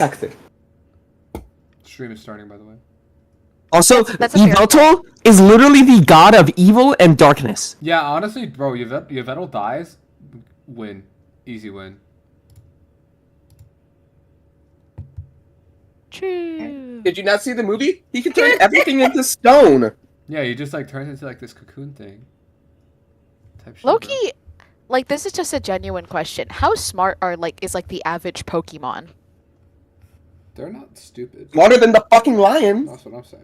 Exactly. Stream is starting, by the way. Also, That's a Yveltal is literally the god of evil and darkness. Yeah, honestly, bro, Yveltal dies, win. Easy win. True. Did you not see the movie? He can turn everything into stone. Yeah, he just like turns into like this cocoon thing. Type shit, Loki, bro. like this is just a genuine question. How smart is the average Pokemon? They're not stupid. Smarter than the fucking lions. That's what I'm saying.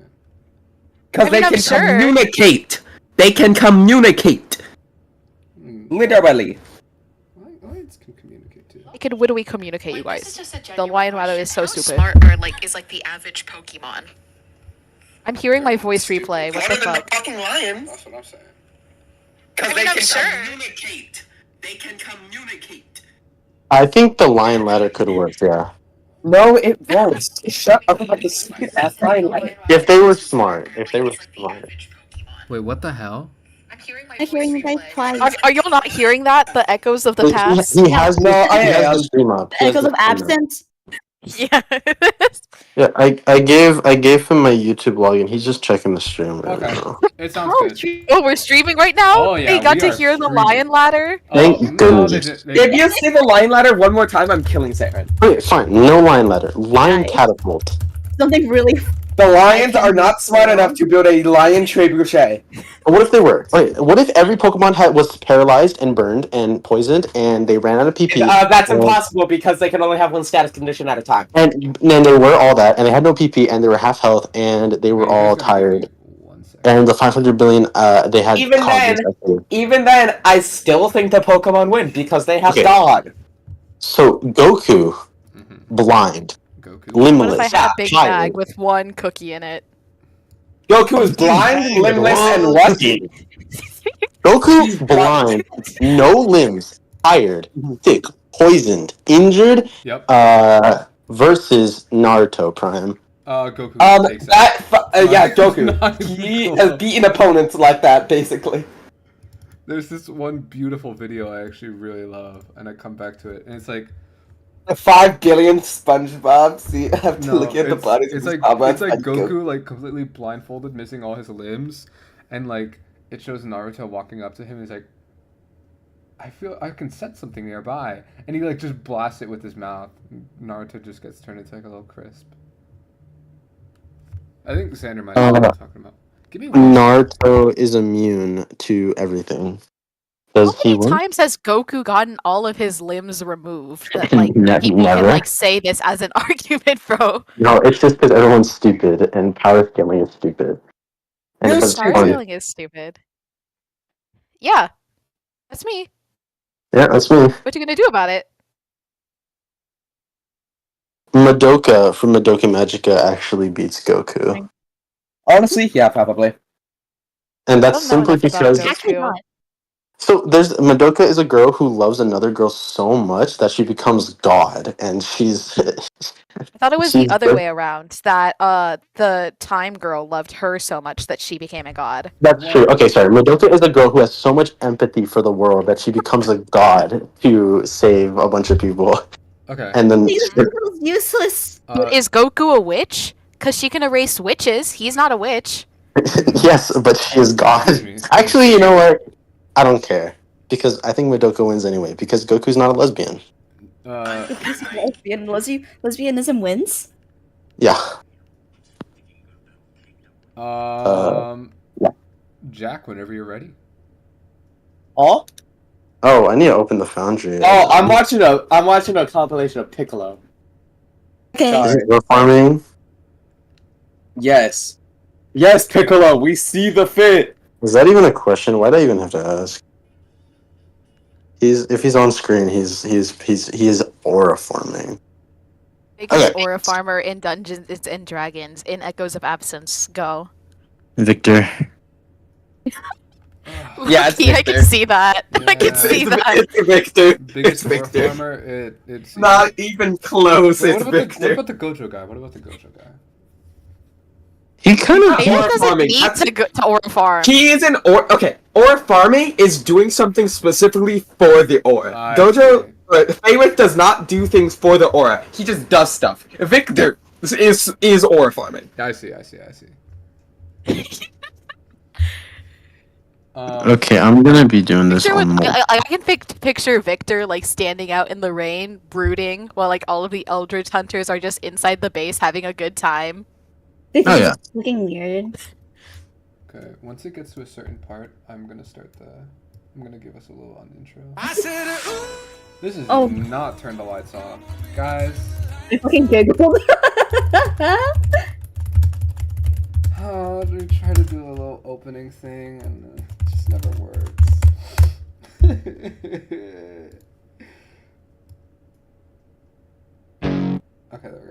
Because they I'm can sure. communicate. They can communicate. Literally. Lions can communicate too. What do we communicate, you guys? The lion matter is so stupid. Is like the average Pokemon. I'm hearing my voice replay. What the Smarter than fuck? the fucking lions. That's what I'm saying. Because I mean, they I'm can sure. communicate. They can communicate. I think the lion ladder could work, yeah. No, it won't. Shut up about the stupid ass lion ladder. If they were smart. Wait, what the hell? I'm hearing you guys play. Are y'all not hearing that? The echoes of the past? He has No, he has I the stream up. He has Echoes the of stream up. absence. Yeah. Yeah, I gave him my YouTube login. He's just checking the stream right Okay, now. it sounds Oh, good. Oh, we're streaming right now? Oh, yeah, They got we to are hear the streaming. lion ladder? Thank no, goodness. If you see the lion ladder one more time, I'm killing Saren. Okay, fine. No lion ladder. Lion Nice. catapult. Something really. The lions are not smart enough to build a lion trebuchet. What if they were? Wait, what if every Pokemon was paralyzed and burned and poisoned and they ran out of PP? That's impossible because they can only have one status condition at a time. And they were all that, and they had no PP, and they were half health, and they were all tired. And the 500 billion, they had. Even then, I still think the Pokemon win because they have Okay. God. So Goku, blind, Goku. limbless, What if I had a big tired. bag with one cookie in it? Goku is blind, limbless, and what? Goku, blind, no limbs, tired, sick, poisoned, injured. Yep. Versus Naruto Prime. Goku. takes Yeah, Goku. Not even He close. has beaten opponents like that, basically. There's this one beautiful video I actually really love, and I come back to it, and it's like The 5 billion SpongeBob. See, I have to no, look at the bodies. it's of like SpongeBob. it's like Goku like completely blindfolded, missing all his limbs, and like it shows Naruto walking up to him, and he's like, I feel I can sense something nearby, and he like just blasts it with his mouth. And Naruto just gets turned into like a little crisp. I think Xander might know what I'm talking about. Give me one. Naruto is immune to everything. Does How he many win? times has Goku gotten all of his limbs removed? That like Ne- people never. can like say this as an argument, bro. No, it's just because everyone's stupid and power scaling is stupid. And You're because Star stupid. scaling is stupid. Yeah, that's me. yeah, that's me. What you gonna do about it? Madoka from Madoka Magica actually beats Goku. Honestly, yeah, probably. And I that's don't know simply enough about because Goku. Actually not. so there's Madoka is a girl who loves another girl so much that she becomes God, and she's I thought it was She's the other the- way around. That the time girl loved her so much that she became a god. that's true. Okay, sorry. Madoka is a girl who has so much empathy for the world that she becomes a god to save a bunch of people, Okay. and then These girls useless. Is Goku a witch? Cause she can erase witches. He's not a witch. yes, but she is God. Excuse me. Actually, you know what? I don't care because I think Madoka wins anyway because Goku's not a lesbian. If he's a lesbian, lesbianism wins. Yeah. Yeah. Jack, whenever you're ready. Oh? Oh, I need to open the Foundry. Oh, I'm watching a compilation of Piccolo. Okay. Sorry. Is it war farming? Yes. Yes, Piccolo, we see the fit. Is that even a question? Why do I even have to ask? If he's on screen, he is aura forming. Biggest Okay. aura farmer in Dungeons and Dragons in Echoes of Absence. Go. Victor. Yeah, it's Loki, I Victor. can see that. I can Yeah. see that. It's Victor. Biggest It's war Victor. farmer. It's Not even close, Wait, it's what Victor. about the Gojo guy? What about the Gojo guy? He kind of. Aiden Aura doesn't farming, need that's- to go to aura farm. He is an ore. Okay, ore farming is doing something specifically for the ore. I Gojo, see. But Feywick does not do things for the aura. He just does stuff. Victor is aura farming. I see. Okay, I'm gonna be doing this Victor on would, more. I can picture Victor like standing out in the rain, brooding, while like all of the Eldritch hunters are just inside the base having a good time. Oh, yeah. Looking weird. Okay, once it gets to a certain part, I'm gonna give us a little intro. This is Oh. not turn the lights off, guys. I fucking giggled. Oh, we try to do a little opening thing, and it just never works. Okay, there we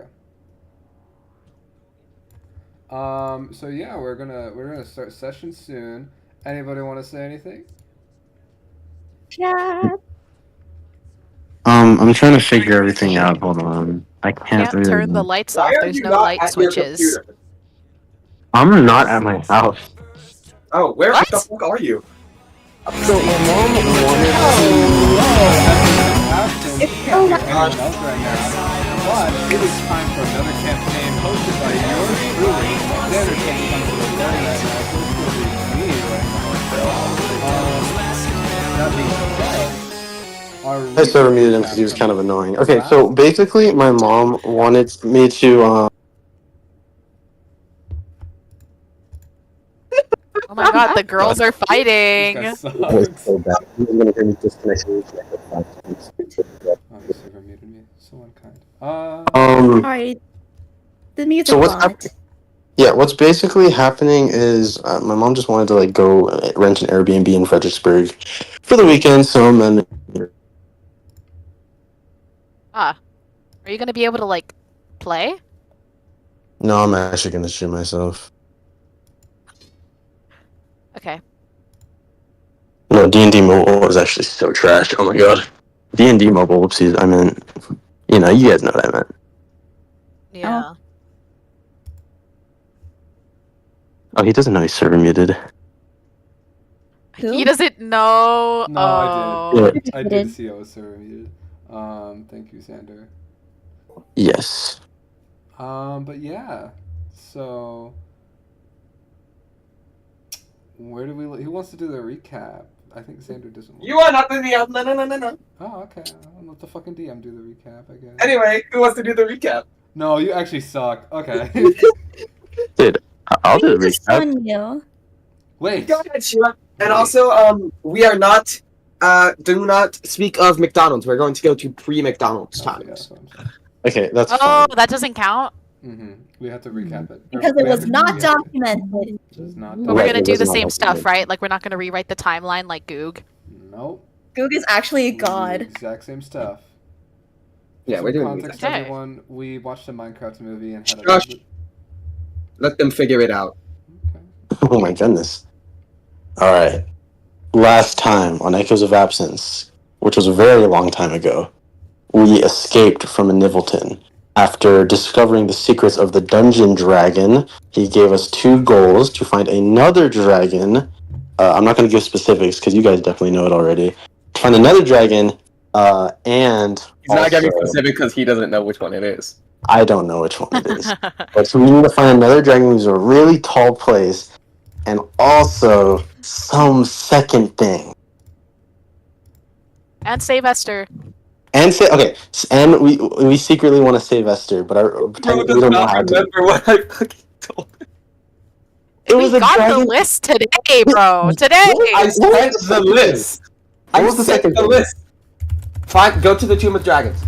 go. So yeah, we're gonna start session soon. Anybody want to say anything? Chat. I'm trying to figure everything out. Hold on. I can't Can't turn the really. lights Why off. are There's you no not light at your switches. computer? I'm not at my house. Oh, where What? the fuck are you? So my mom wanted Right now, but it is time for another campaign hosted by yours truly. Xander can't come to the very right now, so it's going to be me right now. That being said, our I sort of muted him because he was kind of annoying. Okay, so basically, my mom wanted me to. Oh my god, the girls are fighting! This guy It sucks. so bad. He was gonna hear me disconnecting. Oh, the server muted me. So unkind. Alright. The music So what's bombed. Yeah, what's basically happening is my mom just wanted to like go rent an Airbnb in Fredericksburg for the weekend. So I'm in. Are you gonna be able to like play? No, I'm actually gonna shoot myself. Okay. No, D&D Mobile was actually so trash. Oh my god. D&D Mobile, whoopsies. I meant, you guys know what I meant. Yeah. Oh, he doesn't know he's server muted. Who? He doesn't know. No, Oh. I did see I was server muted. Thank you, Xander. Yes. But yeah. So where do we? Who wants to do the recap? I think Xander doesn't. Want You are not the DM. No. Oh, okay. I'll let the fucking DM do the recap, I guess. Anyway, who wants to do the recap? No, you actually suck. Okay. Dude, I'll do the Just recap. on you. Wait. Go ahead, Sheila. And also, we are not. Do not speak of McDonald's. We're going to go to pre-McDonald's Okay, yeah, times. that's what I'm saying. Okay, that's Oh, fine. that doesn't count. We have to recap it. Because We it have was to not recap it. documented. It was not But we're Right, gonna it do was the not same documented. stuff, right? Like we're not gonna rewrite the timeline like Goog. Nope. Goog is actually a We do the god. exact same stuff. Yeah, Some we're doing context, Okay. everyone. We watched a Minecraft movie and had a. Shush. Let them figure it out. Okay. Oh my goodness. Alright. Last time on Echoes of Absence, which was a very long time ago, we escaped from a Nivelton. After discovering the secrets of the dungeon dragon, he gave us 2 goals to find another dragon. I'm not going to give specifics because you guys definitely know it already. To find another dragon, and He's not getting also- specific because he doesn't know which one it is. I don't know which one it is. But so we need to find another dragon who's a really tall place, and also some second thing. And save Esther. And we secretly want to save Esther, but we don't know how to. remember what I fucking told him. It We was a got dragon. the list today, bro. Today. I sent the list. What I was the sent second the thing? list. Fine, go to the Tomb of Dragons.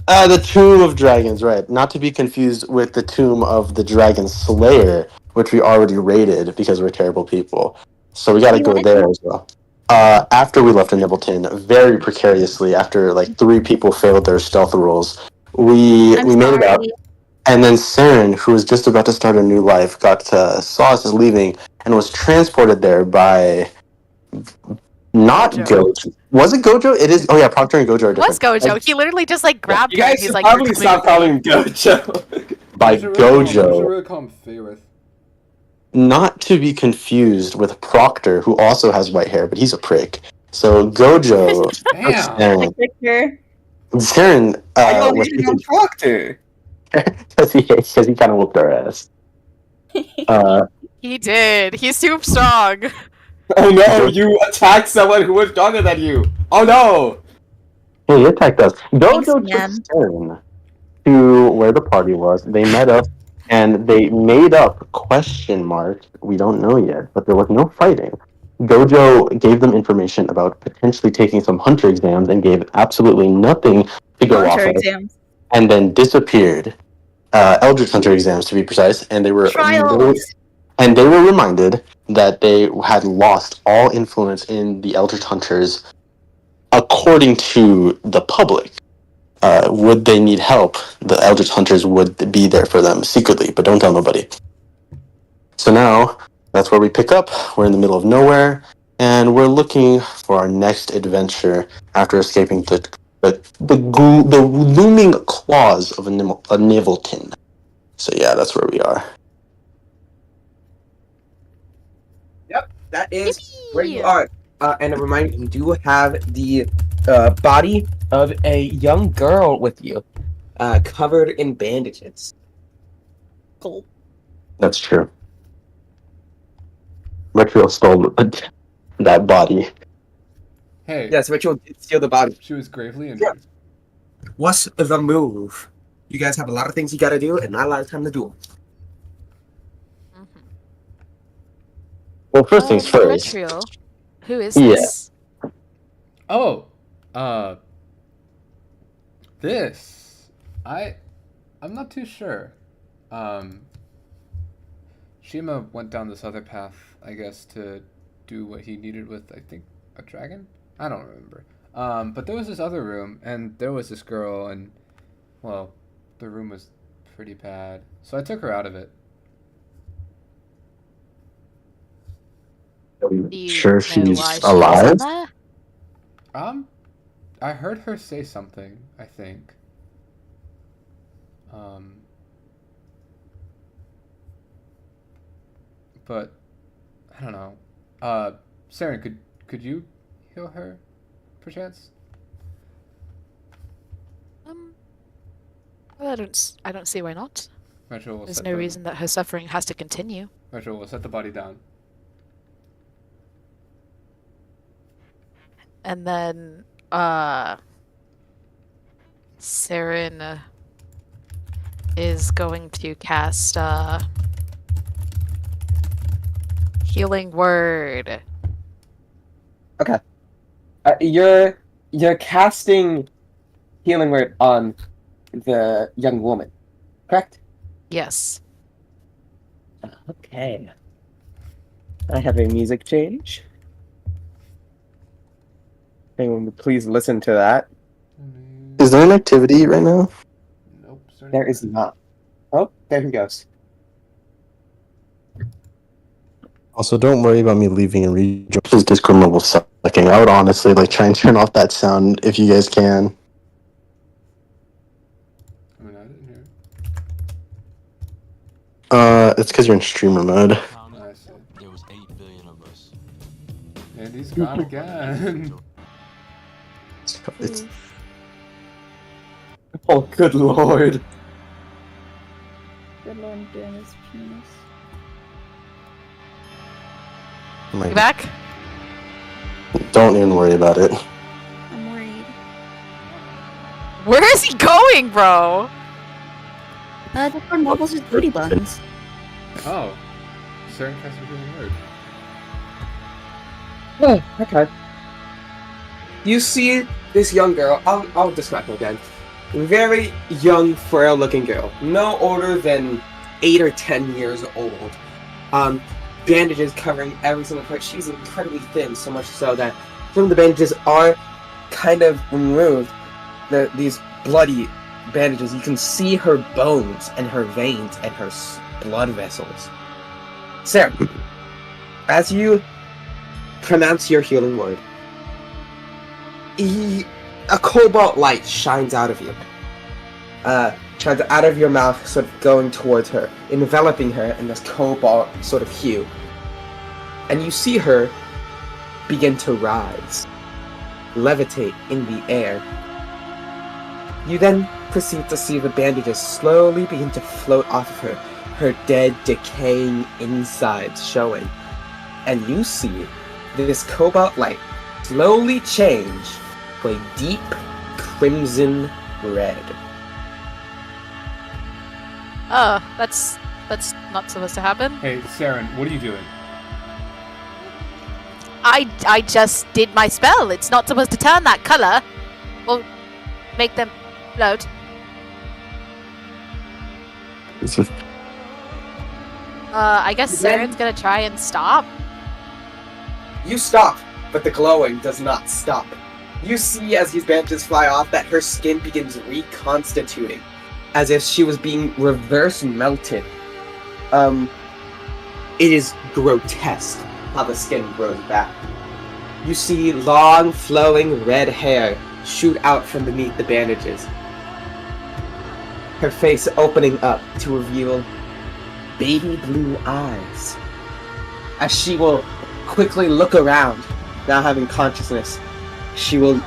The Tomb of Dragons, right? Not to be confused with the Tomb of the Dragon Slayer, which we already raided because we're terrible people. So we got to You go wanna- there as well. After we left Nibbleton, very precariously, after like 3 people failed their stealth rolls, we made it out. And then Saren, who was just about to start a new life, saw us as leaving and was transported there by not Gojo. Gojo. Was it Gojo? It is. Oh yeah, Proctor and Gojo are It was different. Gojo. He literally just like grabbed You her. guys And he's should like, probably "You're stop coming calling him Gojo. By We should Gojo. really call him Faerith. Not to be confused with Proctor, who also has white hair, but he's a prick. So Gojo. Damn. Saren. Victor. Saren, I don't was need to talk to. because he kind of whooped our ass. He did. He's too strong. Oh no, you attacked someone who was stronger than you. Oh no. Hey, he attacked us. Gojo took man. Saren to where the party was. They met up and they made up question mark. We don't know yet, but there was no fighting. Gojo gave them information about potentially taking some hunter exams and gave absolutely nothing to go off Hunter of, exams. and then disappeared. Eldritch Hunter exams, to be precise, and they were Trials. reminded that they had lost all influence in the Eldritch Hunters, according to the public. Would they need help? The Eldritch Hunters would be there for them secretly, but don't tell nobody. So now that's where we pick up. We're in the middle of nowhere, and we're looking for our next adventure after escaping the looming claws of a Nivelton. So yeah, that's where we are. Yep, that is where you Yippee! are. And a reminder, you do have the body of a young girl with you, covered in bandages. Cool. That's true. Retro stole that body. Hey, Yes, Ritual did steal the body. she was gravely injured. What's the move? You guys have a lot of things you gotta do, and not a lot of time to do them. Mhm. Well, first things first. Retrial. Who is Yeah. this? Oh, this. I'm not too sure. Shima went down this other path, I guess, to do what he needed with, I think, a dragon? I don't remember. But there was this other room, and there was this girl, and, well, the room was pretty bad. So I took her out of it. Do you Sure, know she's why alive. She was in there? I heard her say something, I think. But I don't know. Saren, could you heal her, perchance? Well, I don't see why not. Metro will There's set no the, reason that her suffering has to continue. Metro will set the body down. And then, Saren is going to cast, Healing Word. Okay. You're casting Healing Word on the young woman, correct? Yes. Okay. I have a music change. Anyone would please listen to that. Is there an activity right now? Nope. There is not. Oh, there he goes. Also, don't worry about me leaving and rejoin. His Discord mobile sucking. I would honestly try and turn off that sound if you guys can. I mean, I didn't hear. It's because you're in streamer mode. I see. There was 8 billion of us. And he's gone again. It's Oh, good lord. Good lord, doing his penis. You back? Don't even worry about it. I'm worried. Where is he going, bro? Discord mobiles with booty buttons. Oh. Saren cast a healing word. Oh, okay. You see this young girl, I'll describe her again. Very young, frail-looking girl. No older than 8 or 10 years old. Bandages covering every single part. She's incredibly thin, so much so that some of the bandages are kind of removed. These bloody bandages, you can see her bones and her veins and her blood vessels. Sarah, as you pronounce your healing word, a cobalt light shines out of you. Shines out of your mouth, sort of going towards her, enveloping her in this cobalt sort of hue. And you see her begin to rise, levitate in the air. You then proceed to see the bandages slowly begin to float off of her dead, decaying insides showing. And you see this cobalt light slowly change to a deep crimson red. That's not supposed to happen. Hey, Saren, what are you doing? I just did my spell. It's not supposed to turn that color. Well, make them float. I guess Then- Saren's gonna try and stop. You stop, but the glowing does not stop. You see as these bandages fly off that her skin begins reconstituting, as if she was being reverse melted. It is grotesque how the skin grows back. You see long, flowing red hair shoot out from beneath the bandages. Her face opening up to reveal baby blue eyes. As she will quickly look around, now having consciousness, she will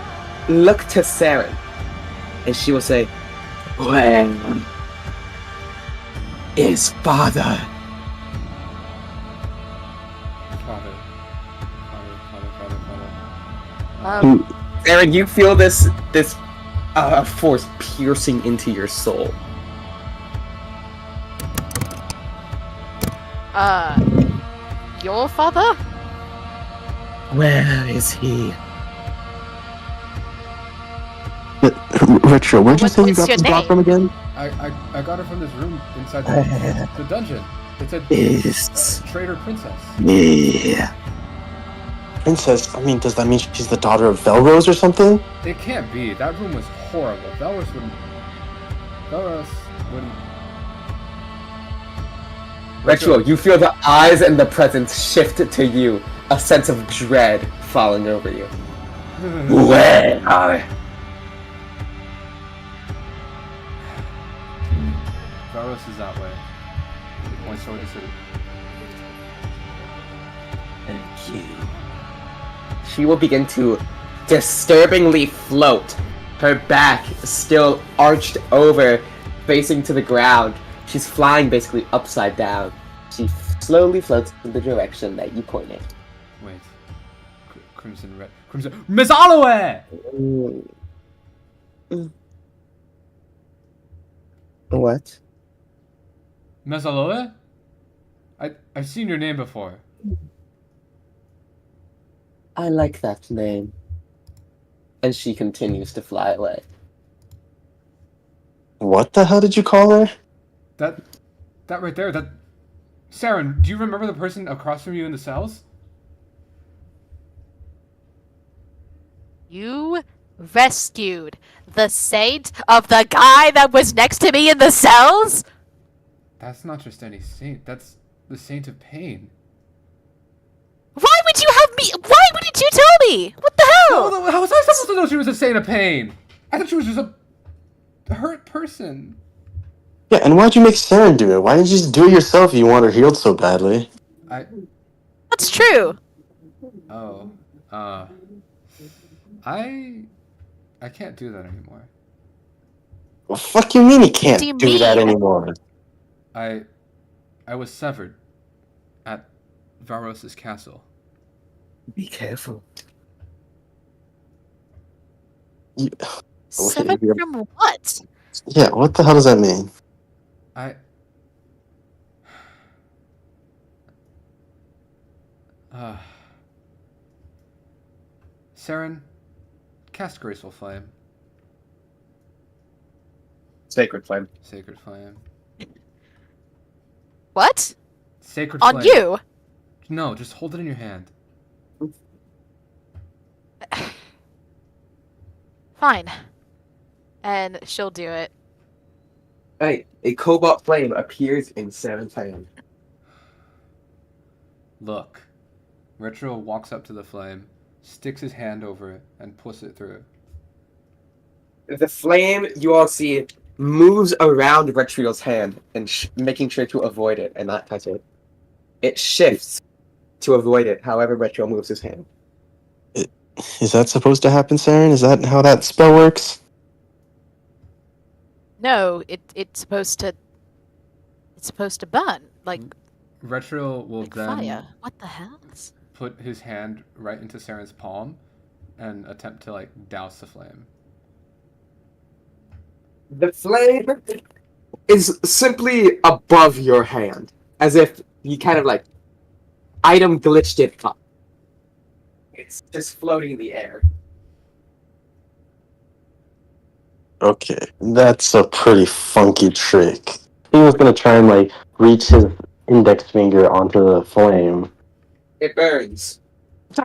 look to Saren, and she will say, "Where is father?" Father. Saren, you feel this force piercing into your soul. Your father? Where is he? Retro, where'd you say you What's got your this block name? from again? I got it from this room inside the dungeon. It's a Is traitor princess. me. Princess, I mean, does that mean she's the daughter of Velrose or something? It can't be. That room was horrible. Velros wouldn't. Ritual, you feel the eyes and the presence shift to you, a sense of dread falling over you. Where are Velros is that way. He points toward the city. and you? She will begin to disturbingly float, her back still arched over, facing to the ground. She's flying basically upside down. She slowly floats in the direction that you pointed. Wait. Crimson red. Crimson. Miss Holloway! What? Miss Holloway? I've seen your name before. I like that name. And she continues to fly away. What the hell did you call her? That right there, that... Saren, do you remember the person across from you in the cells? You rescued the saint of the guy that was next to me in the cells? That's not just any saint. That's the Saint of Pain. Why would you have me? Why wouldn't you tell me? What the hell? How was I supposed to know she was a Saint of Pain? I thought she was just a hurt person. Yeah, and why'd you make Saren do it? Why didn't you just do it yourself if you want her healed so badly? That's true. Oh. I can't do that anymore. Well, fuck you mean he can't do you do that mean? anymore? I was severed at Varos's castle. Be careful. Seven you're- from what? Yeah, what the hell does that mean? Saren, cast Graceful Flame. Sacred flame. Sacred Flame. What? Sacred On Flame. you? No, just hold it in your hand. Fine. And she'll do it. Right, a cobalt flame appears in Saren's hand. Look. Retro walks up to the flame, sticks his hand over it, and pushes it through. The flame, you all see, moves around Retriel's hand and making sure to avoid it and not touch it. It shifts to avoid it, however Retriel moves his hand. Is that supposed to happen, Saren? Is that how that spell works? No, it's supposed to. It's supposed to burn like Retro will like then fire. What the hell? put his hand right into Saren's palm and attempt to like douse the flame. The flame is simply above your hand, as if you kind of like item glitched it up. It's just floating in the air. Okay, that's a pretty funky trick. He was gonna try and like reach his index finger onto the flame. It burns.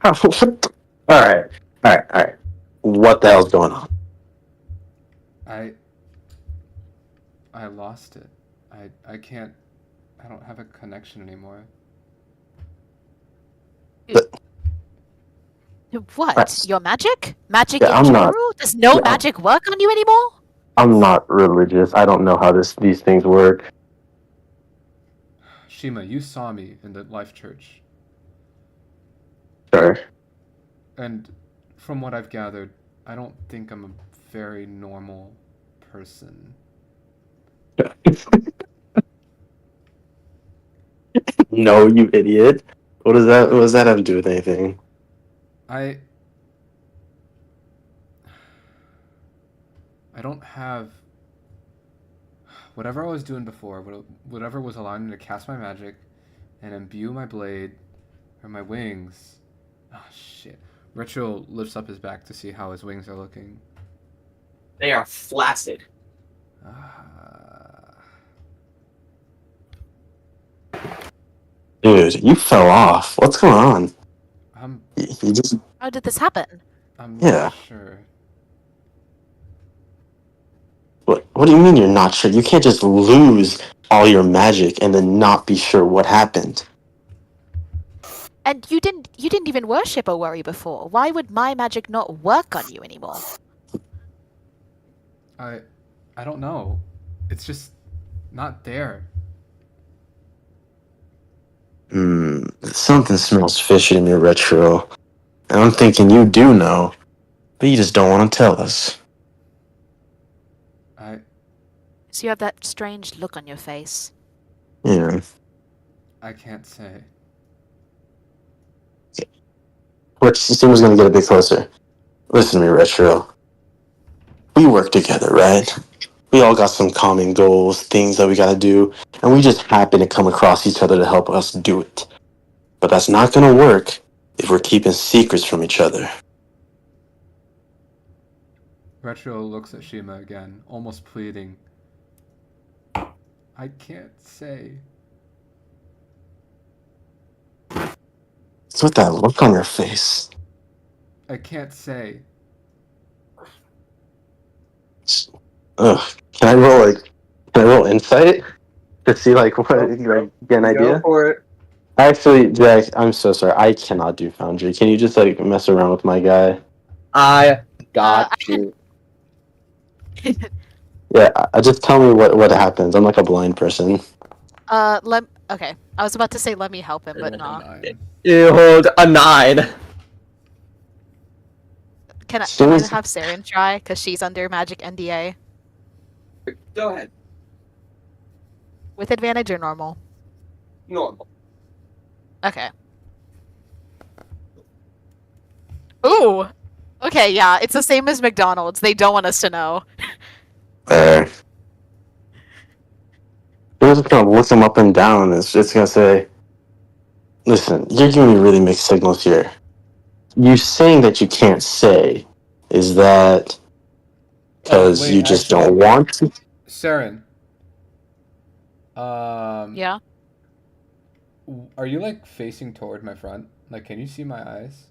Alright, alright. What the hell's going on? I lost it. I can't. I don't have a connection anymore. What? Right. Your magic? Magic Yeah, in I'm not. general? Does no Yeah, magic work on you anymore? I'm not religious. I don't know how these things work. Shima, you saw me in the Life Church, Sure. and from what I've gathered, I don't think I'm a very normal person. No, you idiot. What does that have to do with anything? I don't have whatever I was doing before, whatever was allowing me to cast my magic and imbue my blade or my wings. Oh shit. Retro lifts up his back to see how his wings are looking. They are flaccid. Ah. Dude, you fell off. What's going on? You just How did this happen? I'm Yeah. not sure. What do you mean you're not sure? You can't just lose all your magic and then not be sure what happened. And you didn't even worship a worry before. Why would my magic not work on you anymore? I don't know. It's just not there. Something smells fishy to me, Retro. And I'm thinking you do know, but you just don't want to tell us. So you have that strange look on your face. Yeah. I can't say. Which seems gonna get a bit closer. Listen to me, Retro. We work together, right? We all got some common goals, things that we gotta do, and we just happen to come across each other to help us do it. But that's not gonna work if we're keeping secrets from each other. Retro looks at Shima again, almost pleading. I can't say. What's with that look on your face? I can't say. Ugh. Can I roll insight to see like what like get an idea? Go for it. Actually, Jack, I'm so sorry. I cannot do Foundry. Can you just like mess around with my guy? I got I you. Yeah, just tell me what happens. I'm like a blind person. Okay. I was about to say let me help him, but Rolled a nah. 9. You hold a 9. Can I Soon- have Saren try? Because she's under magic NDA. Go ahead. With advantage or normal? Normal. Okay. Ooh! Okay, yeah, it's the same as McDonald's. They don't want us to know. We're just gonna look him up and down. It's just gonna say, "Listen, you're giving me really mixed signals here. You saying that you can't say, is that because wait, you just actually- don't want to?" Saren. Yeah? Are you like facing toward my front? Like, can you see my eyes?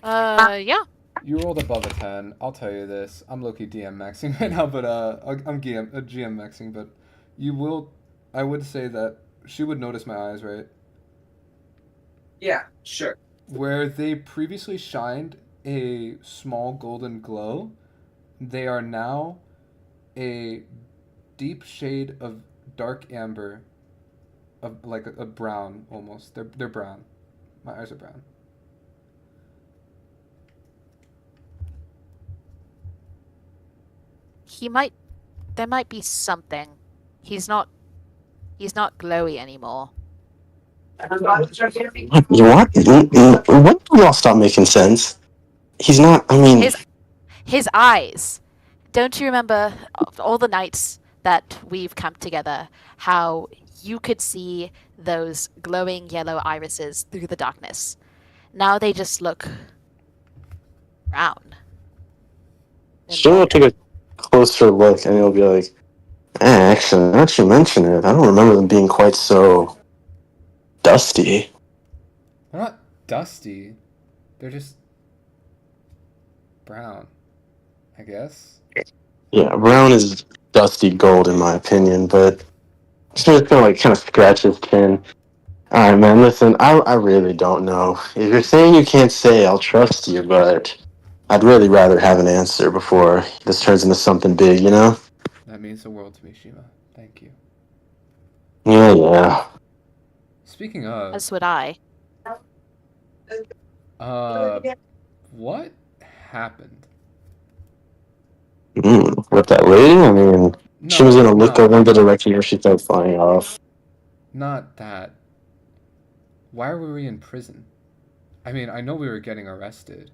Yeah. You rolled above a 10. I'll tell you this. I'm low-key DM maxing right now, but I'm GM maxing. But you will. I would say that she would notice my eyes, right? Yeah, sure. Where they previously shined a small golden glow, they are now a deep shade of dark amber, of like a brown almost. They're brown. My eyes are brown. There might be something. He's not glowy anymore. What? You what? When do y'all stop making sense? He's not. I mean, His eyes. Don't you remember all the nights that we've camped together, how you could see those glowing yellow irises through the darkness? Now they just look brown. soon will take a closer look, and he'll be like, actually, now that you mention it, I don't remember them being quite so dusty. They're not dusty. They're just brown, I guess. Yeah, brown is dusty gold in my opinion, but so it's gonna like kind of scratch his chin. All right, man. Listen, I really don't know. If you're saying you can't say, I'll trust you, but I'd really rather have an answer before this turns into something big, you know? That means the world to me, Shima. Thank you. Yeah. Speaking of, As would I. what happened? With that lady, I mean, she was gonna look over in the no, direction where she started flying off. not that. Why were we in prison? I mean, I know we were getting arrested,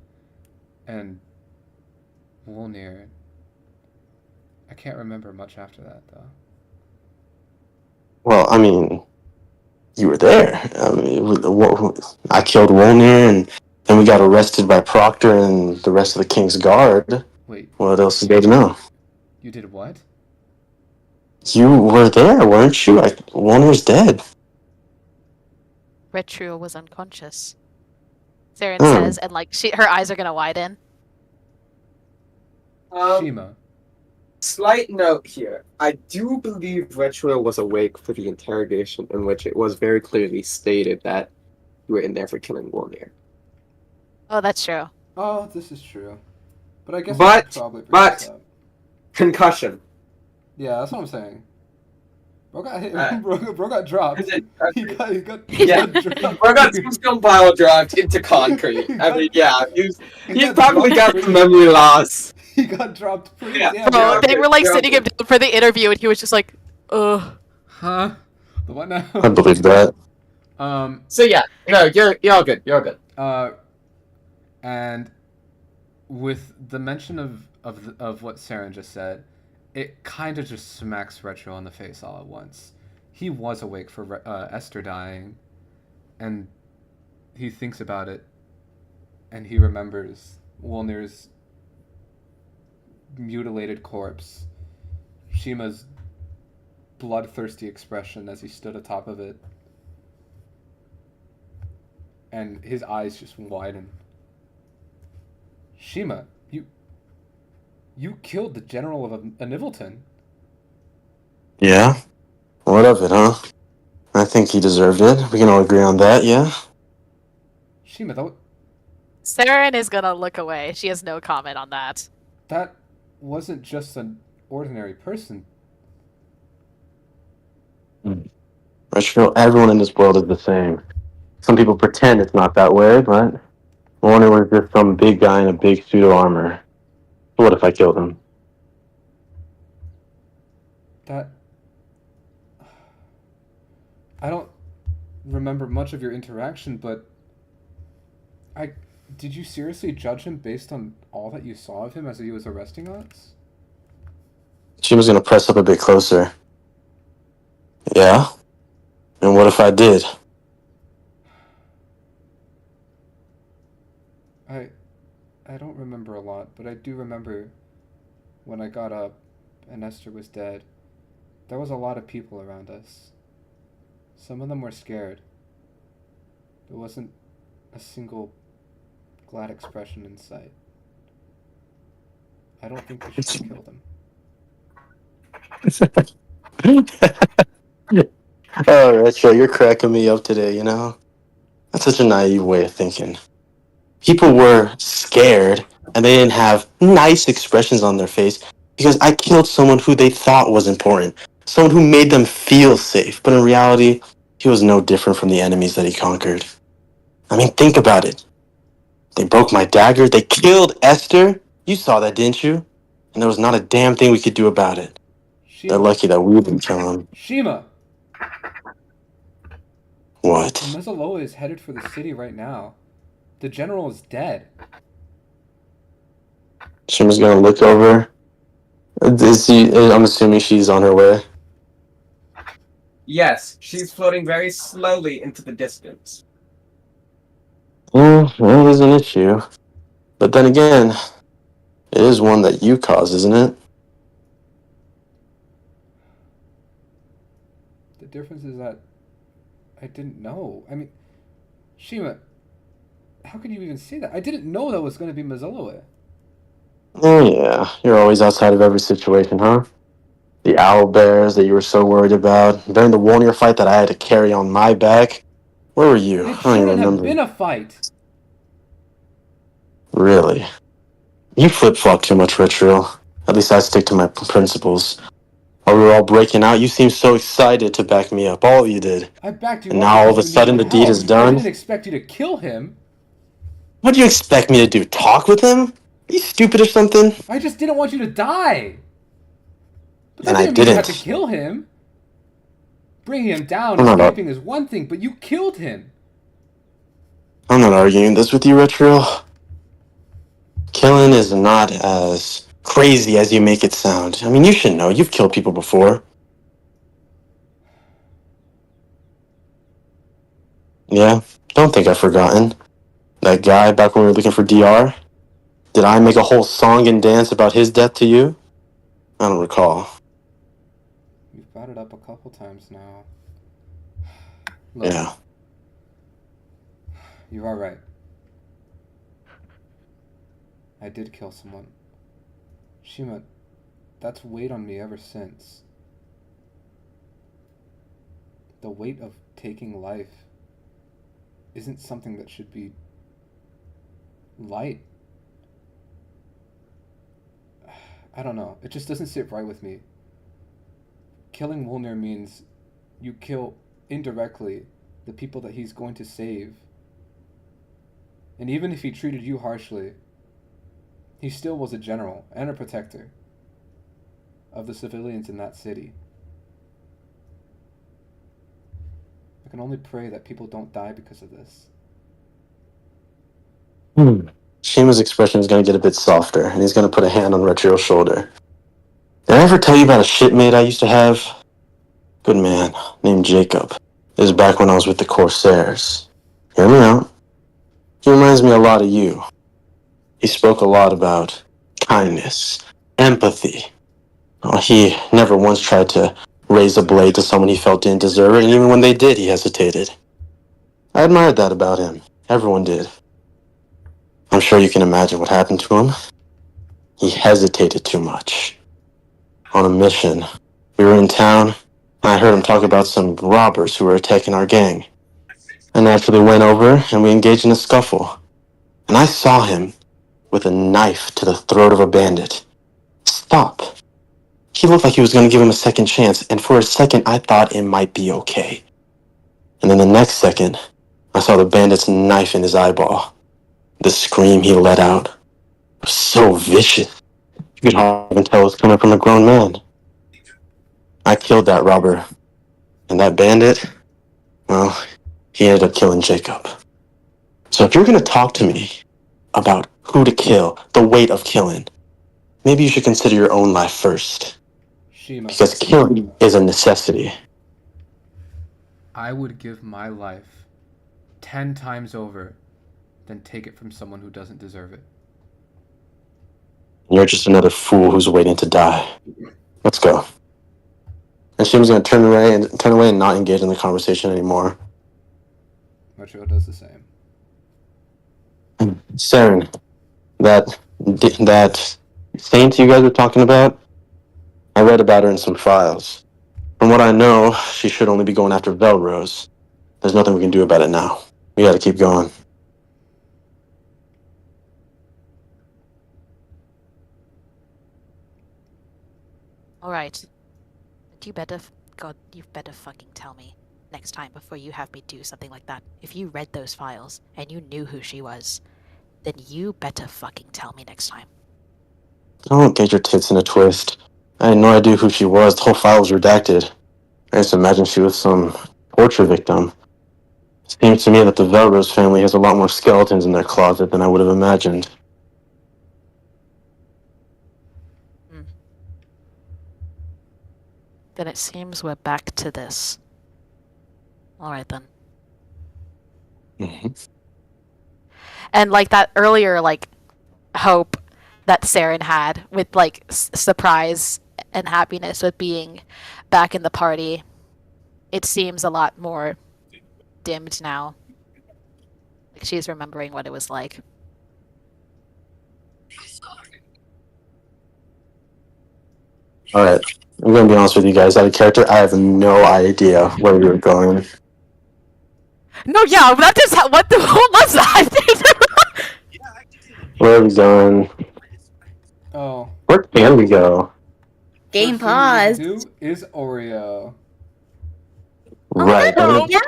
and Wolnir. I can't remember much after that, though. Well, I mean, you were there. I mean, I killed Wolnir, and then we got arrested by Proctor and the rest of the King's Guard. Wait, What else is there to know? you did what? You were there, weren't you? Wolnir's dead. Retrio was unconscious. Saren Hmm. says, and like her eyes are gonna widen. Shima. Slight note here. I do believe Retro was awake for the interrogation in which it was very clearly stated that you were in there for killing Wolnir. Oh, that's true. Oh, this is true. But I guess But- I should probably bring this but- up. Concussion. Yeah, that's what I'm saying. Bro got hit. Uh, bro got dropped. Is it- He got Yeah. dropped. Bro got some pile dropped into concrete. I mean, yeah, he probably got some memory loss. He got dropped pretty Yeah. damn Bro, hard. they were like Yeah. sitting him down for the interview, and he was just like, ugh. Huh? The what now? I believe that. So yeah, no, you're all good. You're all good. And with the mention of what Saren just said, it kind of just smacks Retro in the face all at once. He was awake for Ester dying, and he thinks about it, and he remembers Wolnir's mutilated corpse, Shima's bloodthirsty expression as he stood atop of it, and his eyes just widen. Shima, you killed the general of a Nivelton. Yeah? What of it, huh? I think he deserved it. We can all agree on that, yeah? Shima, Saren is gonna look away. She has no comment on that. that wasn't just an ordinary person. Retro, everyone in this world is the same. Some people pretend it's not that way, but Warner was just some big guy in a big suit of armor. What if I killed him? That... I don't remember much of your interaction, but did you seriously judge him based on all that you saw of him as he was arresting us? She was gonna press up a bit closer. Yeah? And what if I did? I don't remember a lot, but I do remember when I got up and Ester was dead, there was a lot of people around us. Some of them were scared. There wasn't a single glad expression in sight. I don't think we should have killed him. Oh, Retro, you're cracking me up today, you know? That's such a naive way of thinking. People were scared, and they didn't have nice expressions on their face because I killed someone who they thought was important. Someone who made them feel safe. But in reality, he was no different from the enemies that he conquered. I mean, think about it. They broke my dagger. They killed Esther. You saw that, didn't you? and there was not a damn thing we could do about it. They're Shima. lucky that we didn't kill him. Shima! What? Mezzaloa is headed for the city right now. The general is dead. Shima's gonna look over. I'm assuming she's on her way. Yes, she's floating very slowly into the distance. Well, that is an issue. But then again, it is one that you caused, isn't it? The difference is that I didn't know. I mean, Shima, how could you even say that? I didn't know that was going to be Mezzaloa. Oh yeah, you're always outside of every situation, huh? The owl bears that you were so worried about. During the Wolnir fight that I had to carry on my back. Where were you? I It don't even shouldn't have remember. been a fight. Really? You flip-flop too much, Ritual. At least I stick to my principles. While we were all breaking out, you seemed so excited to back me up. All of you did. I backed you And up now all of a because you needed sudden the deed help. is I done? didn't expect you to kill him. What do you expect me to do? Talk with him? Are you stupid or something? I just didn't want you to die. But that And I didn't mean you had to didn't. kill him. Bringing him down, I'm not escaping is one thing, but you killed him. I'm not arguing this with you, Ritual. Killing is not as crazy as you make it sound. I mean, you should know. You've killed people before. Yeah, don't think I've forgotten. That guy back when we were looking for DR? Did I make a whole song and dance about his death to you? I don't recall. You've brought it up a couple times now. Look, Yeah. you are right. I did kill someone. Shima, that's weighed on me ever since. The weight of taking life isn't something that should be light. I don't know. It just doesn't sit right with me. Killing Wolnir means you kill indirectly the people that he's going to save. And even if he treated you harshly, he still was a general and a protector of the civilians in that city. I can only pray that people don't die because of this. Shima's expression is going to get a bit softer, and he's going to put a hand on Retro's shoulder. Did I ever tell you about a shipmate I used to have? Good man, named Jacob. This is back when I was with the Corsairs. Hear me out. He reminds me a lot of you. He spoke a lot about kindness, empathy. Oh, he never once tried to raise a blade to someone he felt didn't deserve it, and even when they did, he hesitated. I admired that about him. Everyone did. I'm sure you can imagine what happened to him. He hesitated too much. On a mission, we were in town, and I heard him talk about some robbers who were attacking our gang. I naturally went over, and we engaged in a scuffle. And I saw him with a knife to the throat of a bandit. Stop. He looked like he was going to give him a second chance, and for a second I thought it might be okay. And then the next second, I saw the bandit's knife in his eyeball. The scream he let out was so vicious, you could hardly even tell it was coming from a grown man. I killed that robber, and that bandit, well, he ended up killing Jacob. So if you're going to talk to me about who to kill, the weight of killing, maybe you should consider your own life first. Shima, Because killing is a necessity. I would give my life 10 times over than take it from someone who doesn't deserve it. You're just another fool who's waiting to die. Let's go. And Shima's going to turn away and not engage in the conversation anymore. Metro does the same. Saren, that saint you guys were talking about, I read about her in some files. From what I know, she should only be going after Velrose. There's nothing we can do about it now. We gotta keep going. All right. But God, you better fucking tell me next time before you have me do something like that. If you read those files and you knew who she was, then you better fucking tell me next time. Don't get your tits in a twist. I had no idea who she was. The whole file was redacted. I just imagined she was some torture victim. Seems to me that the Velrose family has a lot more skeletons in their closet than I would have imagined. Then it seems we're back to this. Alright then. Mhm. And like that earlier, like, hope that Saren had with like surprise and happiness with being back in the party, it seems a lot more dimmed now. Like she's remembering what it was like. Alright, I'm gonna be honest with you guys. Out of character, I have no idea where we were going. No, yeah, that just what was that? Where are we going? Oh. Where can we go? Game First thing we need paused. to do is Oreo. Right. no. Yes.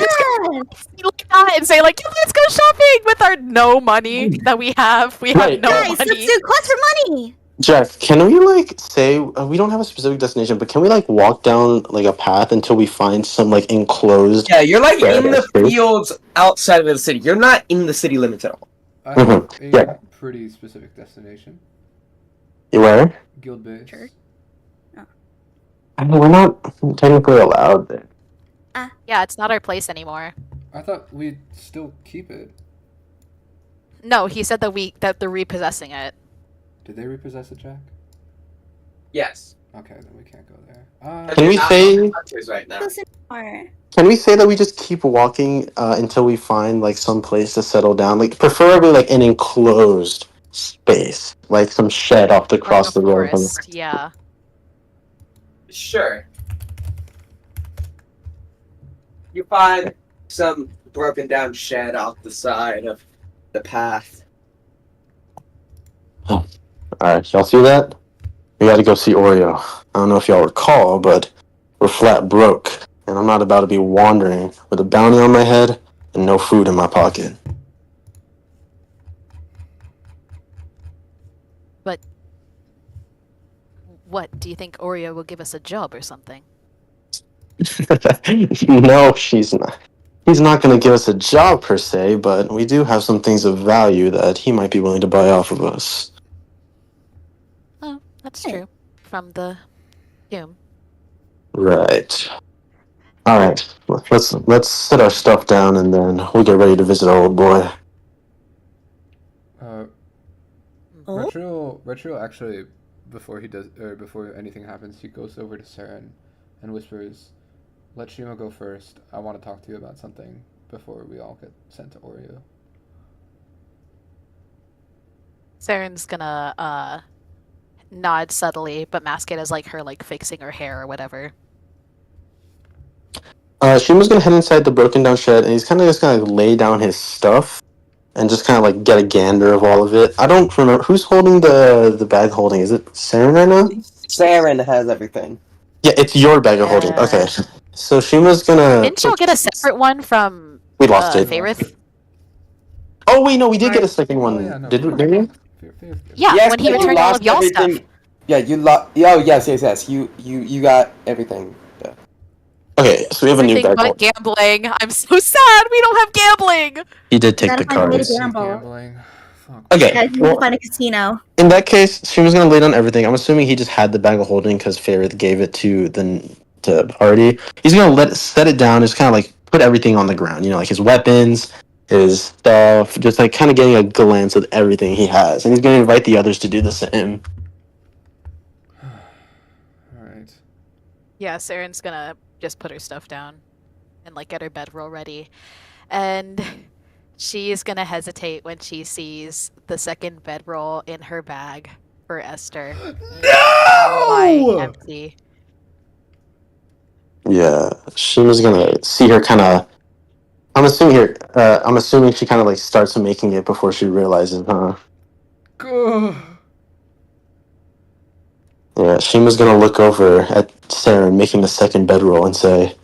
Like that and say like, yeah, let's go shopping with our no money that we have. We have Right. no Guys, money. substitute cost for money. Jeff, can we like say we don't have a specific destination, but can we like walk down like a path until we find some like enclosed? Yeah, you're like Yeah, in the that's true. fields outside of the city. You're not in the city limits at all. I have a Yeah. pretty specific destination. Where? Guild base. Sure. I mean, we're not technically allowed there. Yeah, it's not our place anymore. I thought we'd still keep it. No, he said that they're repossessing it. Did they repossess it, Jack? Yes. Okay, then we can't go there. Can we You're not say- on the hunters right now? Listen more. Can we say that we just keep walking until we find like some place to settle down, like preferably like an enclosed space, like some shed off the Like cross a the road? forest, yeah. Sure. You find some broken down shed off the side of the path. All right, y'all see that? We got to go see Oreo. I don't know if y'all recall, but we're flat broke, and I'm not about to be wandering with a bounty on my head and no food in my pocket. What, do you think Oreo will give us a job or something? No, she's not. He's not going to give us a job per se, but we do have some things of value that he might be willing to buy off of us. Oh, that's true. From the tomb. Right. All right. Let's set our stuff down and then we'll get ready to visit our old boy. Oh? Retro actually, before anything happens, he goes over to Saren and whispers, "Let Shima go first. I want to talk to you about something before we all get sent to Oreo." Saren's gonna nod subtly, but mask it as like her like fixing her hair or whatever. Shima's gonna head inside the broken down shed and he's kind of just gonna lay down his stuff and just kind of like get a gander of all of it. I don't remember who's holding the bag holding. Is it Saren right now? Saren has everything. Yeah, it's your bag of holding. Yeah. Okay. So Shima's gonna. Didn't y'all get a separate one from We lost it. Faerith? Oh wait, no, we did get a second one. Oh, yeah, no, Did we? Fair. Yeah, Yes, when he but you returned all of lost y'all everything. stuff. Yeah, you lost. Oh, yes. You got everything. Yeah. Okay, so we have a new Everything bag. but gambling. I'm so sad we don't have gambling. He did take Gotta the find a way to cards. gamble. Gambling. Fuck. Okay. Guys, we need Well, to find a casino. in that case, Shima's gonna lay down everything. I'm assuming he just had the bag of holding because Faerith gave it to the party. He's gonna set it down. Just kind of like put everything on the ground. You know, like his weapons, his stuff. Just like kind of getting a glance of everything he has, and he's gonna invite the others to do the same. All right. Yeah, Saren's gonna just put her stuff down and like get her bedroll ready. And she's gonna hesitate when she sees the second bedroll in her bag for Esther. Lying No! empty. Yeah, Shima's gonna see her kind of. I'm assuming she kind of like starts making it before she realizes, huh? Ugh. Yeah, Shima's gonna look over at Saren making the second bedroll and say,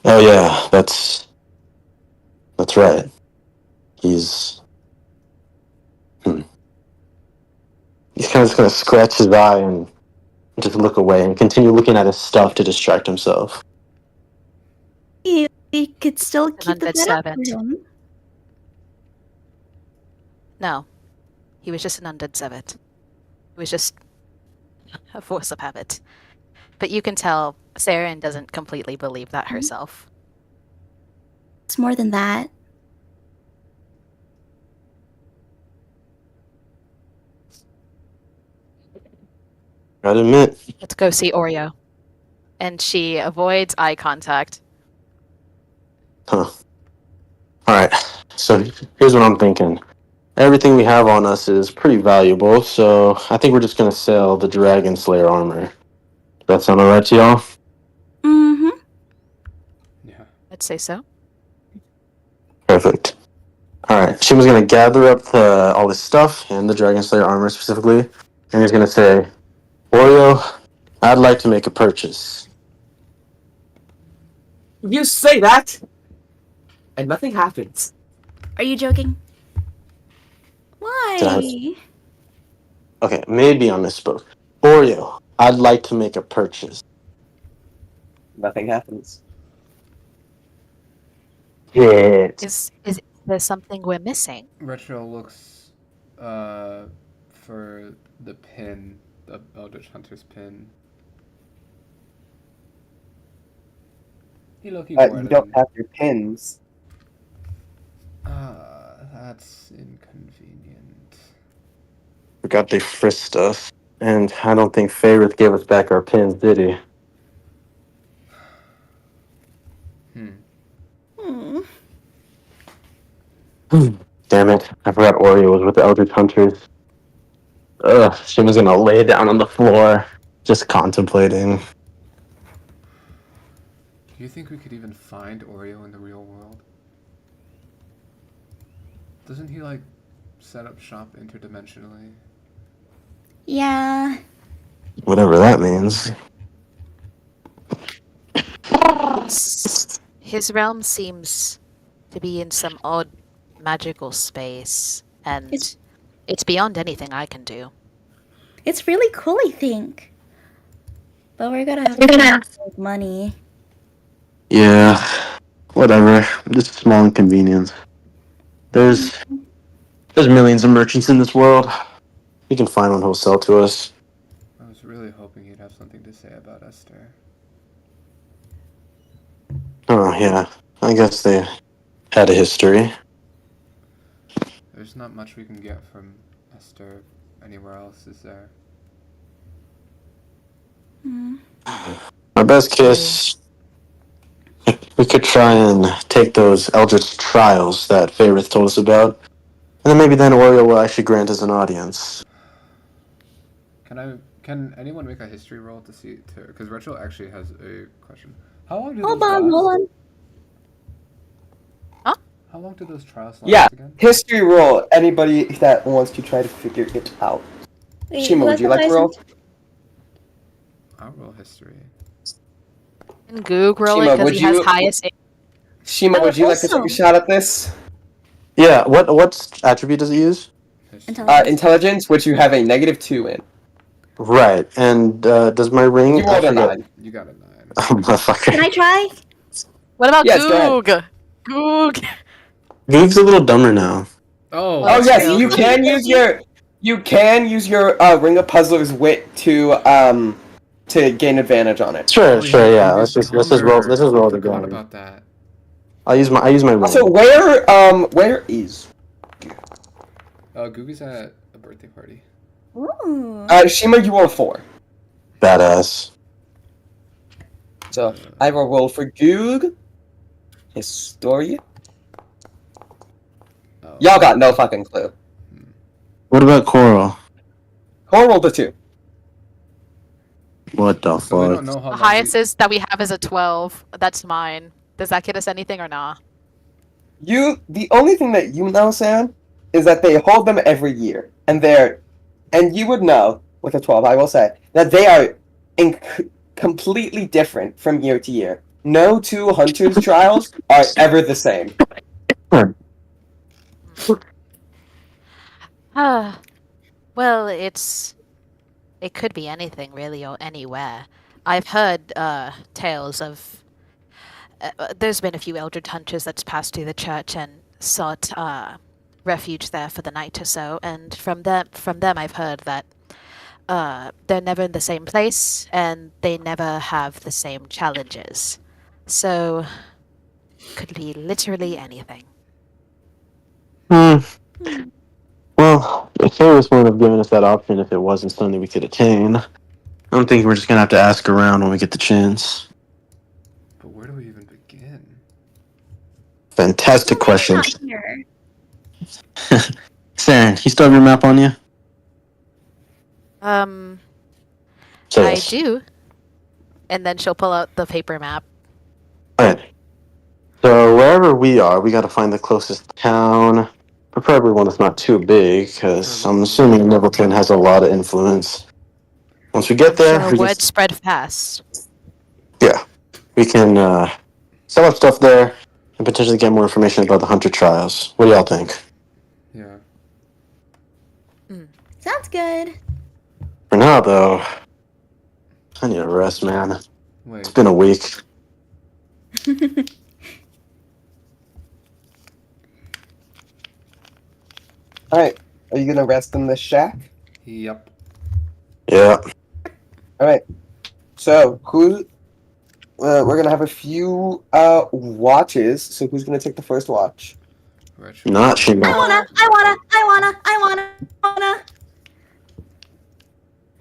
"Oh yeah, that's right. He's He's kind of just gonna scratch his eye and just look away and continue looking at his stuff to distract himself. We could still keep the undead bed up for servant. him. No, he was just an undead servant. He was just a force of habit. But you can tell Saren doesn't completely believe that herself. It's more than that. Gotta admit, Let's go see Oreo. And she avoids eye contact. huh. Alright, so here's what I'm thinking. Everything we have on us is pretty valuable, so I think we're just gonna sell the Dragon Slayer armor. Does that sound alright to y'all? Mm-hmm. Yeah. I'd say so. Perfect. Alright, Shima's gonna gather up all this stuff, and the Dragon Slayer armor specifically, and he's gonna say, Oreo, I'd like to make a purchase. You say that, and nothing happens. Are you joking? Why? Okay, maybe I misspoke. Oreo, I'd like to make a purchase. Nothing happens. Shit. Is there something we're missing? Retro looks for the pin, the Eldritch Hunter's pin. He You don't have your pins. That's inconvenient. Forgot they frisked us. And I don't think Favorite gave us back our pins, did he? Hmm. Damn it. I forgot Oreo was with the Eldritch Hunters. Ugh, Shima's gonna lay down on the floor, just contemplating. Do you think we could even find Oreo in the real world? Doesn't he, like, set up shop interdimensionally? Yeah. Whatever that means. His realm seems to be in some odd magical space, and it's beyond anything I can do. It's really cool, I think. But we're gonna have to make money. Yeah, whatever. Just a small inconvenience. There's millions of merchants in this world. We can find one who'll sell to us. I was really hoping he'd have something to say about Esther. Oh, yeah. I guess they had a history. There's not much we can get from Esther anywhere else, is there? Our best case, we could try and take those Eldritch trials that Favorith told us about, and then maybe Oreo will actually grant us an audience. Can anyone make a history roll to see because Rachel actually has a question. How long do Hold those on, last? hold on. How long do those trials last Yeah, again? history roll. Anybody that wants to try to figure it out. Wait, Shima, who would has you the like to roll? license? I'll roll history. And Goog roll it Shima, because would he has you- highest. Shima, I would would you like to take also- a shot at this? Yeah, what attribute does it use? History. Intelligence. Intelligence, which you have a -2 in. Right, and does my ring... You rolled I a forget. 9. You got a 9. Oh, motherfucker. Can I try? What about Yes, go Goog? Goog. Goog's a little dumber now. Oh, Oh, Oh yes, true. you can use your Ring of Puzzler's wit to gain advantage on it. Sure, yeah, yeah. Goog is Let's just roll dumber. the I forgot gun. about that. I use my ring. Also, where is Goog is at a birthday party. Ooh. Shima? You roll a 4. Badass. So I will roll for Goog. Historia. Oh. Y'all got no fucking clue. What about Coral? Cole rolled a 2. What the So we fuck? don't know how The long highest is that we have is a 12. That's mine. Does that get us anything or not? The only thing that you know, Sam, is that they hold them every year, and you would know with a 12. I will say that they are completely different from year to year. No two hunters trials are ever the same. Ah, Well, it could be anything really or anywhere. I've heard tales of there's been a few eldritch hunters that's passed through the church and sought refuge there for the night or so, and from them I've heard that they're never in the same place and they never have the same challenges. So could be literally anything. Hmm. Well, the Karis wouldn't have given us that option if it wasn't something we could attain. I'm thinking we're just gonna have to ask around when we get the chance. But where do we even begin? Fantastic question. Not here. Saren, you still have your map on you? I Yes. do. And then she'll pull out the paper map. Alright. So wherever we are, we gotta find the closest town. Preferably one that's not too big, because I'm assuming Nibbleton has a lot of influence. Once we get there, Sure, we can, word spread fast. we can sell up stuff there and potentially get more information about the Hunter trials. What do y'all think? Yeah. Sounds good. For now, though, I need a rest, man. It's Wait. been a week. Alright, are you gonna rest in the shack? Yep. Yeah. Alright. So, we're gonna have a few watches, so who's gonna take the first watch? Retro. Not Shima. I wanna.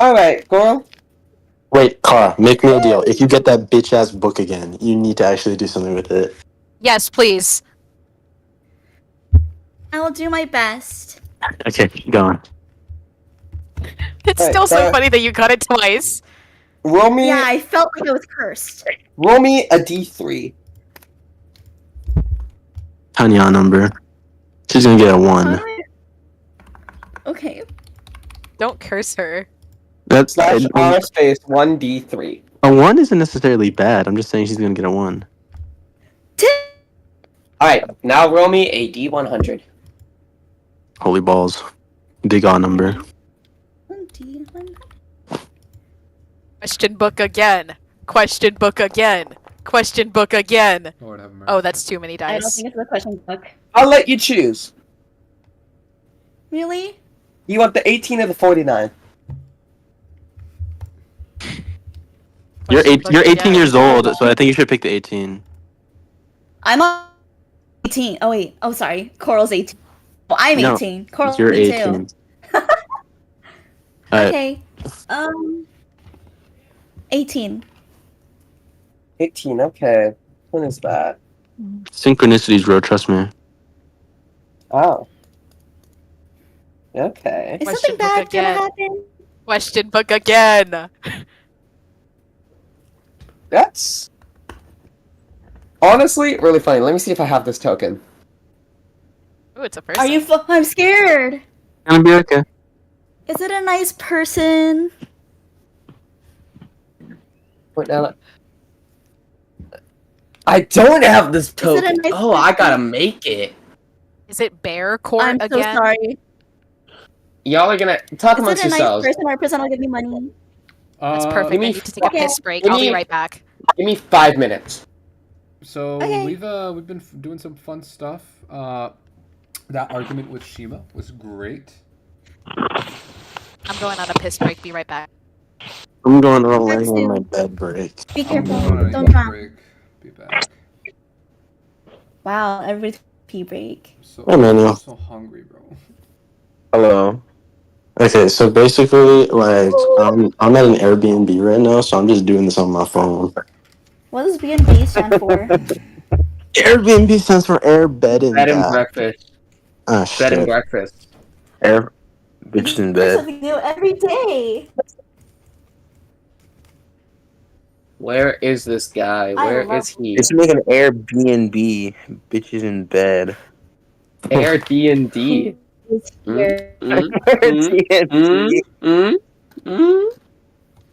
Alright, Coral. Wait, Car, make me a deal. If you get that bitch ass book again, you need to actually do something with it. Yes, please. I will do my best. Okay, go on. It's Alright, still so Sarah. funny that you got it twice. Roll me Yeah, I felt like I was cursed. roll me a D3. Tanya number. She's gonna get a 1. Alright. Okay. Don't curse her. That's Slash R space 1D3. a 1 isn't necessarily bad. I'm just saying she's gonna get a 1. Alright, now roll me a D100. Holy balls. Big on number. Question book again. Question book again. Question book again. Lord have mercy. Oh, that's too many I don't dice. think it's the question book. I'll let you choose. Really? You want the 18 or the 49? You're Question book you're 18 again. years old, so I think you should pick the 18. I'm on 18. Oh wait. Oh sorry. Coral's 18. Oh, I'm No, 18. Coral's You're 18. 18. Alright, Okay. 18. 18, okay. When is that? synchronicities, bro. Trust me. Oh. Okay. Is Question something book bad gonna again. happen? Question book again. That's honestly really funny. Let me see if I have this token. Ooh, it's a person. Are you? I'm scared. Gonna be okay. Is it a nice person? Wait, now, I don't have this it a token. nice Oh, I gotta token? make it. Is it bear court I'm so again? sorry. Y'all are gonna talk Is amongst it a nice yourselves. person or a person will give me money? That's Uh, perfect. I give me need to take a Okay. piss break. Give I'll be me- right back. Give me 5 minutes. So Okay. we've been doing some fun stuff. That argument with Shima was great. I'm going on a piss break. Be right back. I'm going to lay That's on it. my bed break. Be I'm careful. going on a Don't pee drown. break. Be back. Wow, every pee break. Hey, Manuel. I'm so hungry, bro. Hello. Okay, so basically, like, I'm at an Airbnb right now, so I'm just doing this on my phone. What does B&B stand for? Airbnb stands for Air Bed and Bed and Bath. breakfast. Ah, Bed and shit. breakfast. Air bitches in That's what bed. we do every day. Where is this guy? I Where love is he? It's like an Airbnb, bitches in bed. Air D&D. It's here.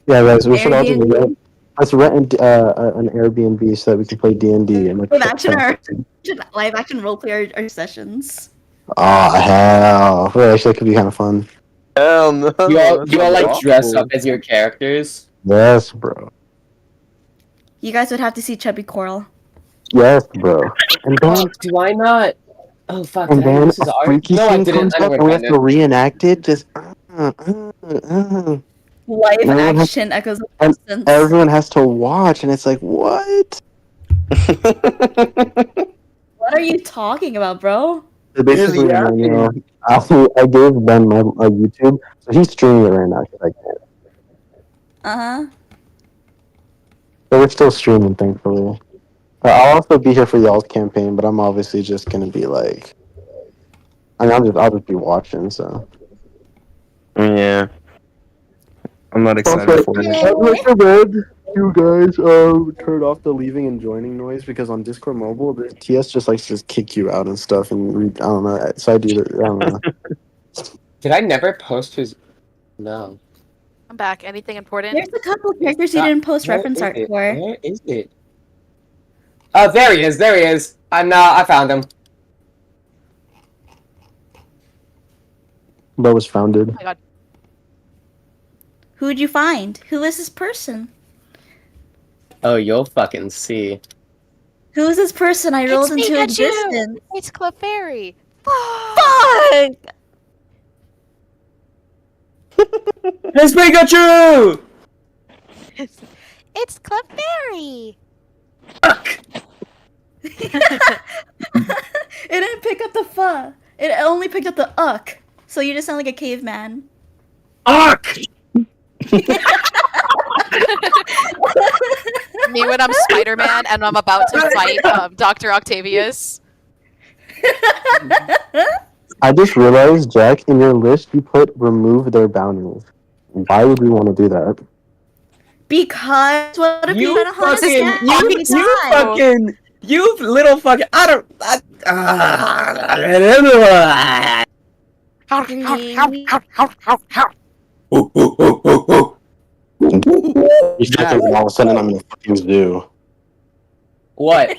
Yeah, guys, we should all just Airbnb. rent. Let's rent an Airbnb so that we can play D&D and like. Live action roleplay our sessions. Oh hell! Well, actually, that could be kind of fun. Hell no. You all, that's you all like dress up awful. as your characters. Yes, bro. You guys would have to see Chubby Coral. Yes, bro. And then Do I not? Oh fuck! and Did I do then this a as art? freaky No, I scene didn't. comes I up never and we have found to it. reenact it. Just and Live everyone has, action echoes of and distance. everyone has to watch, and it's like, what? What are you talking about, bro? So basically, Really Emmanuel, I gave Ben my YouTube, so he's streaming it right now because I can't. Uh-huh. So we're still streaming, thankfully. I'll also be here for y'all's campaign, but I'm obviously just gonna be like, I mean, I'll just be watching. So. Yeah. I'm not excited Also, for it. I recommend you guys turn off the leaving and joining noise because on Discord Mobile, the TS just likes to kick you out and stuff, and I don't know. So I do that. I don't know. Did I never post his? No. I'm back. Anything important? There's a couple characters you didn't post reference art for. Where is it? Oh, there he is. There he is. I found him. That was founded. Oh my god. Who'd you find? Who is this person? Oh, you'll fucking see. Who is this person I rolled into Pikachu! existence? It's Clefairy. Fuck! It's Pikachu! It's Clefairy. It didn't pick up the fuh. It only picked up the uck. So you just sound like a caveman. Ark! Me when I'm Spider-Man and I'm about to fight Dr. Octavius. I just realized, Jack, in your list you put remove their boundaries. Why would we want to do that? Because what if You you're gonna hunt us fucking, down? you We die. fucking, you little fucking, I don't, You start thinking all of a sudden I'm in a fucking zoo. What?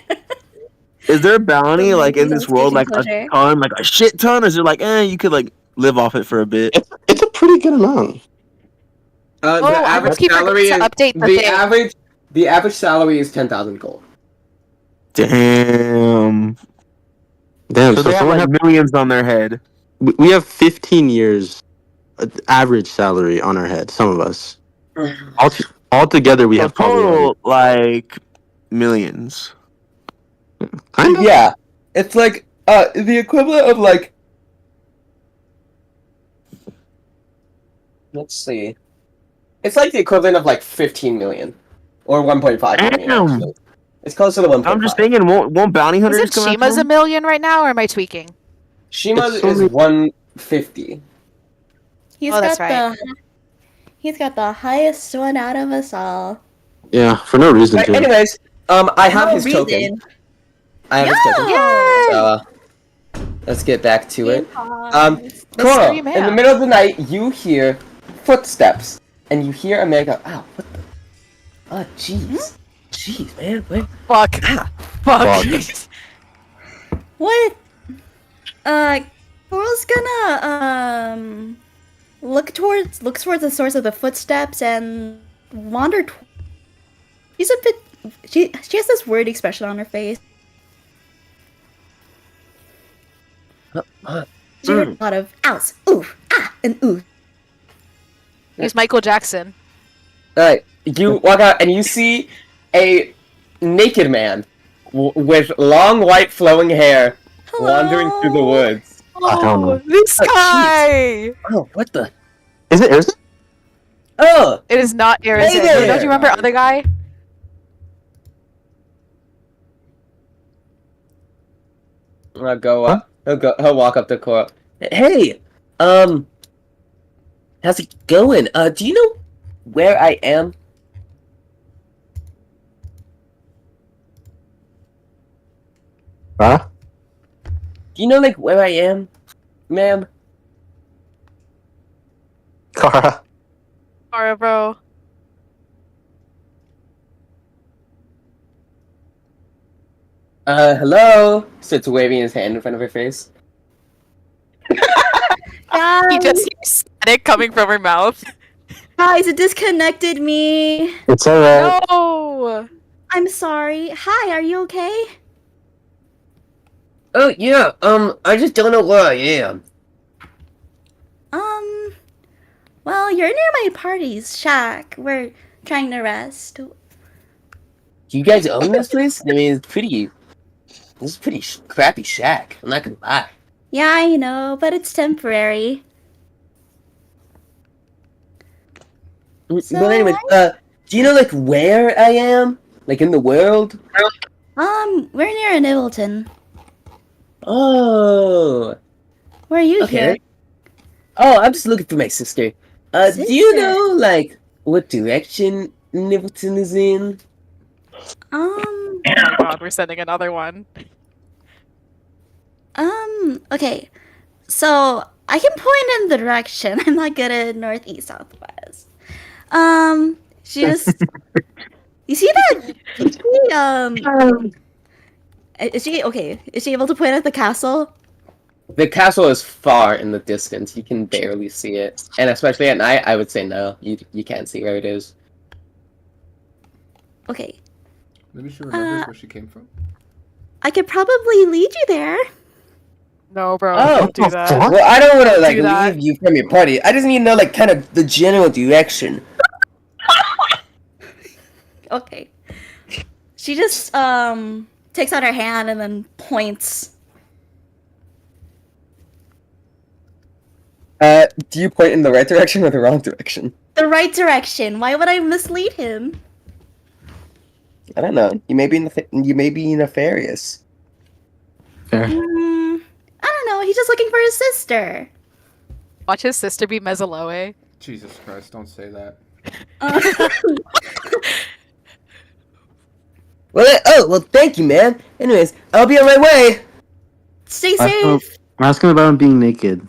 Is there a bounty like in this world, like Enclosure. a ton, like a shit ton, or is it like, you could like live off it for a bit? It's a pretty good amount. Oh, The I average must keep salary forgetting is, to update the thing. the average salary is 10,000 gold. Damn. Damn, So so they have someone like have, millions on their head. we have 15 years average salary on our head, some of us. All together we So have probably total like millions. kind of. Yeah, it's like the equivalent of like. Let's see. It's like the equivalent of like 15 million, or 1.5 million. Damn. Actually. It's closer to 1.5. I'm just thinking, won't bounty hunters Isn't come Shima's after a them? million right now, or am I tweaking? Shima's It's is only- 150. He's Oh, that's He's got the highest one out of us all. Yeah, for no reason. Right, Too. anyways, I have No his reason. token. I have his token. Yay! So let's get back to it. Yes. Coral, Mystery in man. the middle of the night, you hear footsteps, and you hear Amanda go, "Ow, what the? Oh, jeez, jeez, man, where? Fuck. Fuck. What? Coral's gonna look towards the source of the footsteps and wander. She's a bit. She has this worried expression on her face. She heard a lot of outs, oof, ah, and oof. He's Michael Jackson. Alright, you walk out and you see a naked man with long white flowing hair wandering through the woods. I don't know. This Oh, guy! Oh, what the? Is it? Oh! It is not Arizin. Hey there! Don't you remember other guy? I'll go up. He'll walk up to Coral. Hey, how's it going? Do you know where I am? Huh? Do you know like where I am, ma'am? Kara. Alright, bro. Hello? Starts waving his hand in front of her face. Yeah, He just hears static coming from her mouth. Guys, it disconnected me. It's alright. No. I'm sorry. Hi, are you okay? Oh yeah. I just don't know where I am. Well, you're near my party's shack. We're trying to rest. Do you guys own this place? I mean, it's pretty. This is a pretty crappy shack. I'm not gonna lie. Yeah, I know, but it's temporary. So, But anyway, do you know like where I am? Like in the world? we're near Nivelton. Oh. Where are you Okay. here? Oh, I'm just looking for my sister. Do you Sister? know like what direction Nivelton is in? Oh my god, we're sending another one. Okay. So, I can point in the direction. I'm not good at northeast, southwest. She just... You see that? Is she, okay, is she able to point at the castle? The castle is far in the distance. You can barely see it, and especially at night, I would say no. You can't see where it is. Okay. Maybe she remembers where she came from. I could probably lead you there. No, bro, Oh, don't do that. What? Well, I don't want to like Do that. leave you from your party. I just need to know like kind of the general direction. Okay. She just, takes out her hand and then points. Do you point in the right direction or the wrong direction? The right direction. Why would I mislead him? I don't know. You may be nefarious. Fair. I don't know. He's just looking for his sister. Watch his sister be Mezzaloe. Jesus Christ! Don't say that. Well, thank you, man. Anyways, I'll be on my way. Stay I thought- safe. I'm asking about him being naked.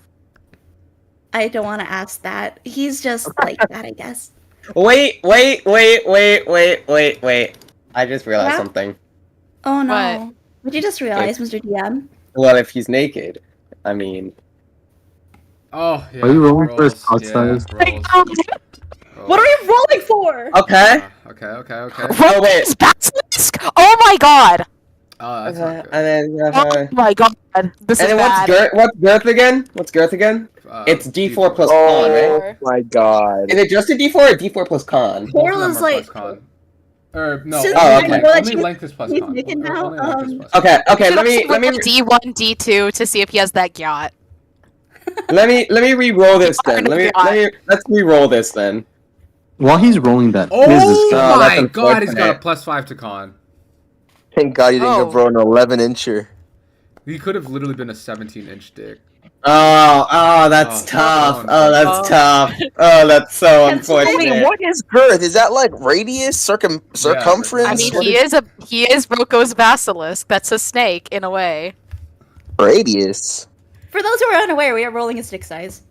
I don't want to ask that. He's just like that, I guess. Wait. I just realized Yeah? something. Oh no. What? What did you just realize, Mr. DM? Well, if he's naked, I mean, Oh yeah. Are you rolling for his rolls, cock size? rolls. What are we rolling for? okay. Okay. Oh wait. Is Basilisk? Oh my god! Oh, that's not good. And then, Oh my god. This is and then bad. what's girth again? What's girth again? It's D4 plus con, Oh right? my god. Is it just a D4 or D4 plus con? Both of Coral them is are like- plus con. Or no, Since I only, know length, that only she's- length is plus he's con. naked now, Only length is plus con. Okay, Should let me also roll D1, D2 to see if he has that yacht. let me re-roll this then. Let's re-roll this then. While he's rolling that, Oh who is this guy? that's my god, he's got a unfortunate. +5 to con. Thank God you didn't Oh. go for an 11-incher. He could have literally been a 17-inch dick. Oh, that's Oh, tough. no. Oh, that's tough. Oh, that's so That's I mean, unfortunate. what is girth? Is that like radius, circumference? I mean, What he is Roko's basilisk. That's a snake in a way. radius. For those who are unaware, we are rolling a stick size.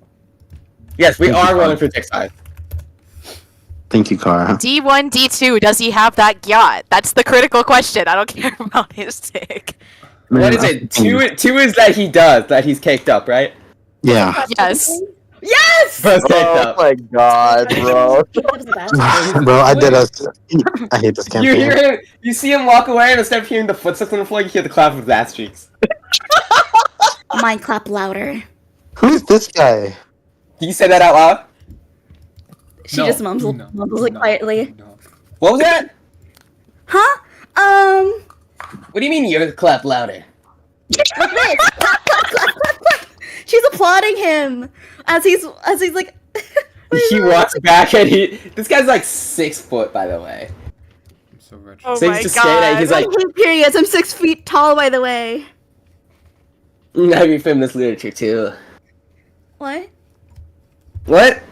Yes, we Thank you, are rolling Bob. for tick size. Thank you, Kara. D1, D2, does he have that yacht? That's the critical question. I don't care about his dick. What is it? Two is that he does, that he's caked up, right? Yeah. Yes. Yes! First caked Oh up. my god, bro. Bro, I did us. I hate this You campaign. hear him, you see him walk away, and instead of hearing the footsteps on the floor, you hear the clap of his ass cheeks. Mine clap louder. Who's this guy? Can you say that out loud? She No, just mumbles it quietly. No. What was that? Huh? What do you mean you clap louder? Like this. Clap, clap, clap, clap, clap. She's applauding him as he's like. He walks back and this guy's like 6 foot, by the way. I'm so rich. Oh So my he's just standing there, he's like, Periods. I'm 6 feet tall, by the way. I read feminist literature too. What? What?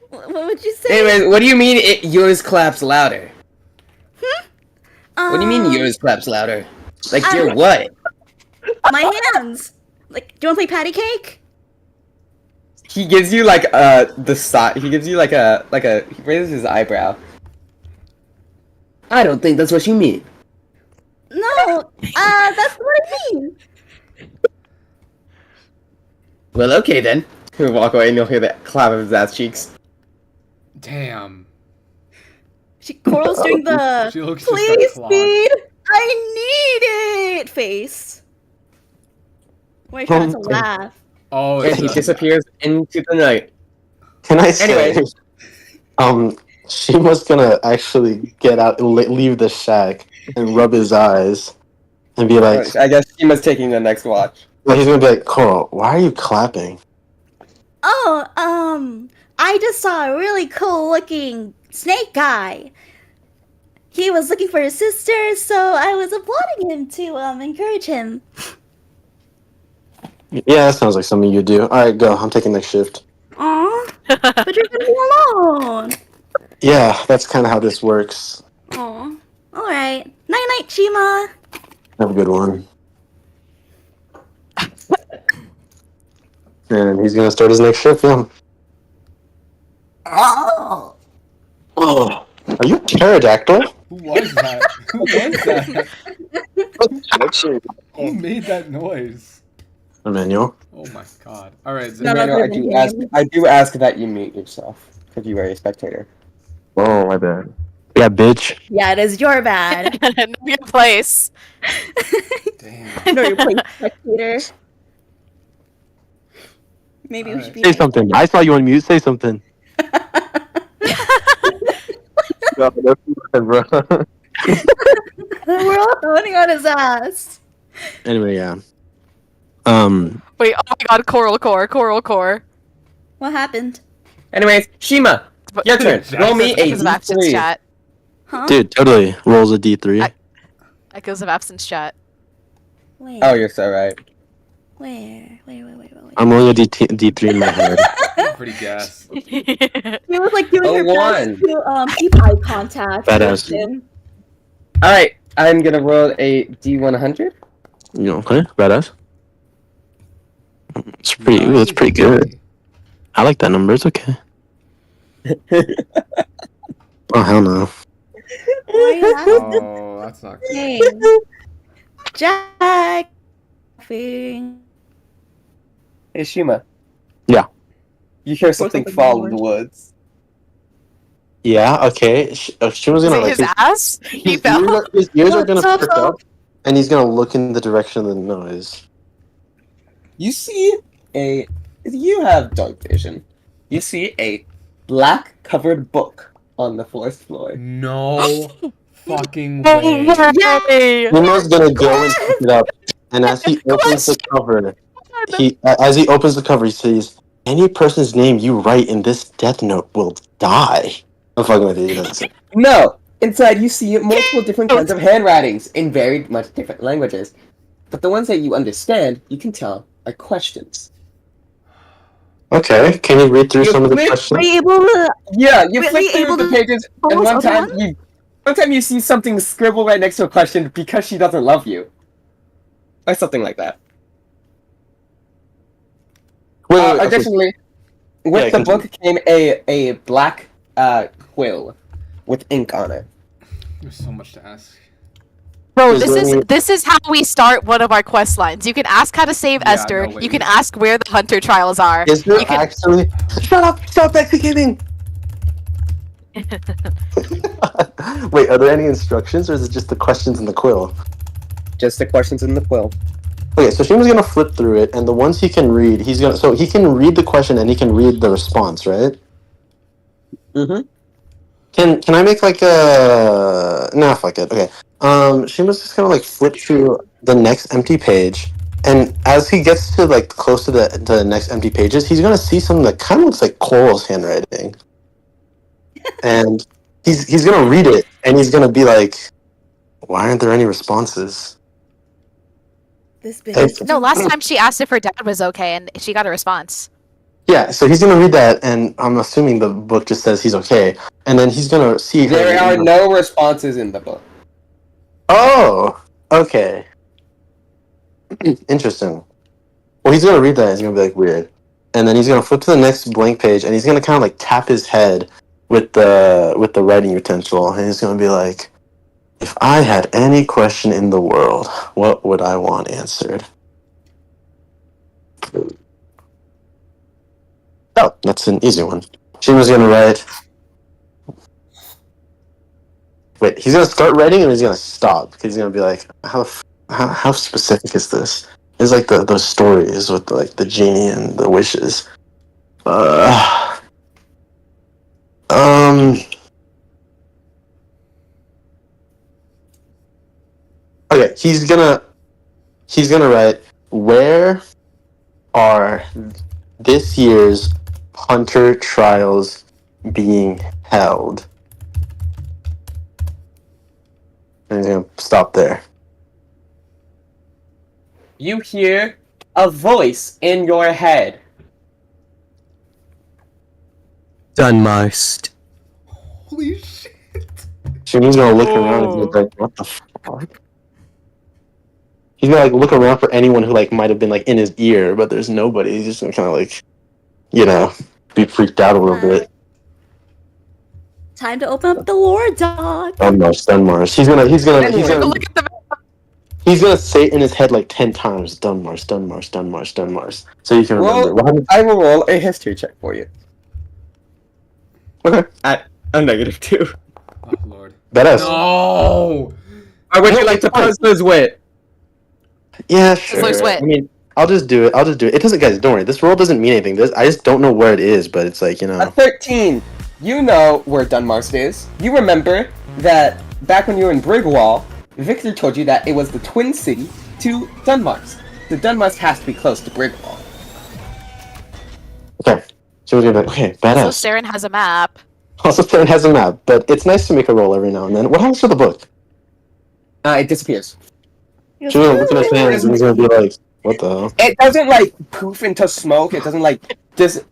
What would you say? Anyways, what do you mean yours claps louder? What do you mean Um, yours claps louder? Like I your don't- what? My hands. Like, do you want to play patty cake? He gives you like the side. He gives you like a he raises his eyebrow. I don't think that's what you mean. No. That's what I mean. Well, okay then. He'll walk away and you'll hear the clap of his ass cheeks. Damn. Coral's doing the She looks just got please clogged. speed. I need it face. Wait, trying to laugh. Oh, And it's he a- disappears into the night. Can I say? Anyways. Shima's gonna actually get out, leave the shack, and rub his eyes, and be like, I guess Shima's taking the next watch. well, he's gonna be like, Coral, why are you clapping? Oh, I just saw a really cool looking snake guy. He was looking for his sister, so I was applauding him to encourage him. Yeah, that sounds like something you do. All right, go. I'm taking next shift. Aw, but you're gonna be alone. Yeah, that's kind of how this works. Aw, all right. Night night, Shima. Have a good one. And he's gonna start his next shift. Yeah. Oh, are you pterodactyl? Who was that? Who was that? Who made that noise? Emmanuel. Oh my god. Alright, No, no, Emmanuel, I do ask that you mute yourself, because you are a spectator. Oh, my bad. Yeah, bitch. Yeah, it is your bad. Know your place. Damn. know your place, spectator. Maybe we should be. Say something. I saw you on mute. Say something. No, bro. We're all throwing on his ass. Anyway, yeah. Wait, oh my god, coral core. What happened? Anyways, Shima, your turn. Roll me a Echoes of absence d3. chat. Huh? Dude, totally rolls a D3. Echoes of absence chat. Where? Oh, you're so right. Where? I'm rolling a D3 in my head. Pretty gas. She was like doing her one. best to keep eye contact Badass. with him. Alright, I'm gonna roll a d100. You know, okay, badass. It's pretty. Ooh, that's pretty good. I like that number. It's okay. Oh hell no. Why are you laughing? Oh, that's not good. Jack. Laughing. Hey, Shima. Yeah. You hear something something fall more. in the woods. Yeah. Okay. She was Is gonna it like his ass? He fell. his ears are gonna What's up, perk up, and he's gonna look in the direction of the noise. You see you have dark vision. You see a black covered book on the fourth floor. No fucking No way. way. Lumo's gonna go and pick it up, and as he opens the cover, he says, "Any person's name you write in this death note will die." I'm fucking with you. He doesn't say. No! Inside you see multiple different kinds of handwritings in very much different languages. But the ones that you understand, you can tell, are questions. Okay, can you read through You some of the flip- Were questions? you able to? Yeah, you Were flip you through able the to pages, and almost one other time you see something scribbled right next to a question because she doesn't love you. Or something like that. Wait, okay. Additionally, with Yeah, the continue. book came a black quill with ink on it. There's so much to ask. Bro, Is there any- this is how we start one of our quest lines. You can ask how to save Yeah, Esther. no, wait, You can wait. ask where the hunter trials are. Is there You can- actually? Shut up! Stop executing! Wait, are there any instructions, or is it just the questions in the quill? Just the questions in the quill. Okay, so Shima's gonna flip through it, and the ones he can read, so he can read the question and he can read the response, right? Mm-hmm. Can I make like a nah? Fuck it. Okay. Shima's just gonna like flip through the next empty page, and as he gets to like close to the next empty pages, he's gonna see something that kind of looks like Coral's handwriting, and he's gonna read it, and he's gonna be like, "Why aren't there any responses?" This Hey. bitch. No, last time she asked if her dad was okay, and she got a response. Yeah, so he's gonna read that, and I'm assuming the book just says he's okay, and then he's gonna see her. There are no responses in the book. Oh, okay. Interesting. Well, he's gonna read that. And he's gonna be like weird, and then he's gonna flip to the next blank page, and he's gonna kind of like tap his head with the writing utensil, and he's gonna be like, "If I had any question in the world, what would I want answered?" Oh, that's an easy one. She was gonna write. Wait, he's gonna start writing and he's gonna stop because he's gonna be like, how specific is this? It's like those stories with like the genie and the wishes. Um. Okay, he's gonna write, where are this year's Hunter trials being held? And he's gonna stop there. You hear a voice in your head. Dunmost. Holy shit! Jimmy's gonna look around and be like, what the fuck? He's gonna like look around for anyone who like might have been like in his ear, but there's nobody. He's just gonna kind of like, be freaked out a little bit. Time to open up the lore doc. Dunmars. He's gonna Look at the he's gonna say it in his head like 10 times. Dunmars. So you can remember. Roll, I will roll a history check for you. Okay. At a -2. Oh lord. Badass. No. Or would you like to puzzle wit? Yeah, sure. Puzzler's wit. I mean, I'll just do it. It doesn't, guys. Don't worry. This roll doesn't mean anything. I just don't know where it is, but it's like A 13. You know where Dunmarst is. You remember that back when you were in Brigwall, Victor told you that it was the twin city to Dunmarst. The Dunmarst has to be close to Brigwall. Okay. So we're gonna okay, badass. So Saren has a map. Also, Theron has a map, but it's nice to make a roll every now and then. What happens to the book? It disappears. She's gonna look at his hands and he's gonna be like, "What the hell?" It doesn't like poof into smoke. It doesn't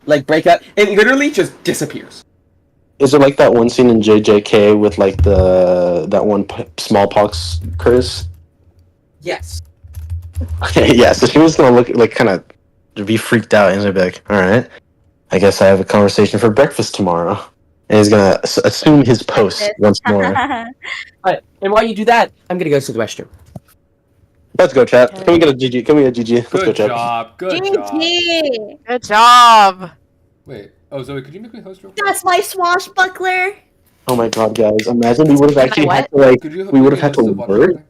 like break up. It literally just disappears. Is it like that one scene in JJK with like that one smallpox curse? Yes. Okay, yeah. So she was gonna look like kind of be freaked out and he's gonna be like, "All right, I guess I have a conversation for breakfast tomorrow." And he's gonna assume his post once more. Alright, and while you do that, I'm gonna go to the restroom. Let's go, chat. Can we get a GG? Can we get a GG? Let's go, Good chat. job. Good job. GG. Good job. Wait. Oh, Zoe, could you make me host real quick? That's my swashbuckler. Oh my god, guys! Imagine we would have actually had to like Could you we make would have me had to host the water work. real quick?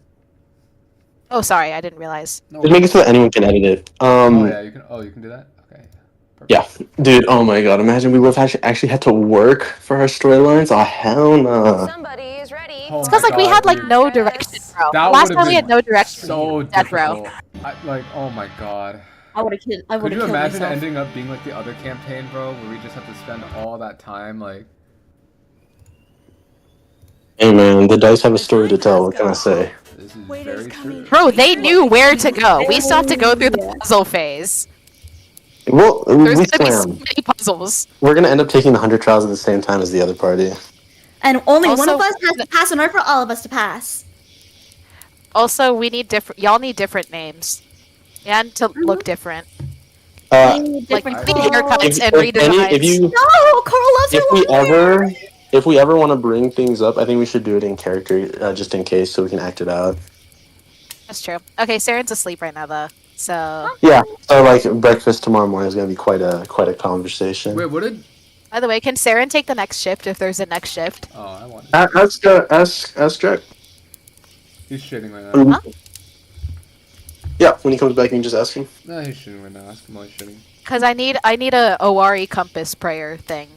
Oh, sorry, I didn't realize. No. Just make it so that anyone can edit it. Oh yeah, you can. Oh, you can do that. Okay. Perfect. Yeah, dude. Oh my god! Imagine we would have actually had to work for our storylines. Oh hell no! Somebody is ready. Oh It's because my like we God, had like dude. no direction, bro. That Last would've time we been had no direction. So Death row. difficult. Oh my god. I would have killed. I Could would have you killed imagine myself. ending up being like the other campaign, bro, where we just have to spend all that time like? Hey man, the dice have a story to tell. What can I say? This is very true. Bro, they knew where to go. We still have to go through the puzzle phase. Well, There's we gonna be so swam. many puzzles. We're gonna end up taking the 100 trials at the same time as the other party. And only one Also- of us has to pass in order for all of us to pass. Also, we need different. Y'all need different names, and to look different. Uh, Like Different clean clothes. haircuts and redesigns. if you No, Coral loves her long hair. if we ever want to bring things up, I think we should do it in character, just in case, so we can act it out. That's true. Okay, Saren's asleep right now though, so. Yeah. So like breakfast tomorrow morning is gonna be quite a conversation. Wait, what did? By the way, can Saren take the next shift if there's a next shift? Oh, I want. Ask Jack. He's shitting right now. Yeah, when he comes back, you can just ask him. No, he's shitting right now. Ask him why he's shitting. Cause I need a Owari compass prayer thing.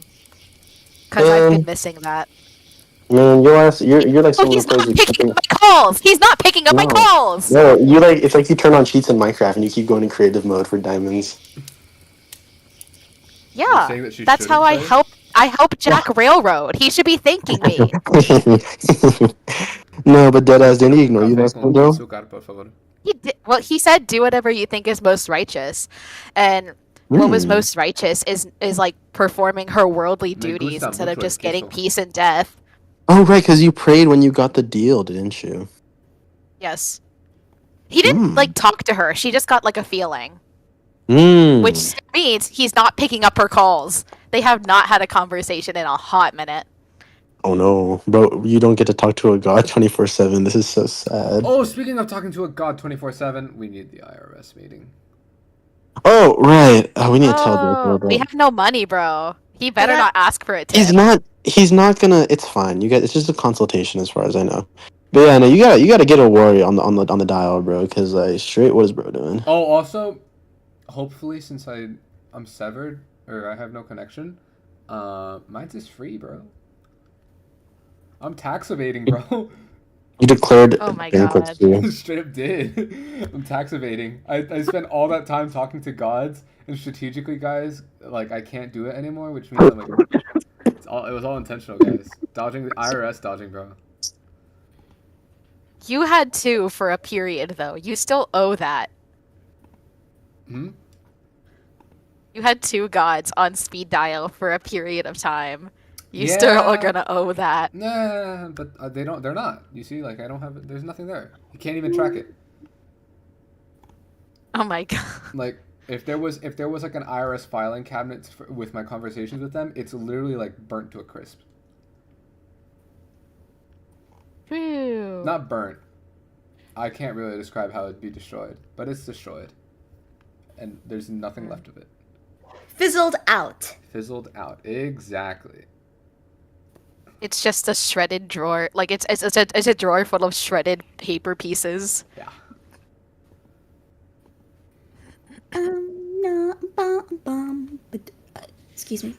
Cause I've been missing that. Man, you're like Oh, someone he's who plays not with picking chicken. up my calls. He's not picking up my No. calls. No, you like it's like you turn on cheats in Minecraft and you keep going in creative mode for diamonds. You're Yeah, saying that she that's how I shouldn't help. I help Jack Railroad. He should be thanking me. No, but deadass didn't he ignore you Café last con time, though? azúcar, por favor. Well, he said do whatever you think is most righteous, and what was most righteous is like performing her worldly duties gusta instead of mucho el just getting queso. peace and death. Oh, right, because you prayed when you got the deal, didn't you? Yes. He didn't like talk to her. She just got like a feeling, which means he's not picking up her calls. They have not had a conversation in a hot minute. Oh no, bro, you don't get to talk to a god 24/7. This is so sad. Oh, speaking of talking to a god 24/7, we need the IRS meeting. Oh, right. We need to tell Draco Oh, we about. have no money, bro. He better got- not ask for a tip. He's not gonna. It's fine. You get. It's just a consultation, as far as I know. But yeah, no, you gotta get a worry on the dial, bro. Because like, straight, what is bro doing? Oh, also, hopefully, since I'm severed or I have no connection, mine's is free, bro. I'm tax evading, bro. You declared Oh my bankruptcy. Straight up did. I'm tax evading. I spent all that time talking to gods and strategically, guys. Like I can't do it anymore, which means I'm like, it was all intentional, guys. Dodging the IRS, dodging, bro. You had two for a period, though. You still owe that. Hmm. You had two gods on speed dial for a period of time. You still Yeah. are gonna owe that. Nah, but they don't. They're not. You see, like I don't have. There's nothing there. You can't even track it. Oh my god. Like if there was like an IRS filing cabinet with my conversations with them, it's literally like burnt to a crisp. Phew. Not burnt. I can't really describe how it'd be destroyed, but it's destroyed, and there's nothing left of it. Fizzled out. Fizzled out. Exactly. It's just a shredded drawer. Like it's a drawer full of shredded paper pieces. Yeah. No, but, excuse me.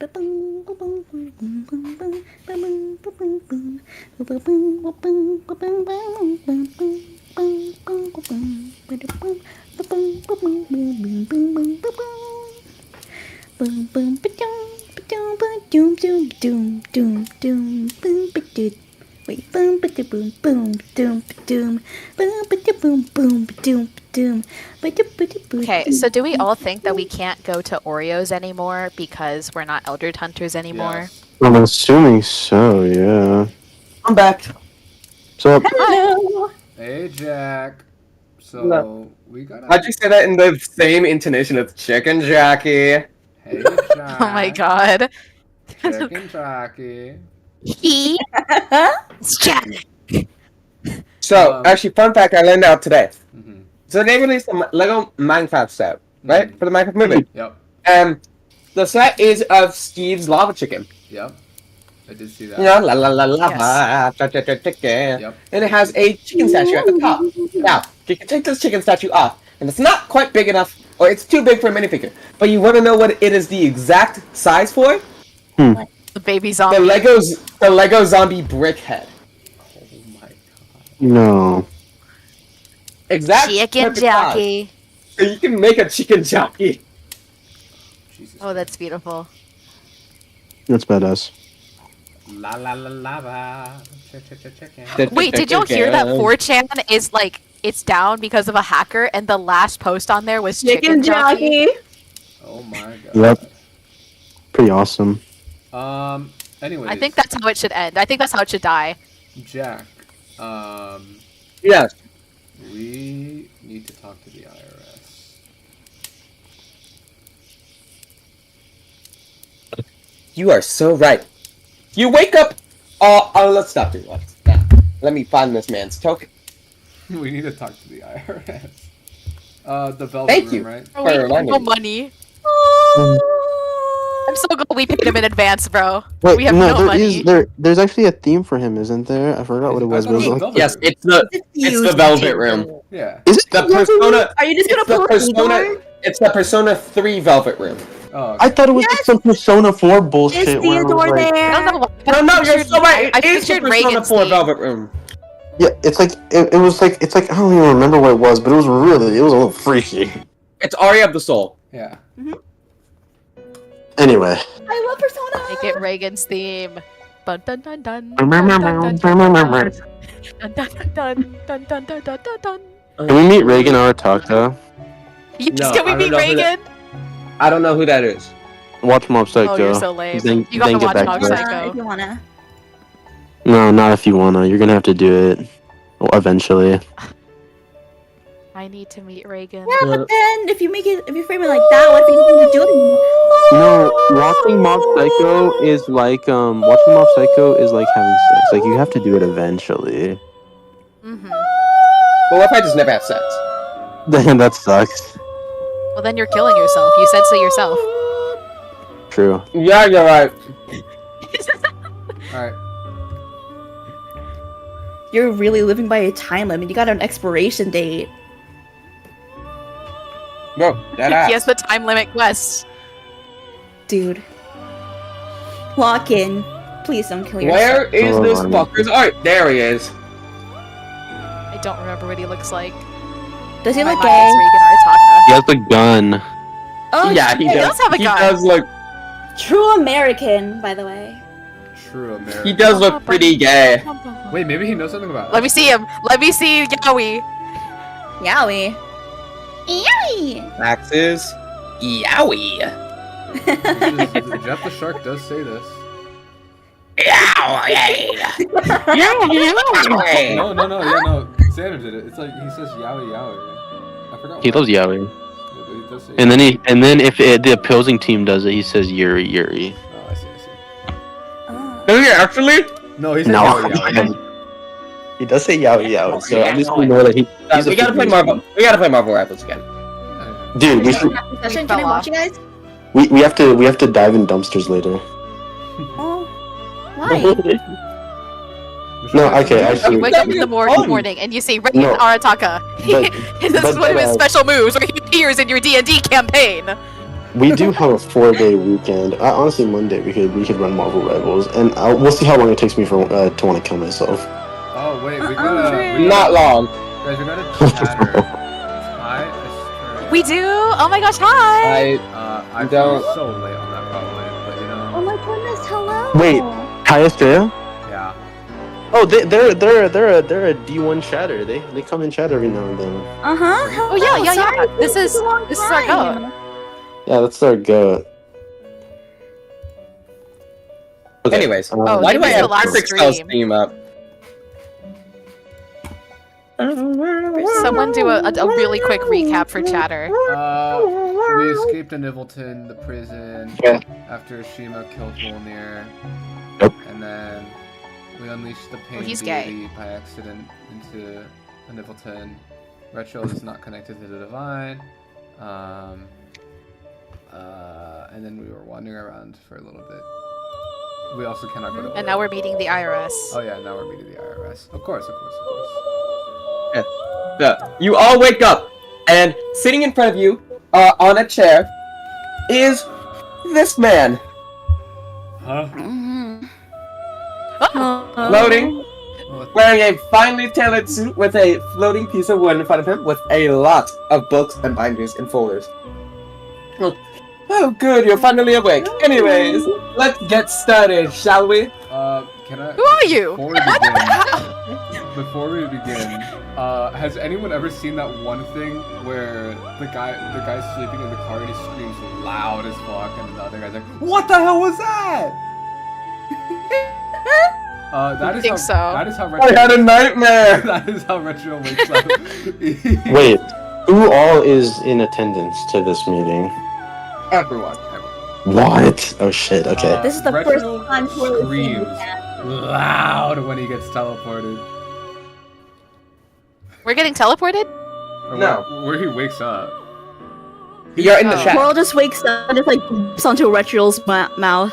Wait, boom, ba boom, boom, doom, doom, boom, ba boom, boom, doom, doom, Okay, so do we all think that we can't go to Oreos anymore because we're not Eldritch Hunters anymore? Yes. I'm assuming so. Yeah. I'm back. So Hello. Hey, Jack. So No. we got. How'd you say that in the same intonation as Chicken Jackie? Hey, Jack. Oh my god. Chicken Jackie. He is Jack. So, actually, fun fact I learned out today. Mm-hmm. So they released a Lego Minecraft set, right, Mhm. for the Minecraft movie. Yep. The set is of Steve's lava chicken. Yep. I did see that. You know, la la la lava, chicken. Yep. And it has a chicken statue at the top. Now, you can take this chicken statue off, and it's not quite big enough, or it's too big for a minifigure. But you want to know what it is the exact size for? The baby zombie. The Lego zombie brick head. Oh my god. no. Exact Chicken perfect size. jockey. So you can make a chicken jockey. Jesus. Oh, that's beautiful. That's badass. La la la lava. Chicken. Wait, did y'all hear that 4chan is like it's down because of a hacker and the last post on there was chicken jockey? Oh my god. Yep. Pretty awesome. Anyways. I think that's how it should end. I think that's how it should die. Jack. Yes. We need to talk to the IRS. You are so right. You wake up. Let's stop doing that. Let me find this man's token. We need to talk to the IRS. The Velvet Thank Room, you. right? We have reminding no me. money. I'm so glad we paid him in advance, bro. Wait, we have no, no there money. is there's actually a theme for him, isn't there? I forgot what it was. I But thought it was the like, Velvet Yes, Room. it's the Velvet Room. Yeah. is it The Persona. Are you just It's the gonna pull Persona. It's the Persona 3 Velvet Room. Oh, okay. I thought it was like some Persona 4 bullshit. Is where it was Theodore like, I don't there? know why. No, you're so right. I It is the pictured Persona Reagan's 4 theme. Velvet Room. yeah, it's like it was like it's like I don't even remember what it was, but it was a little freaky. It's Aria of the Soul. Yeah. Anyway, I love Persona. Make it Reagan's theme. Dun dun dun dun. can Dun dun dun dun dun. Dun dun dun dun dun dun dun dun dun. we meet Reagan Arataka? Yes, No, can we I don't meet know who that- Reagan? I don't know who that is. Watch Mob Psycho. Oh, you're so lame. Then- You gotta then get watch back Mob to us. Psycho. If you wanna. No, not if you wanna. You're gonna have to do it eventually. I need to meet Reagan. Yeah, but then if you frame it like that, what if you don't do it anymore? No, watching Mob Psycho is like having sex. Like you have to do it eventually. Mm-hmm. Well, what if I just never have sex? Damn, that sucks. Well, then you're killing yourself. You said so yourself. True. Yeah, you're right. All right. You're really living by a time limit. You got an expiration date. Bro, that He has ass. the time limit quest. Dude. Lock in. Please don't kill yourself. Where is Hold this on. fucker's art? There he is. I don't remember what he looks like. Does he My look mind is gay? Regan Arataka. He has a gun. Oh, Yeah, he shit. does. does have a he gun. does look. True American, by the way. True American. He does look pretty gay. Wait, maybe he knows something about. Let me see him. Let me see Yowie. Yowie. Yowie! Max is yowie. Jeff the Shark does say this. Yowie. No, yeah, no. Santa did it. It's like he says yowie yowie. I forgot. He why. loves Yaoi. Yeah, but he does say And then if the opposing team does it, he says Yuri Yuri. Oh, I see. Oh. Does he actually? No, he says No. yowie yowie. He does say Yaoi Yaoi, so at least we Yeah. know that he's We gotta play Marvel. We gotta play Marvel Rivals again. Dude, we should Session, fell can I watch off. you guys? we have to dive in dumpsters later. Oh. Why? No, okay, You actually, wake up in the fun. morning and you see Regan No. Arataka. But- This is but one of his that, special moves where he appears in your D&D campaign. we do have a 4-day weekend. Honestly, Monday we could run Marvel Rivals, and we'll see how long it takes me to want to kill myself. Oh wait, we Uh-uh. gotta. Not long. Guys, we gotta chatter. Hi, Ester. We do? Oh my gosh, hi! I don't- feel so late on that probably, but you Oh know. my goodness, hello! Wait. Hi, Ester. Yeah. Oh, they're a D1 chatter. They come in chat every now and then. Uh-huh. Oh, yeah. Sorry, This it is- took a long this is our time. goat. Yeah, that's our goat. Okay, Anyways, Oh, why they do I missed the have last Perfect Cell's stream. theme up? Someone do a really quick recap for chatter. We escaped Nivelton, the prison, Yeah. after Shima killed Volnir. Yep. And then we unleashed the pain he's deity by accident into Nivelton. Retro is not connected to the divine. And then we were wandering around for a little bit. We also cannot go to And now we're meeting the IRS. Oh yeah, now we're meeting the IRS. Of course. You all wake up, and sitting in front of you, on a chair, is this man. Huh? Floating, wearing a finely tailored suit with a floating piece of wood in front of him with a lot of books and binders and folders. Oh, good, you're finally awake. Anyways, let's get started, shall we? Can I? Who are you? Before we begin, has anyone ever seen that one thing where the guy's sleeping in the car and he screams loud as fuck, and the other guy's like, "What the hell was that?" That is think how. so. That is how I Retro. had a nightmare! That is how Retro wakes up. Wait, who all is in attendance to this meeting? Everyone. What? Oh shit. Okay. This is the Retro first time we're seeing screams that. loud when he gets teleported. We're getting teleported? Or No. where he wakes up. You're in the Oh. chat. Coral just wakes up and just like jumps onto Retrial's mouth.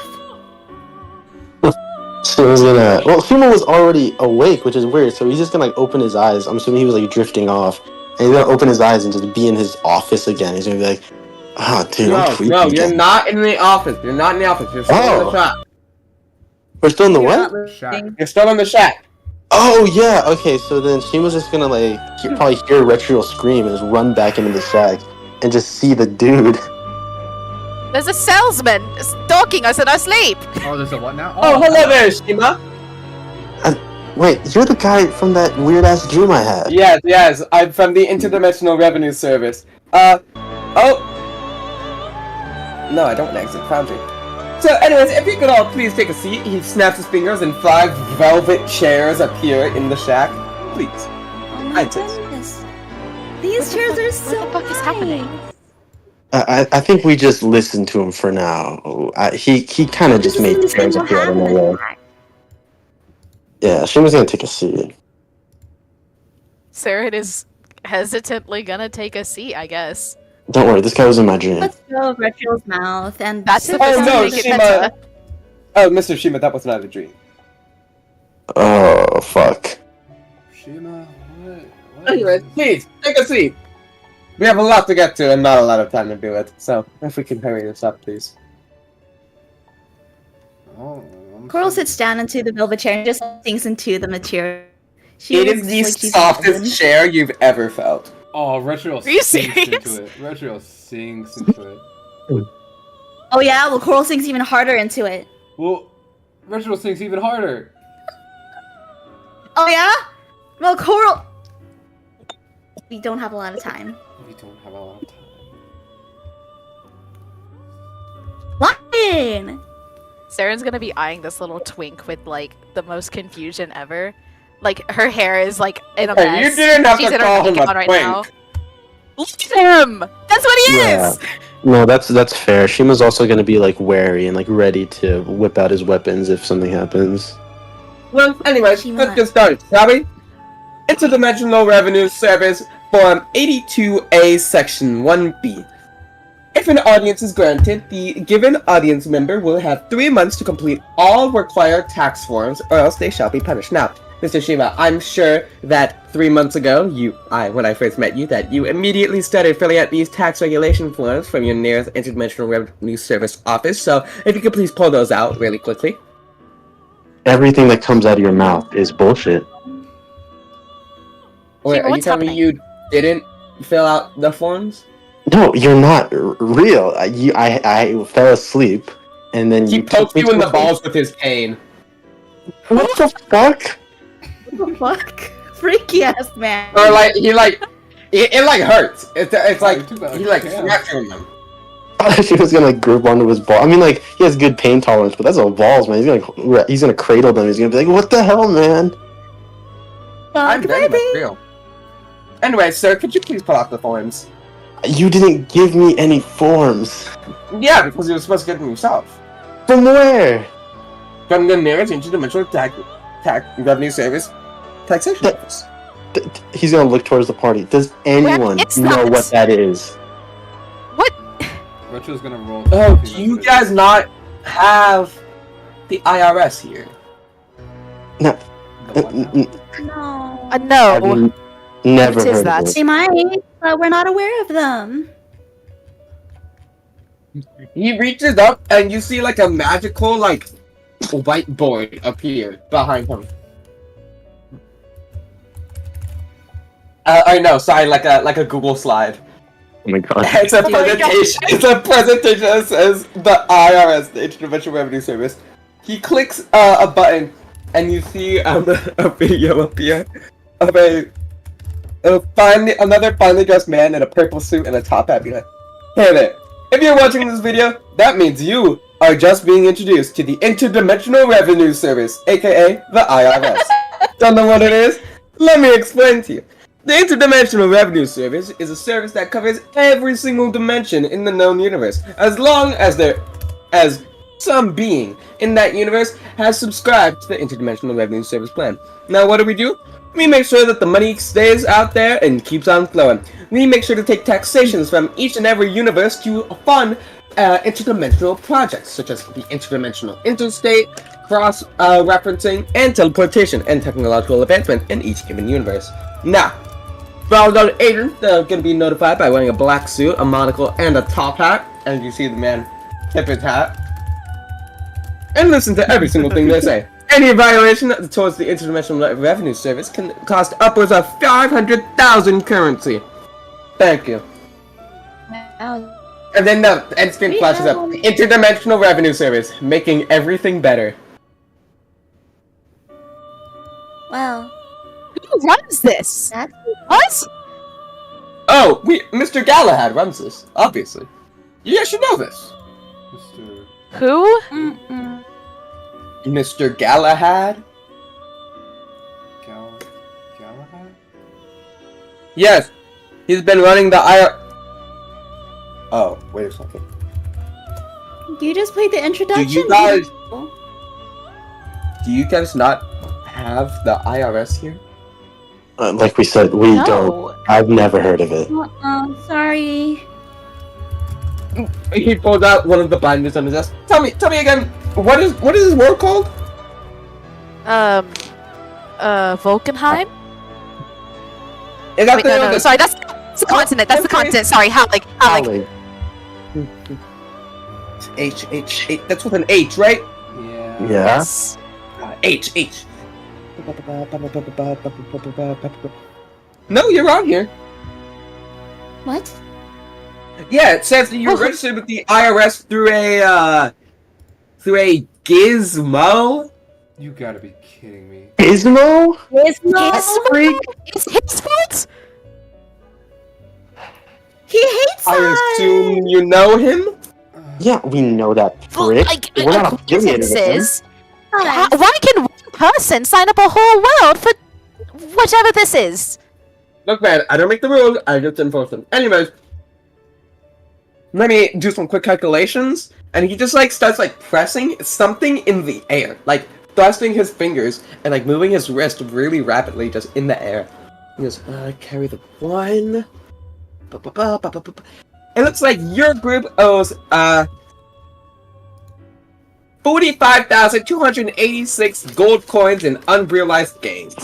So he's gonna. Well, Sumo was already awake, which is weird. So he's just gonna like open his eyes. I'm assuming he was like drifting off, and he's gonna open his eyes and just be in his office again. He's gonna be like, "Ah, dude, I'm No, creepy no, you're again." not in the office. You're not in the office. You're still in Oh. the shop. We're still in the You're what? not listening. You're still in the shack. Oh yeah. Okay. So then Shima's just gonna like probably hear Retrial scream and just run back into the shack and just see the dude. There's a salesman stalking us in our sleep. Oh, there's a what now? Oh, hello there, Shima. Wait, you're the guy from that weird ass dream I had. Yes, I'm from the Interdimensional Revenue Service. Oh. No, I don't want to exit Foundry. So, anyways, if you could all please take a seat. He snaps his fingers and 5 velvet chairs appear in the shack. Please. Oh my I just- goodness. These chairs are so What the fuck is happening? nice. I think we just listen to him for now. He kind of just made chairs appear out of nowhere. Yeah, Shima's gonna take a seat. Sarah is hesitantly gonna take a seat, I guess. Don't worry, this guy was in my dream. Let's go of Retro's mouth and That's sit supposed Oh to no, make it Shima! better. Oh, Mr. Shima, that was not a dream. Oh, fuck. Shima, what? Anyways, please, take a seat. We have a lot to get to and not a lot of time to do it, so if we can hurry this up, please. Oh, Coral sits down into the velvet chair and just sinks into the material. She It is looks the like she's softest golden. chair you've ever felt. Oh, Retro Are you sinks serious? into it. Retro sinks into it. Oh yeah, well Coral sinks even harder into it. Well, Retro sinks even harder. Oh yeah? Well, Coral. We don't have a lot of time. We don't have a lot of time. Lion! Saren's gonna be eyeing this little twink with like the most confusion ever. Like her hair is like in a Hey, mess. you didn't have She's to in her call him makeup a on right twink. now. Look at him! That's what he Yeah. is! No, that's fair. Shima's also gonna be like wary and like ready to whip out his weapons if something happens. Well, anyways, Shima. let's get started, shall we? Interdimensional Revenue Service, Form 82A, Section 1B. If an audience is granted, the given audience member will have 3 months to complete all required tax forms, or else they shall be punished. Now, Mr. Shima, I'm sure that 3 months ago, when I first met you, that you immediately started filling out these tax regulation forms from your nearest Interdimensional Revenue Service office, so if you could please pull those out really quickly. Everything that comes out of your mouth is bullshit. Wait, Shima, are you what's telling me happening? you didn't fill out the forms? No, you're not real. I fell asleep, and then He you poked took me you in to the a- balls with his cane. What the fuck? What the fuck? Freaky ass man. Or like it like hurts. It's Oh, like you took that he like like a smacked you in them. I thought she was gonna like grip onto his ball. I mean, like he has good pain tolerance, but that's all balls, man. He's gonna cradle them. He's gonna be like, "What the hell, man?" I'm Fuck, very much baby. real. Anyway, sir, could you please pull out the forms? You didn't give me any forms. Yeah, because you were supposed to get them yourself. From where? From the nearest interdimensional tax revenue service taxation That- office. He's gonna look towards the party. Does anyone is know that? what that is? What? Retro's gonna roll. Oh, to see do you what it guys is. not have the IRS here? No, The what now? No. I've No. never What is heard that? of it. They might, but we're not aware of them. He reaches up and you see like a magical like whiteboard appear behind him. I know, sorry, like a Google slide. Oh my god. It's a presentation. It's a presentation that says the IRS, the Interdimensional Revenue Service. He clicks a button, and you see a video appear of another finely dressed man in a purple suit and a top hat. Be like, "Hey there! If you're watching this video, that means you are just being introduced to the Interdimensional Revenue Service, aka the IRS. Don't know what it is? Let me explain to you. The Interdimensional Revenue Service is a service that covers every single dimension in the known universe, as long as some being in that universe has subscribed to the Interdimensional Revenue Service plan. Now, what do? We make sure that the money stays out there and keeps on flowing. We make sure to take taxations from each and every universe to fund interdimensional projects, such as the interdimensional interstate, cross-referencing, and teleportation, and technological advancement in each given universe. Now, well-known agents that are going to be notified by wearing a black suit, a monocle, and a top hat, as you see the man tip his hat, and listen to every single thing they say. Any violation towards the Interdimensional Revenue Service can cost upwards of 500,000 currency. Thank you. Wow. And then the end screen flashes up. Interdimensional Revenue Service, making everything better. Well, Who runs this? that's What? Oh, Mr. Galahad runs this, obviously. You guys should know this. Mr. Who? mm-mm. Mr. Galahad? Galahad? Yes, he's been running the Oh, wait a second. You just played the introduction. Do you guys not have the IRS here? Like we said, we don't. No. I've never heard of it. Sorry. He pulled out one of the binders on his desk. Tell me again. What is this world called? Volkenheim? Is that Wait, the no, sorry, that's the continent. That's the okay. continent. Sorry, Halleck. Holly. H. That's with an H, right? Yeah. Yeah. Yes. H. No, you're wrong here. What? Yeah, it says that you're registered with the IRS through a gizmo. You gotta be kidding me. Gizmo? Yes, Freak. it's his fault. He hates I us! assume you know him. Yeah, we know that Well, prick. like, We're not affiliated with him. acquaintances. Why can one person sign up a whole world for whatever this is? Look, man, I don't make the rules. I just enforce them. Anyways, let me do some quick calculations. And he just starts pressing something in the air, thrusting his fingers and moving his wrist really rapidly, just in the air. He goes, carry the one. It looks like your group owes 45,286 gold coins in unrealized gains.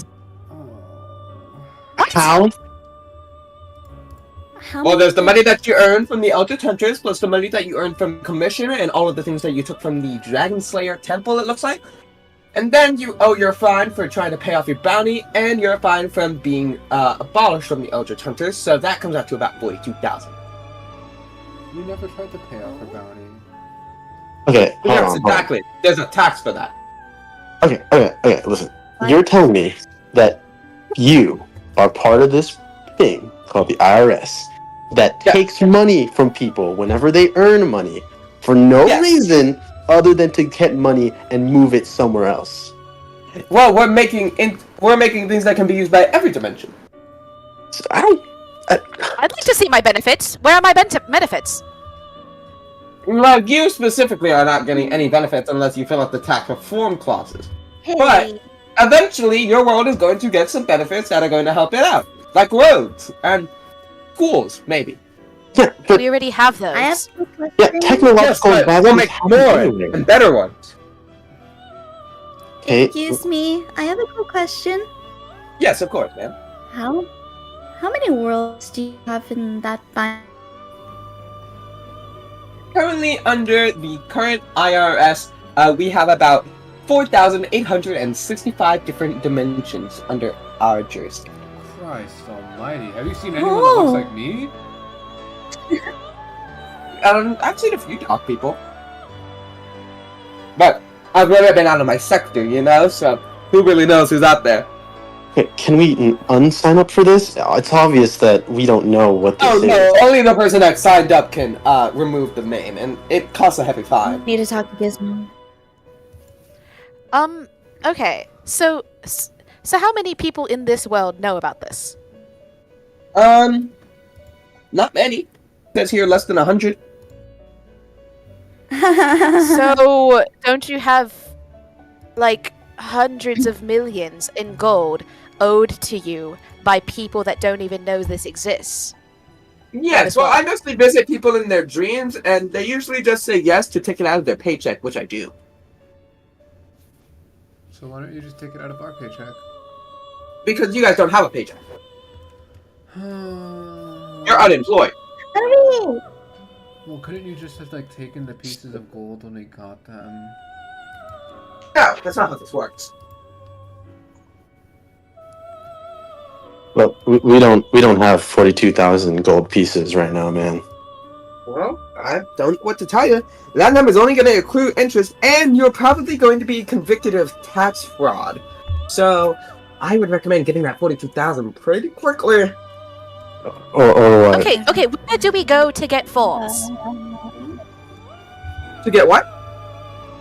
How? Well, there's the money that you earn from the Eldritch Hunters, plus the money that you earn from commission and all of the things that you took from the Dragon Slayer Temple, it looks like. And then you owe your fine for trying to pay off your bounty, and your fine from being abolished from the Eldritch Hunters, so that comes out to about 42,000. You never tried to pay off a bounty. Okay, hold Yes, on. exactly. There's a tax for that. Okay, listen. You're telling me that you are part of this thing called the IRS that Yeah. takes money from people whenever they earn money for no Yes. reason other than to get money and move it somewhere else. Well, we're making things that can be used by every dimension. So I don't. I'd like to see my benefits. Where are my benefits? Well, you specifically are not getting any benefits unless you fill out the tax reform clauses. Hey. But eventually, your world is going to get some benefits that are going to help it out, like roads and schools, maybe. Yeah, but We already have those. I have a question. yeah, technological Yes, but advances we'll make happen more anyway. and better ones. Okay, Excuse me, I have a quick question. Yes, of course, man. How many worlds do you have in that bind? Currently, under the current IRS, we have about 4,865 different dimensions under our jurisdiction. Christ almighty. Have you seen anyone that looks like me? I've seen a few dark people. But I've never been out of my sector, so who really knows who's out there? okay, can we unsign up for this? It's obvious that we don't know what this Oh is. no, only the person that signed up can remove the name, and it costs a heavy fine. Need to talk to Gizmo. Okay. So how many people in this world know about this? Not many. It says here less than 100. So don't you have hundreds of millions in gold owed to you by people that don't even know this exists? Yes, well, I mostly visit people in their dreams, and they usually just say yes to take it out of their paycheck, which I do. So why don't you just take it out of our paycheck? Because you guys don't have a paycheck. You're unemployed. Hurry! Well, couldn't you just have taken the pieces of gold when we got them? No, that's not how this works. Well, we don't have 42,000 gold pieces right now, man. Well, I don't know what to tell you. That number's only going to accrue interest, and you're probably going to be convicted of tax fraud. So, I would recommend getting that 42,000 pretty quickly. Or what? Okay, where do we go to get forms? To get what?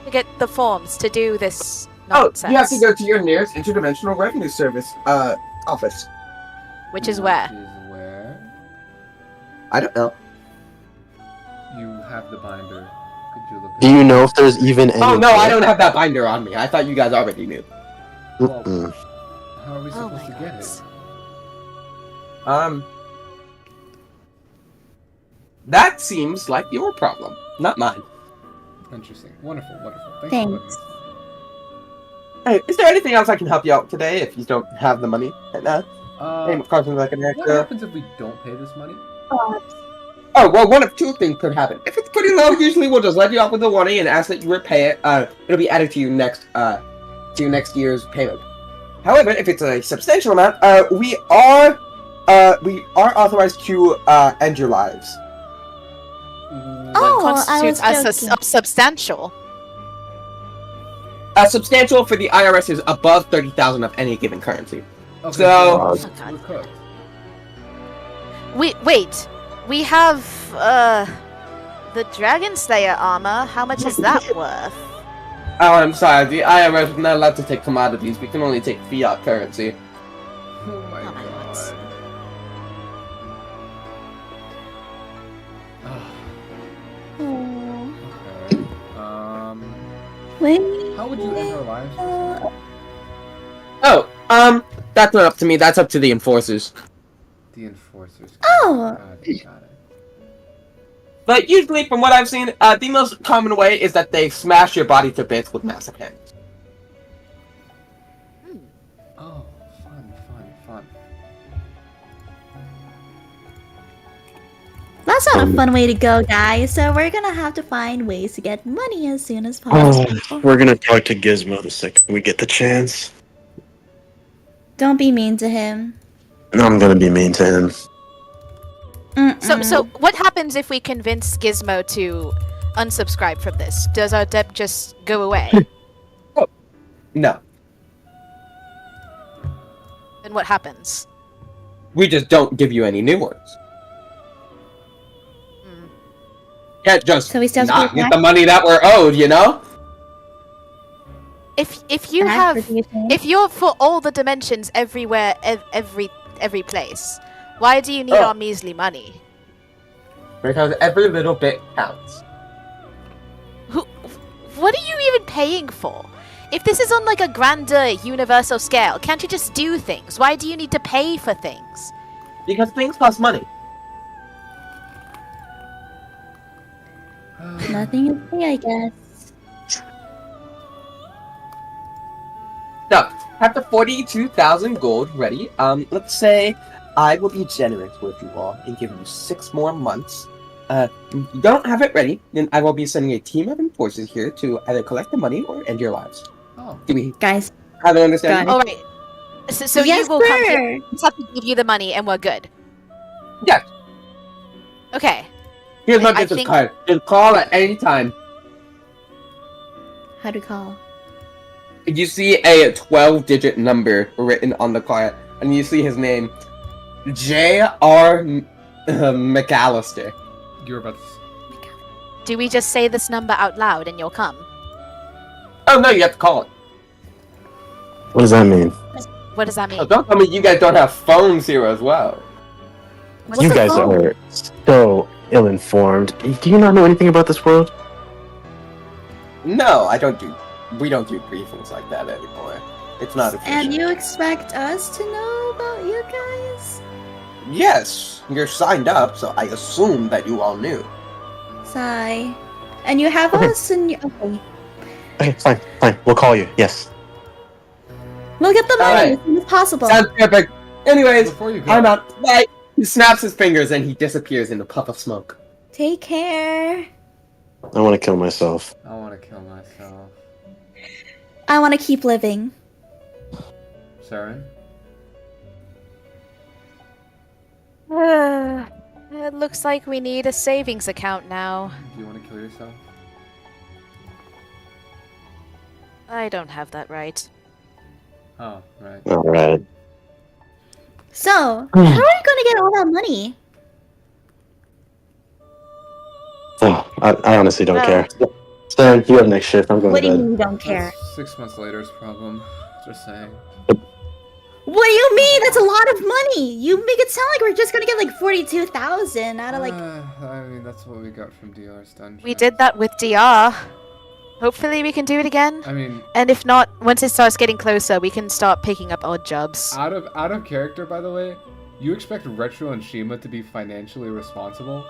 To get the forms to do this Oh, nonsense. you have to go to your nearest interdimensional revenue service office. Which is where? Which is where? I don't know. You have the binder. Could you look at Do you know if there's even any? Oh no, I don't have that binder on me. I thought you guys already knew. Mm-mm. How are we Oh supposed my to get goodness. it? That seems like your problem, not mine. Interesting. Wonderful. Thanks. Thanks. Hey, is there anything else I can help you out today if you don't have the money right now? Any questions I can What answer? happens if we don't pay this money? Oh, well, one of two things could happen. If it's pretty low, usually we'll just let you off with the warning and ask that you repay it. It'll be added to your next year's payment. However, if it's a substantial amount, we are authorized to end your lives. Oh, What I was constitutes as joking. substantial? Substantial for the IRS is above 30,000 of any given currency. Okay, So- we're cooked. Wait. We have the Dragon Slayer armor. How much is that worth? Oh, I'm sorry. The IRS is not allowed to take commodities. We can only take fiat currency. Oh my Oh my god. God. Oh. Okay. Wait. How would you end our lives? Oh, that's not up to me. That's up to the enforcers. The enforcers. Oh. Got it. But usually, from what I've seen, the most common way is that they smash your body to bits with massive hands. Oh, fun. That's not a fun way to go, guys. So we're gonna have to find ways to get money as soon as possible. We're gonna talk to Gizmo the second we get the chance. Don't be mean to him. And I'm gonna be mean to him. So what happens if we convince Gizmo to unsubscribe from this? Does our debt just go away? No, Then what happens? we just don't give you any new ones. Hmm. Can't just So we still have to not pay get back? the money that we're owed, you know? If you have if you're for all the dimensions everywhere every place, why do you need Oh. our measly money? Because every little bit counts. What are you even paying for? If this is on like a grander universal scale, can't you just do things? Why do you need to pay for things? Because things cost money. Nothing to say, I guess. So, have the 42,000 gold ready. Let's say I will be generous with you all and give you 6 more months. If you don't have it ready, then I will be sending a team of enforcers here to either collect the money or end your lives. Oh. Do we Guys, have an understanding? All right. So yes, you will come here. sir. We just have to give you the money, and we're good. Yes. Okay. Here's my I business think- card. Just call at any time. How to call? You see a 12-digit number written on the card, and you see his name, J.R. McAllister. You were about to. Do we just say this number out loud, and you'll come? Oh no, you have to call it. What does that mean? What does that mean? Oh, don't tell me you guys don't have phones here as well. What's You the guys phone? are so ill-informed. Do you not know anything about this world? No, we don't do briefings like that anymore. It's not official. And you expect us to know about you guys? Yes, you're signed up, so I assume that you all knew. Sigh. And you have Okay. us and you... Okay. Okay, fine. We'll call you. Yes. We'll get the money Alright. as soon as possible. Sounds perfect. Anyways, Before you go, I'm out. Bye. He snaps his fingers and he disappears in a puff of smoke. Take care. I want to kill myself. I want to kill myself. I want to keep living. Saren? It looks like we need a savings account now. Do you want to kill yourself? I don't have that right. Oh, right. All right. So, how are you going to get all that money? Oh, I honestly don't Well- care. Stan, you have next shift. I'm going What do to you bed. mean you don't care? That's 6 months later's problem. Just saying. What do you mean? That's a lot of money. You make it sound like we're just going to get like 42,000 out of like... I mean, that's what we got from DR's dungeon. We did that with DR. Hopefully we can do it again. I mean, And if not, once it starts getting closer, we can start picking up odd jobs. out of character, by the way, you expect Retro and Shima to be financially responsible?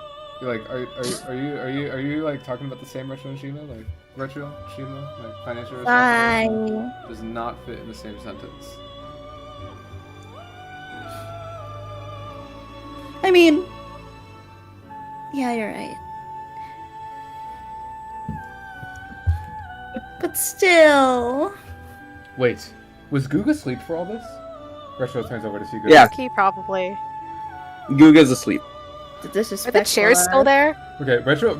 Are you like talking about the same Retro Shima? Like Retro Shima, like financial Bye. responsibility does not fit in the same sentence. I mean, yeah, you're right. But still. Wait, was Goog asleep for all this? Retro turns over to see Goog. Yeah. He probably. Guga's asleep. The Are disrespectful. the chairs still there? Okay, Retro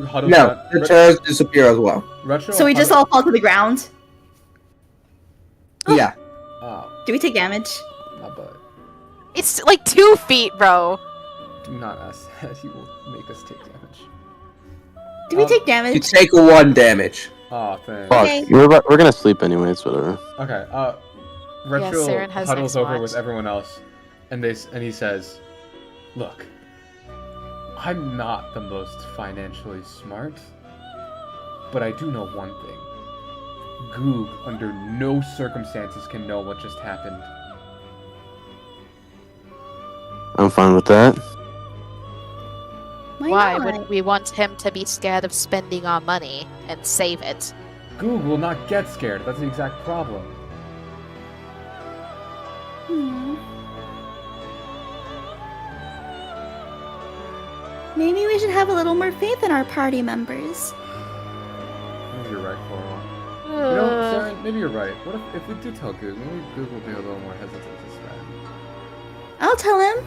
huddles No, down. the chairs disappear as well. Retro So we just all fall to the ground. Yeah. Oh, Do we take damage? my butt. It's like 2 feet, bro. Do not ask that. He will make us take damage. Do we take You damage? take 1 damage. Oh, thanks. Fuck, Okay. we're gonna sleep anyways, whatever. Okay, Retro Saren has huddles next over watch. with everyone else, and he says, "Look, I'm not the most financially smart, but I do know one thing. Goog, under no circumstances, can know what just happened. I'm fine with that. Why not? would we want him to be scared of spending our money and save it? Goog will not get scared. That's the exact problem. Hmm. Maybe we should have a little more faith in our party members. Maybe you're right, Coral. You know, Saren, maybe you're right. What if we do tell Goog? Maybe Goog will be a little more hesitant to spend." I'll tell him.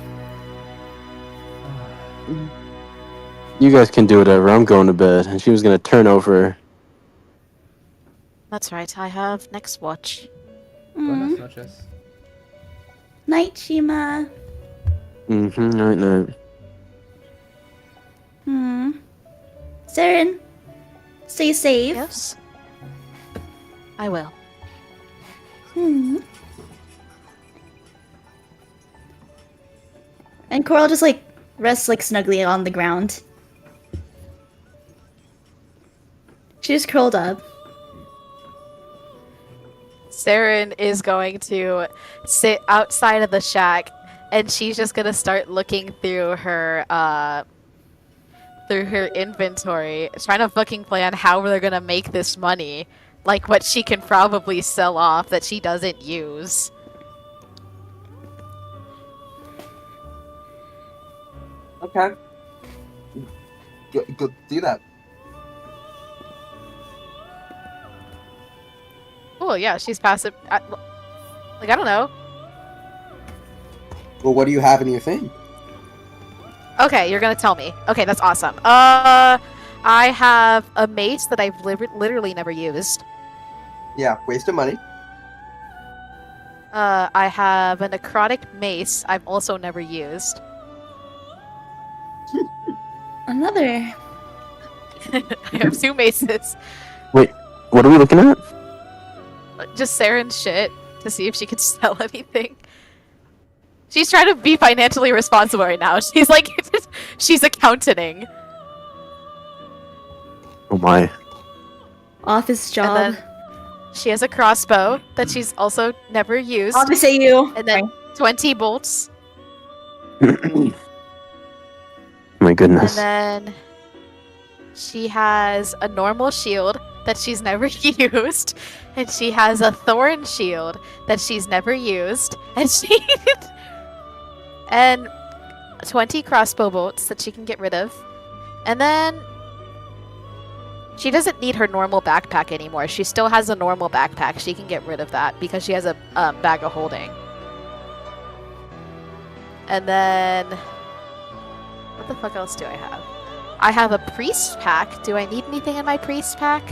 You guys can do whatever. I'm going to bed. And she was gonna turn over. That's right, I have next watch. Buenas Mm. noches. Night, Shima. Right now. Hmm. Saren, stay safe. Yes? I will. Hmm. And Coral just like rests like snugly on the ground. She just curled up. Saren is going to sit outside of the shack, and she's just gonna start looking through her inventory, trying to fucking plan how they're gonna make this money, like what she can probably sell off that she doesn't use. Okay. Go do that. Oh yeah, she's passive. Like I don't know. Well, what do you have in your thing? Okay, you're gonna tell me. Okay, that's awesome. I have a mace that I've literally never used. Yeah, waste of money. I have a necrotic mace I've also never used. Another. I have 2 maces. What are we looking at? Just Saren's shit to see if she could sell anything. She's trying to be financially responsible right now. She's like, she's accounting. Oh my. Office job. And then she has a crossbow that she's also never used. I'll just say you. And then 20 bolts. My And goodness. then she has a normal shield that she's never used. And she has a thorn shield that she's never used. And she and 20 crossbow bolts that she can get rid of. And then she doesn't need her normal backpack anymore. She still has a normal backpack. She can get rid of that because she has a bag of holding. And then what the fuck else do I have? I have a priest pack. Do I need anything in my priest pack?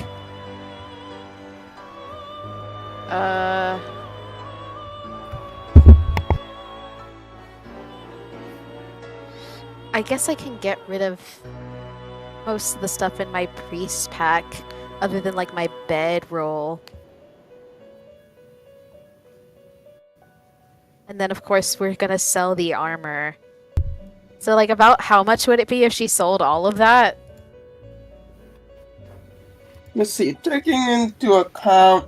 I guess I can get rid of most of the stuff in my priest pack, other than like my bedroll. And then of course we're gonna sell the armor. So like about how much would it be if she sold all of that? Let's see, taking into account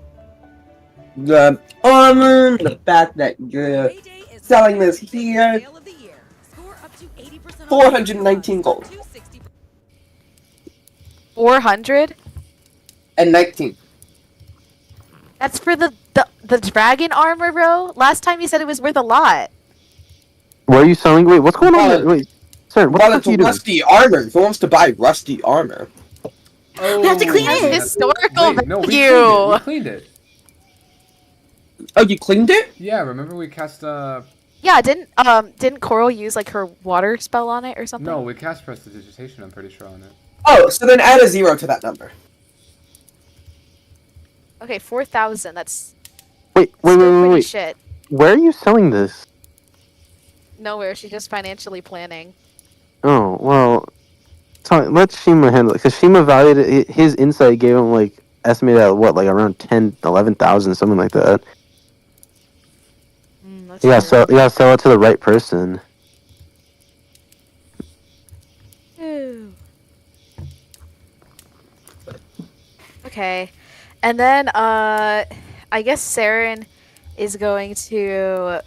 the armor, the fact that you're selling this here, 419 gold. 400? And 19. That's for the dragon armor, bro. Last time you said it was worth a lot. Where are you selling? Wait, what's going on there? Wait, sir, what the Well, fuck it's are you doing? rusty armor. Who wants to buy rusty armor? Oh, We have to clean Has it. historical Wait, no, we value. cleaned it. We cleaned it. Oh, you cleaned it? Yeah, remember we cast Yeah, didn't Coral use like her water spell on it or something? No, we cast prestidigitation. I'm pretty sure on it. Oh, so then add a 0 to that number. Okay, 4,000. That's Wait, still pretty wait. shit. Where are you selling this? Nowhere. She's just financially planning. Oh, well, let Shima handle it. Because Shima valued it, his insight gave him, like, estimated at what, like around 10, 11,000, something like that. That's You gotta sell it to the right person. Ew. Okay. And then, I guess Saren is going to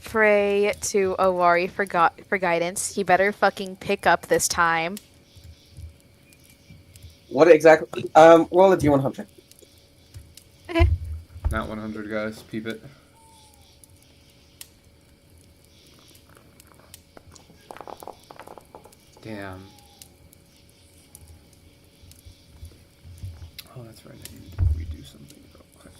pray to Owari for guidance. He better fucking pick up this time. What exactly? Roll a D100. Okay. Not 100, guys. Peep it. Damn. Oh, that's right. I need to redo something real quick.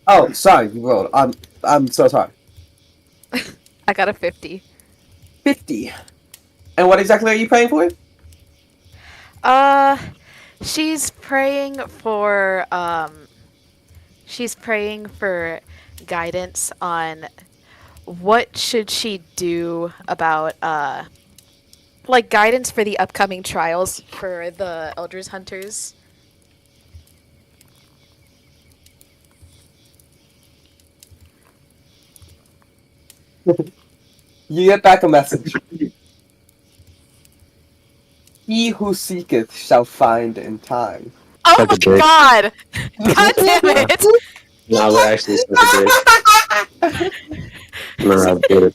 Oh, sorry, you rolled. I'm so sorry. I got a 50. 50. And what exactly are you praying for? She's praying for guidance on what should she do about like guidance for the upcoming trials for the Elders Hunters. You get back a message. He who seeketh shall find in time. Oh Suck my a dick. god! God damn it! No, but actually, suck a dick. No, dude.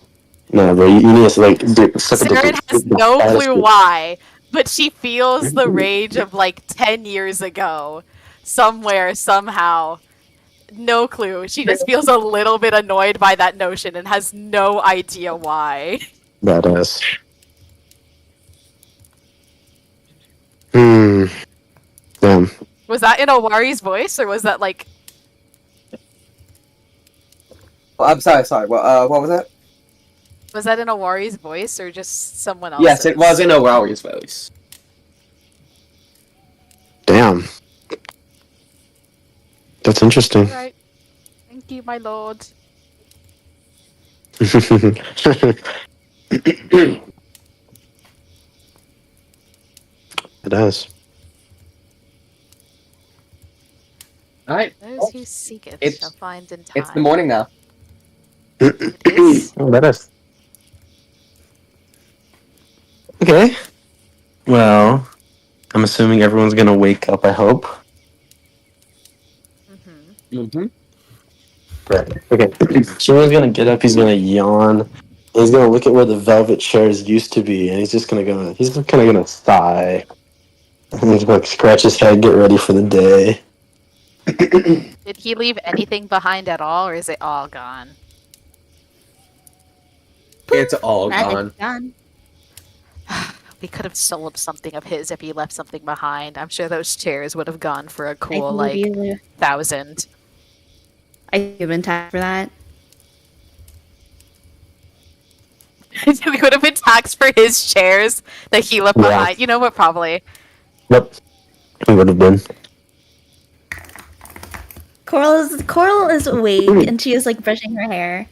No, bro, you need to, like, suck a dick. Saren has no clue why, but she feels the rage of like 10 years ago. Somewhere, somehow. No clue. She just feels a little bit annoyed by that notion and has no idea why. Badass. Damn. Was that in Owari's voice, or was that like... Well, I'm sorry. What was that? Was that in Owari's voice, or just someone else's? Yes, it was in O'Reilly's voice. Damn. That's interesting. Alright. Thank you, my lord. It does. Alright. Those who seek it It's- shall find in time. It's the morning now. It is. Oh, that is. Okay. Well, I'm assuming everyone's gonna wake up, I hope. Mm-hmm. Mm-hmm. Right. Okay. Shimon's gonna get up, he's gonna yawn, and he's gonna look at where the velvet chairs used to be, and he's just kinda gonna sigh. And he's gonna scratch his head, get ready for the day. Did he leave anything behind at all, or is it all gone? It's all Magic gone. gone. We could have sold something of his if he left something behind. I'm sure those chairs would have gone for a I cool, can like, give you- 1,000. I give him time for that. We would have been taxed for his chairs that he left Yeah. behind. You know what? Probably. Yep. It would have been. Coral is awake and she is like brushing her hair.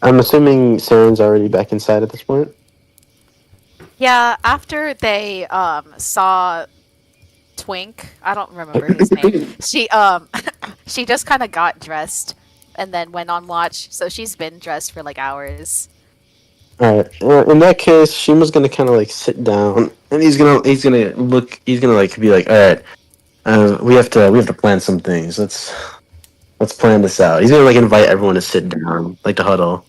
I'm assuming Saren's already back inside at this point. Yeah, after they saw Twink, I don't remember his name. She she just kind of got dressed and then went on watch. So she's been dressed for like hours. All right. In that case, Shima's gonna kind of like sit down, and he's gonna like be like, all right, we have to plan some things. Let's plan this out. He's gonna like invite everyone to sit down, like to huddle.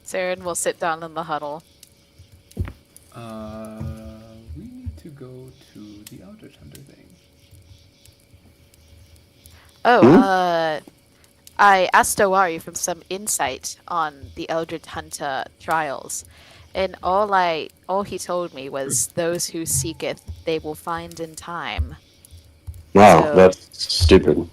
Saren will sit down in the huddle. We need to go to the Eldritch Hunter thing. Oh, Hmm? I asked Owari for some insight on the Eldritch Hunter trials, and all he told me was those who seeketh they will find in time. Wow, So that's stupid.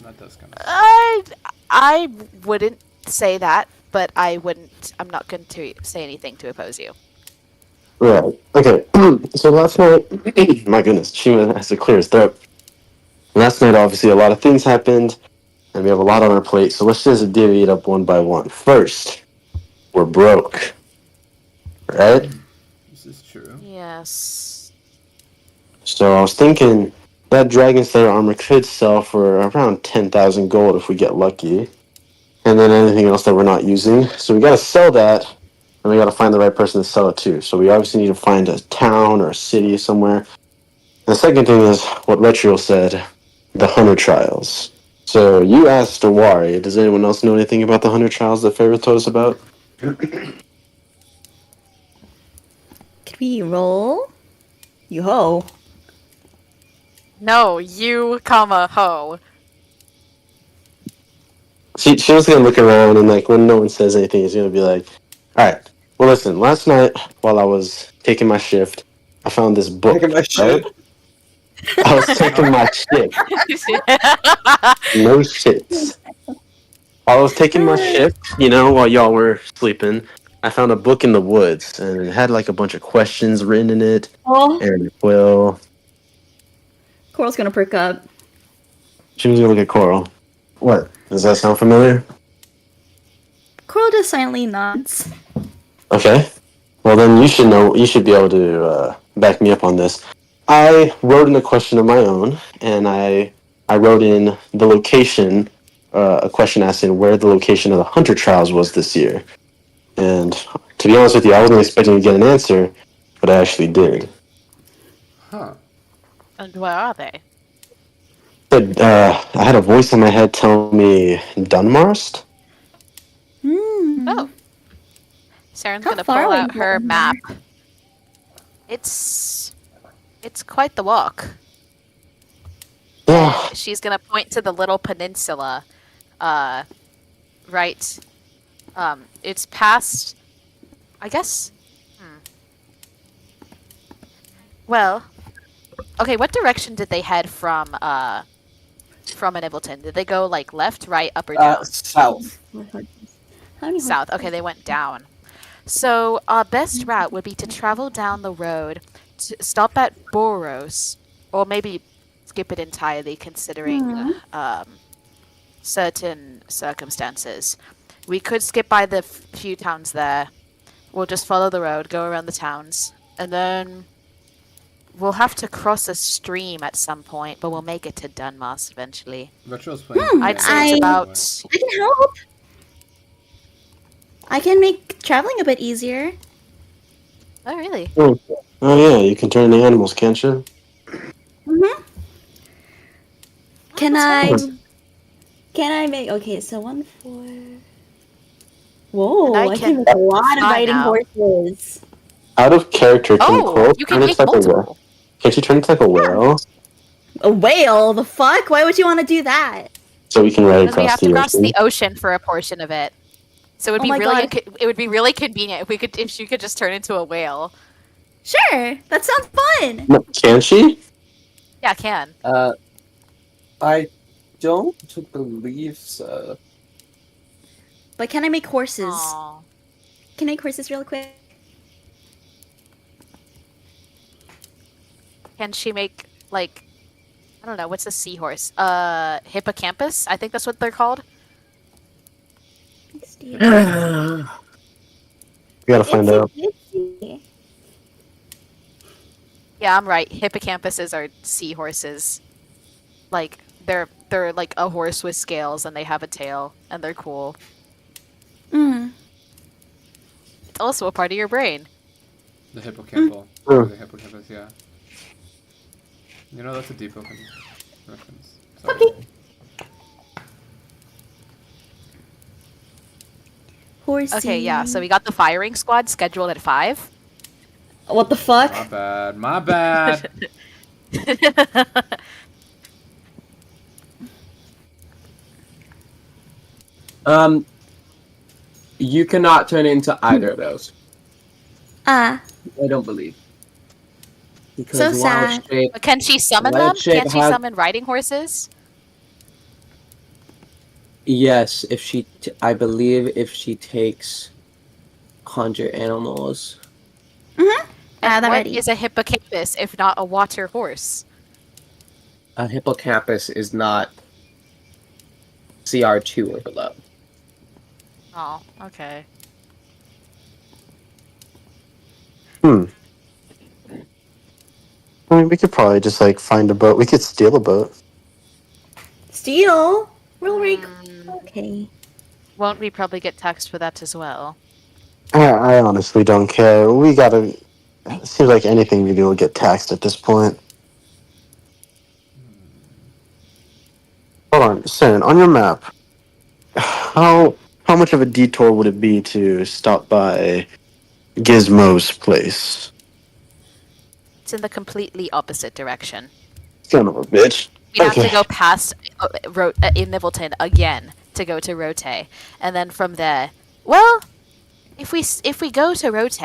That does kind of suck. I wouldn't say that, but I'm not going to say anything to oppose you. Right. Okay. So last night, my goodness, Shima has to clear his throat. Last night, obviously, a lot of things happened, and we have a lot on our plate. So let's just divvy it up one by one. First, we're broke, right? This is true. Yes. So I was thinking that Dragon Slayer armor could sell for around 10,000 gold if we get lucky, and then anything else that we're not using. So we gotta sell that, and we gotta find the right person to sell it to. So we obviously need to find a town or a city somewhere. The second thing is what Retro said, the Hunter Trials. So you asked Owari, does anyone else know anything about the Hunter Trials that Feyre told us about? Could we roll? You ho. No, you, comma, ho. She was gonna look around and like when no one says anything, she's gonna be like, all right, well listen, last night while I was taking my shift, I found this book. Taking my Right? shit. I was taking my shift. No shits. While I was taking my shift, while y'all were sleeping, I found a book in the woods and it had like a bunch of questions written in it. Oh, And well, Coral's gonna perk up. she was gonna look at Coral. What? Does that sound familiar? Coral just silently nods. Okay. Well, then you should know. You should be able to back me up on this. I wrote in a question of my own, and I wrote in the location, a question asking where the location of the Hunter Trials was this year. And to be honest with you, I wasn't expecting to get an answer, but I actually did. Huh. And where are they? But I had a voice in my head tell me Dunmarst. Hmm. Oh. Saren's How gonna far pull away out is her that map. It's quite the walk. Yeah. And she's gonna point to the little peninsula. Right. It's past. I guess. Well. Okay. What direction did they head from Anibbleton? Did they go like left, right, up, or down? South. How many South. Okay, they went down. So our best route would be to travel down the road, to stop at Boros, or maybe skip it entirely, considering certain circumstances. We could skip by the few towns there. We'll just follow the road, go around the towns, and then we'll have to cross a stream at some point, but we'll make it to Dunmas eventually. Retro's playing. I'd say it's about. I can help. I can make traveling a bit easier. Oh, really? Oh yeah, you can turn the animals, can't you? Mm-hmm. Can that's I? Can I make? Okay, so 1, 4. Whoa! And I I can can make a lot of fly riding now. horses. Out of character, can Oh, Coral you turn can make into like a whale? multiple. Can't you turn into like a whale A whale? The fuck? Why would you want to do that? so we can ride Because we across have to the cross ocean? the ocean for a portion of it. So it would Oh be my really God. it would be really convenient if she could just turn into a whale. Sure, that sounds fun. No, can she? Yeah, I can. I don't believe so. But can I make horses? Aw. Can I make horses real quick? Can she make like I don't know, what's a seahorse? Hippocampus? I think that's what they're called. We gotta find out. Itsy. Yeah, I'm right. Hippocampuses are seahorses. Like they're like a horse with scales and they have a tail and they're cool. Mm. It's also a part of your brain. The hippocampal. Mm. Or the hippocampus, yeah. You know, that's a deep open reference. Sorry. Okay. Horsey. Okay, yeah. So we got the firing squad scheduled at 5. What the fuck? My bad. My bad. You cannot turn into either of those. Ah, I don't believe. Because So wild sad. shape, But can she summon Wild them? shape Can't she has- summon riding horses? yes, if she, I believe if she takes conjure animals. I have that What ready. is a hippocampus if not a water horse? A hippocampus is not CR2 or below. Oh, okay. I mean, we could probably just like find a boat. We could steal a boat. Steel. Real Mm, Okay. won't we probably get taxed for that as well? I honestly don't care. We gotta. It seems like anything we do will get taxed at this point. Hold on, Saren, on your map, how much of a detour would it be to stop by Gizmo's place? It's in the completely opposite direction. Son of a bitch. We'd have to Okay. go past in Nivelton again to go to Rote, and then from there, well, if we go to Rote,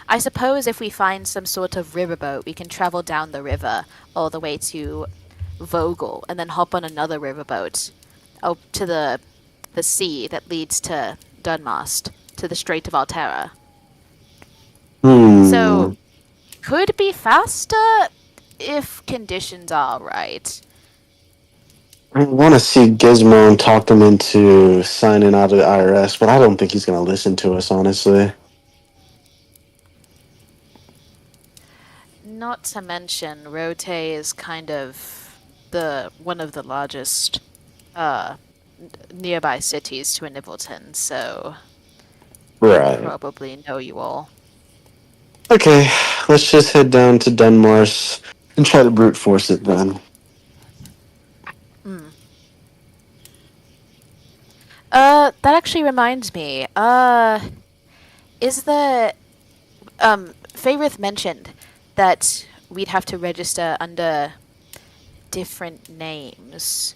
I suppose if we find some sort of riverboat, we can travel down the river all the way to Vogel, and then hop on another riverboat to the sea that leads to Dunmast, to the Strait of Altera. So, could be faster if conditions are right. I want to see Gizmo and talk him into signing out of the IRS, but I don't think he's going to listen to us, honestly. Not to mention, Rote is kind of one of the largest nearby cities to Nivelton, so Right. probably know you all. Okay, let's just head down to Dunmars and try to brute force it then. That actually reminds me. Is the Fayrith mentioned that we'd have to register under different names.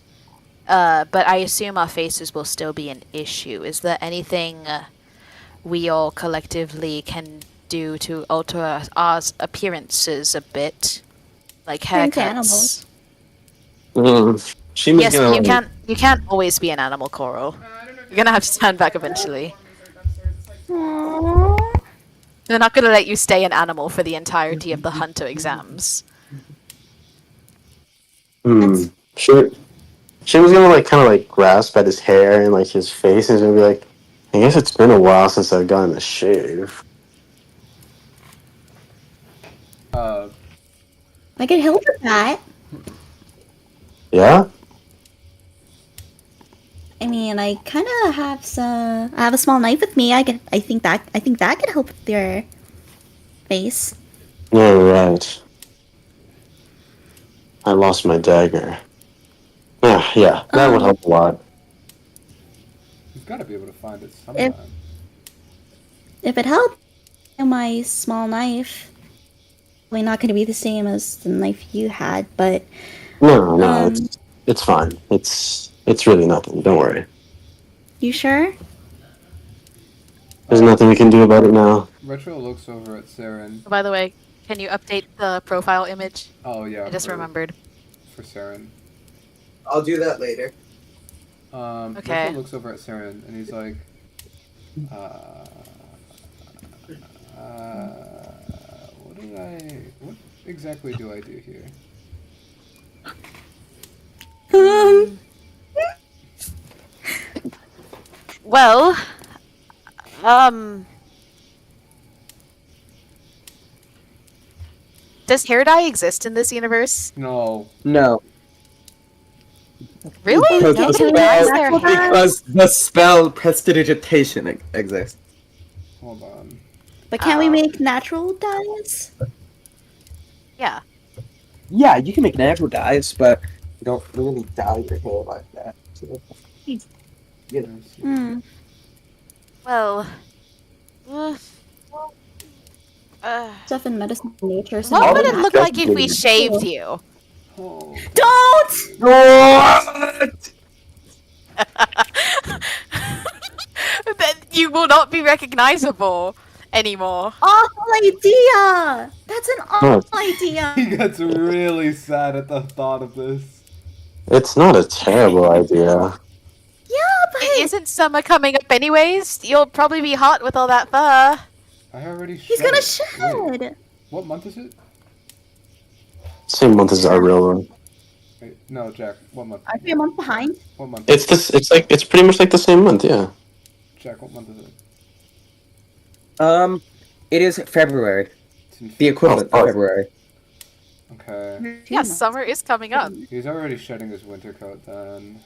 But I assume our faces will still be an issue. Is there anything we all collectively can do to alter our appearances a bit? Like Turn into haircuts? animals. She was Yes, gonna, you can't always be an animal, Coral. You're gonna have to stand back eventually. Aww. They're not gonna let you stay an animal for the entirety of the Hunter exams. She was gonna like kind of like grasp at his hair and like his face, and she's gonna be like, "I guess it's been a while since I've gotten a shave." I can help with that. Yeah. I mean, I kind of have some. I have a small knife with me. I think that could help with your face. All right. I lost my dagger. Yeah, that would help a lot. You've got to be able to find it sometime. If it helps, my small knife. Probably not going to be the same as the knife you had, but No, it's fine. It's really nothing. Don't worry. you sure? There's nothing we can do about it now. Retro looks over at Saren. By the way, can you update the profile image? Oh yeah. I just remembered. For Saren. I'll do that later. Okay. Retro looks over at Saren and he's like, what exactly do I do here? Well, does hair dye exist in this universe? No. No. Really? Because No, the Nobody can we dies spell, there. natural die? because the spell prestidigitation exists. Hold on. But can we Oh. make natural dice? Yeah. Yeah, you can make natural dice, but you don't really dye your hair like that. So, you know. Let's see. Hmm. Well. uh, uh, Stuff in medicine and nature. So what All would of it these look guys like if we did. shaved you? Oh. Don't! What? Then you will not be recognizable anymore. Awful idea! That's an No, awful idea! He gets really sad at the thought of this. it's not a terrible idea. Yeah, but Isn't summer coming up anyways? You'll probably be hot with all that fur. I already he's shed gonna it. Wait, shed! what month is it? Same month as our real one. Wait, no, Jack. What month? Aren't we a month behind? What month? It's this. It's pretty much like the same month. Yeah. Jack, what month is it? It is February. It's in The equivalent Oh, of oh. February. Okay. Yeah, summer is coming up. He's already shedding his winter coat then.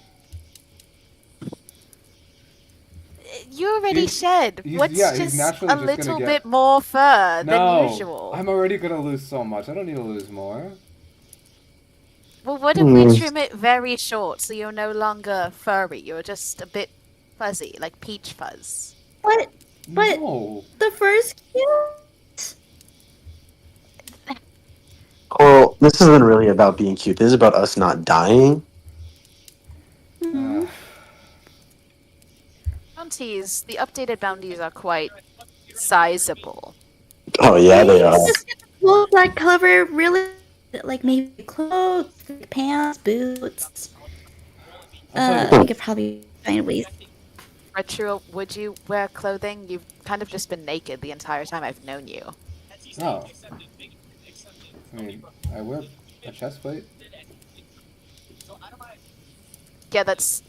You already He's- shed. he's- What's yeah, he's just naturally a just gonna little get- bit more fur No, than usual? I'm already gonna lose so much. I don't need to lose more. Well, what if we Hmm. trim it very short so you're no longer furry? You're just a bit fuzzy, like peach fuzz. But But- No. the first cute. Coral, this isn't really about being cute. This is about us not dying. Uh, Bounties, the updated bounties are quite sizable. Oh yeah, they are. Just get the clothes that cover really, like maybe clothes, like pants, boots. I'll tell We could probably find ways. Retro, would you wear clothing? You've kind of just been naked the entire time I've known you. you- no. I mean, I wear a chest plate. Yeah, that's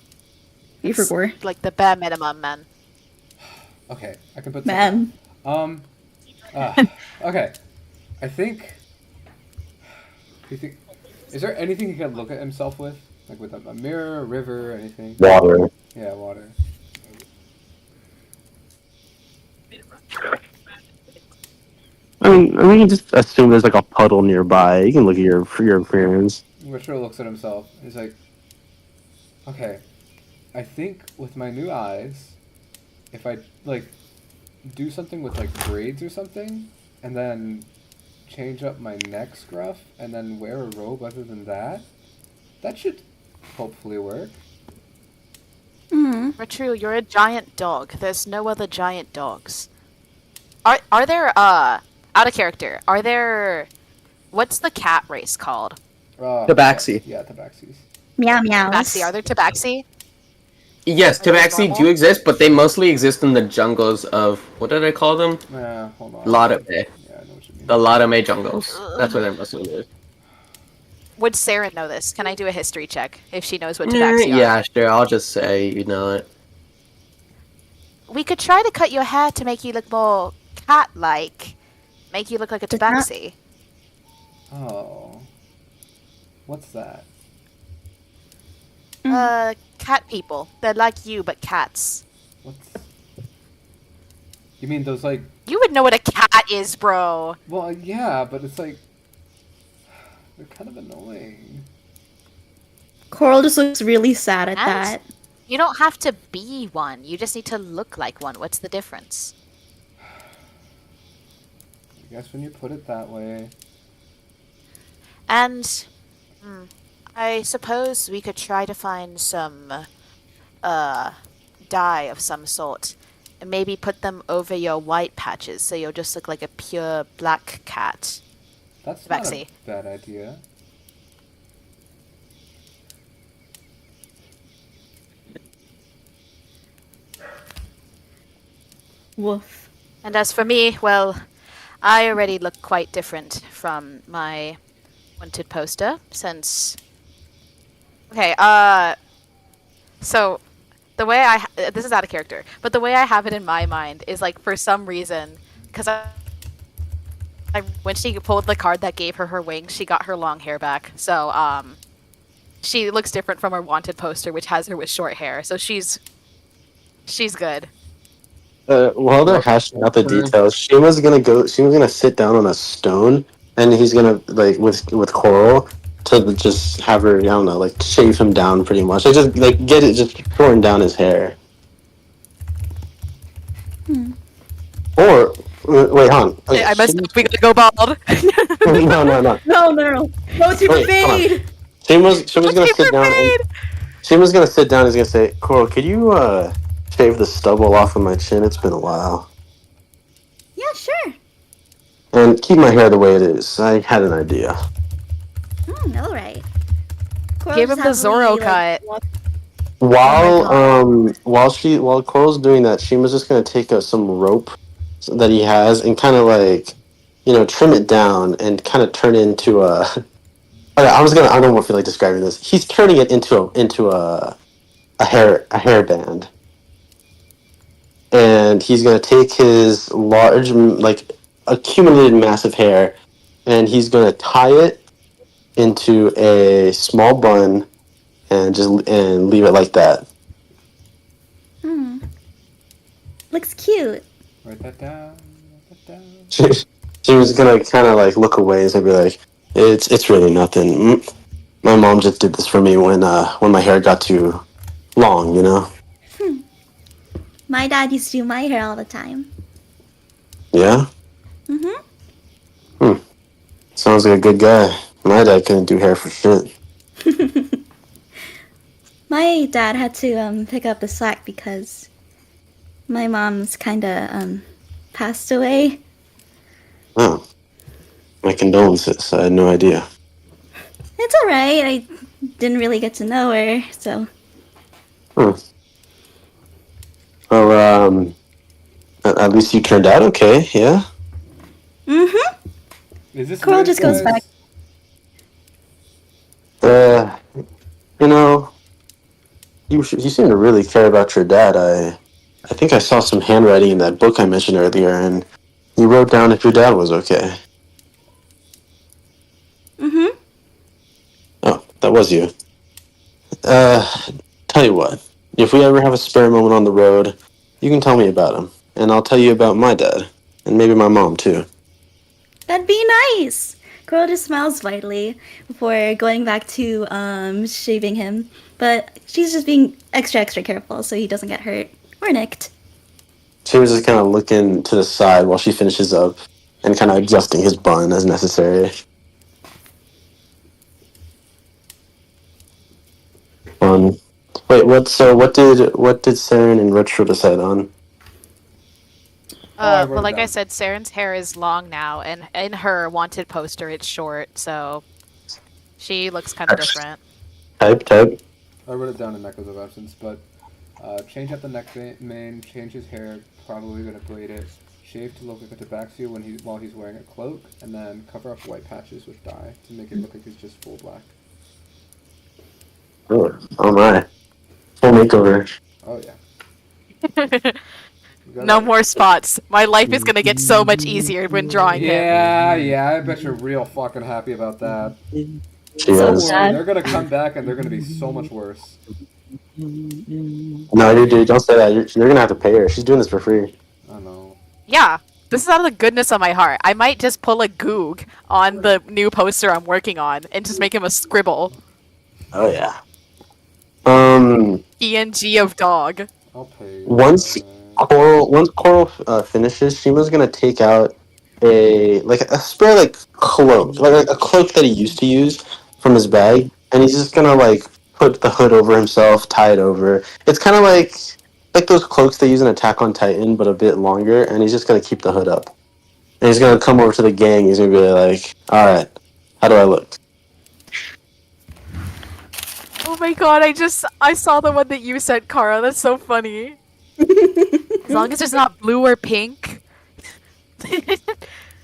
You forgot. like the bare minimum, man. Okay, I can put. Man. Okay. I think. You think? Is there anything he can look at himself with, like with a mirror, a river, anything? Water. Yeah, water. I mean, you just assume there's like a puddle nearby. You can look at your appearance. Richard looks at himself. He's like, okay, I think with my new eyes, if I like do something with like braids or something, and then change up my neck scruff, and then wear a robe other than that, that should hopefully work. Mm. Retro, you're a giant dog. There's no other giant dogs. Are there out of character? Are there what's the cat race called? Tabaxi. Yeah, tabaxis. Meow meow. Tabaxi. Are there tabaxi? Yes, Are they tabaxi normal? do exist, but they mostly exist in the jungles of what did I call them? Yeah, hold on. Latame. Yeah, I know what you mean. The Latame jungles. That's what they're mostly used. Would Sarah know this? Can I do a history check if she knows what tabaxi are? Yeah, sure. I'll just say you know it. We could try to cut your hair to make you look more cat-like. Make you look like a But not- tabaxi. Oh. What's that? Cat people. They're like you, but cats. What's... You mean those like... You would know what a cat is, bro. Well, yeah, but it's like... They're kind of annoying. Coral just looks really sad at And- that. You don't have to be one. You just need to look like one. What's the difference? I guess when you put it that way... And I suppose we could try to find some dye of some sort and maybe put them over your white patches so you'll just look like a pure black cat. That's not a Tabaxi. bad idea. Woof. And as for me, well, I already look quite different from my wanted poster since. Okay, so the way this is out of character, but the way I have it in my mind is like for some reason, because when she pulled the card that gave her her wings, she got her long hair back. So she looks different from her wanted poster, which has her with short hair. So she's good. While they're hashing out the details, she was gonna sit down on a stone, and he's gonna like with Coral to just have her, I don't know, like shave him down pretty much. Like just like get it, just shorten down his hair. Or wait, hon. Okay, I messed up. We gotta go bald. no, no, no. No. Go to Wait, come on. fade. She was gonna sit down. She was gonna sit down. He's gonna say, "Coral, could you shave the stubble off of my chin? It's been a while, Yeah, sure. and keep my hair the way it is. I had an idea." All right. Coral Give just him the Zorro happily, cut. While Coral's doing that, Shima's just gonna take some rope that he has and kind of like, trim it down and kind of turn it into a. Okay, I don't feel like describing this. He's turning it into a hairband, and he's gonna take his large, like accumulated massive hair, and he's gonna tie it into a small bun and leave it like that. Looks cute. Write that down. Write that down. She was gonna kind of like look away and be like, "It's really nothing. My mom just did this for me when my hair got too long, you know." My dad used to do my hair all the time. Yeah. Mm-hmm. Sounds like a good guy. My dad couldn't do hair for shit. My dad had to pick up the slack because my mom's kind of passed away. Oh, my condolences. I had no idea. It's all right. I didn't really get to know her, so. Well, at least you turned out okay. Yeah. Mm-hmm. Is this Coral weird, just goes guys? back. You seem to really care about your dad. I think I saw some handwriting in that book I mentioned earlier, and you wrote down if your dad was okay. Mm-hmm. Oh, that was you. Tell you what, if we ever have a spare moment on the road, you can tell me about him, and I'll tell you about my dad, and maybe my mom too. That'd be nice. Coral just smiles slightly before going back to shaving him, but she's just being extra careful so he doesn't get hurt or nicked. She was just kind of looking to the side while she finishes up, and kind of adjusting his bun as necessary. Wait, what did Saren and Retro decide on? I wrote Well, it like I down. said, Saren's hair is long now, and in her wanted poster, it's short, so she looks kind of different. Type. I wrote it down in Echoes of Absence, but change out the neck mane, change his hair, probably gonna braid it, shave to look like a tabaxi while he's wearing a cloak, and then cover up white patches with dye to make it look like he's just full black. Oh my. Full makeover. Oh yeah. No more spots. My life is gonna get so much easier when drawing him. Yeah, I bet you're real fucking happy about that. She So is. sad. They're gonna come back and they're gonna be so much worse. No, dude, don't say that. You're gonna have to pay her. She's doing this for free. I know. Yeah, this is out of the goodness of my heart. I might just pull a goog on the new poster I'm working on and just make him a scribble. Oh yeah. PNG of dog. I'll pay you. Once Coral finishes, Shima's gonna take out a spare cloak, like a cloak that he used to use from his bag, and he's just gonna put the hood over himself, tie it over. It's kind of like those cloaks they use in Attack on Titan, but a bit longer, and he's just gonna keep the hood up. And he's gonna come over to the gang. He's gonna be like, "All right, how do I look?" Oh my god, I saw the one that you sent, Kara. That's so funny. As long as it's not blue or pink. As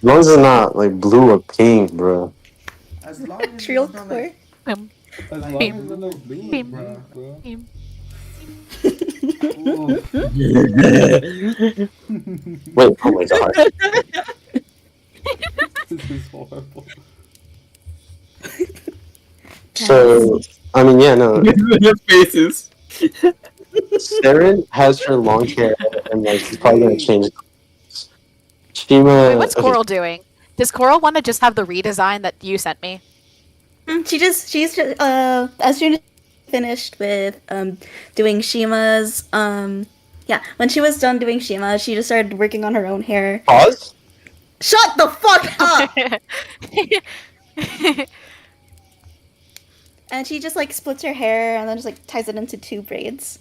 long as it's not blue or pink, bro. As long as Real it's not core. like, as long as it's not like me, Beam. bro. Beam. Ooh. Wait, oh my god. This is horrible. So I mean, yeah, no. Their faces. Saren has her long hair, and like she's probably gonna Hey. change. Wait, Shima. what's Okay. Coral doing? Does Coral want to just have the redesign that you sent me? She's just as soon as she finished with doing Shima's yeah, when she was done doing Shima, she just started working on her own hair. Pause. Shut the fuck up! And she just like splits her hair and then just like ties it into 2 braids.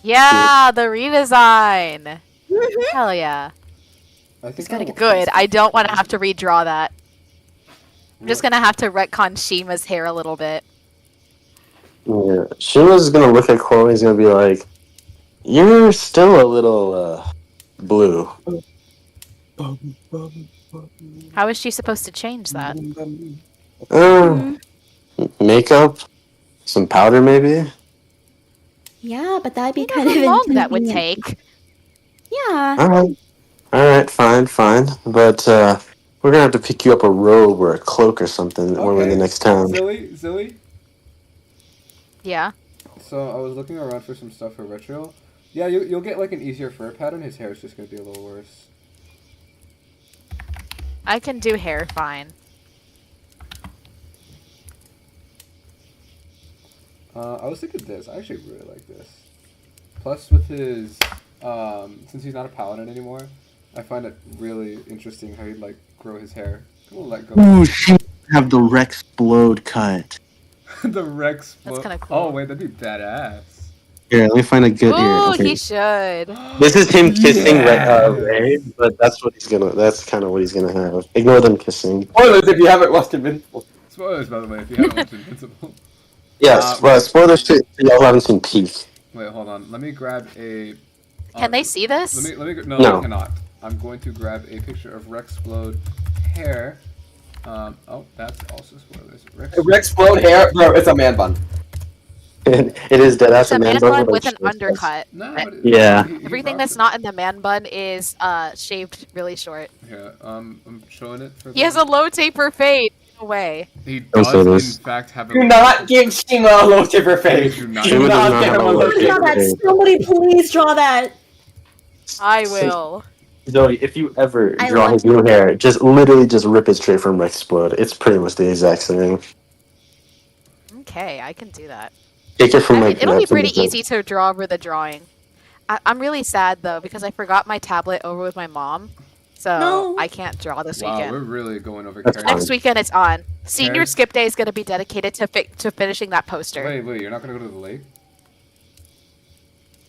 Yeah, the redesign. Hell yeah. I think gotta I get will- Good. I don't want to have to redraw that. I'm just gonna have to retcon Shima's hair a little bit. Yeah. Shima's gonna look at Coral and he's gonna be like, "You're still a little blue." How is she supposed to change that? Uh, makeup, some powder, maybe. Yeah, but that'd be You know kind of how long that would inconvenient. take. Yeah. All right, fine. But we're gonna have to pick you up a robe or a cloak or something when we're in the Okay. next town. Zoe. Yeah. So I was looking around for some stuff for Retro. Yeah, you'll get like an easier fur pattern. His hair is just gonna be a little worse. I can do hair fine. I was thinking this. I actually really like this. Plus, with his, since he's not a paladin anymore, I find it really interesting how he'd like grow his hair. I'm gonna let go. Ooh, she have the Rexplode cut. The Rex. That's kinda cool. Oh wait, that'd be badass. Here, let me find a good here. Ooh, Okay. he should. This is him kissing Yes. Ray, but that's what he's gonna. That's kind of what he's gonna have. Ignore them kissing. Spoilers if you haven't watched Invincible. Spoilers, by the way, if you haven't watched Invincible. Yes. Well, spoilers to y'all haven't seen Peak. Wait, hold on. Let me grab a. Can they see this? No, No. they cannot. I'm going to grab a picture of Rexplode hair. Oh, that's also spoilers. Rexplode hair, bro. It's a man bun. It is dead. That's It's a man bun bun with with an short undercut. No, Eh, but Yeah. he Everything rocks that's it. not in the man bun is shaved really short. Yeah, I'm showing it for. He has a them. low taper fade. No way. He Don't say does this. in fact have a. Do not give Shima a low tipper face. Do not. Do Shima does not not give have him a a low low tipper Draw tipper that. face. Somebody please draw that. I will. Zoe, if you ever I draw want his new hair, just literally just rip it straight from Rexplode. It's pretty much the exact same. Okay, I can do that. Take it I from mean, like. it'll be from pretty the- easy to draw over the drawing. I'm really sad though because I forgot my tablet over with my mom, so No. I can't draw this Wow, weekend. we're really going over That's character. Next weekend it's on. Senior Hair? skip day is going to be dedicated to finishing that poster. Wait, you're not gonna go to the lake?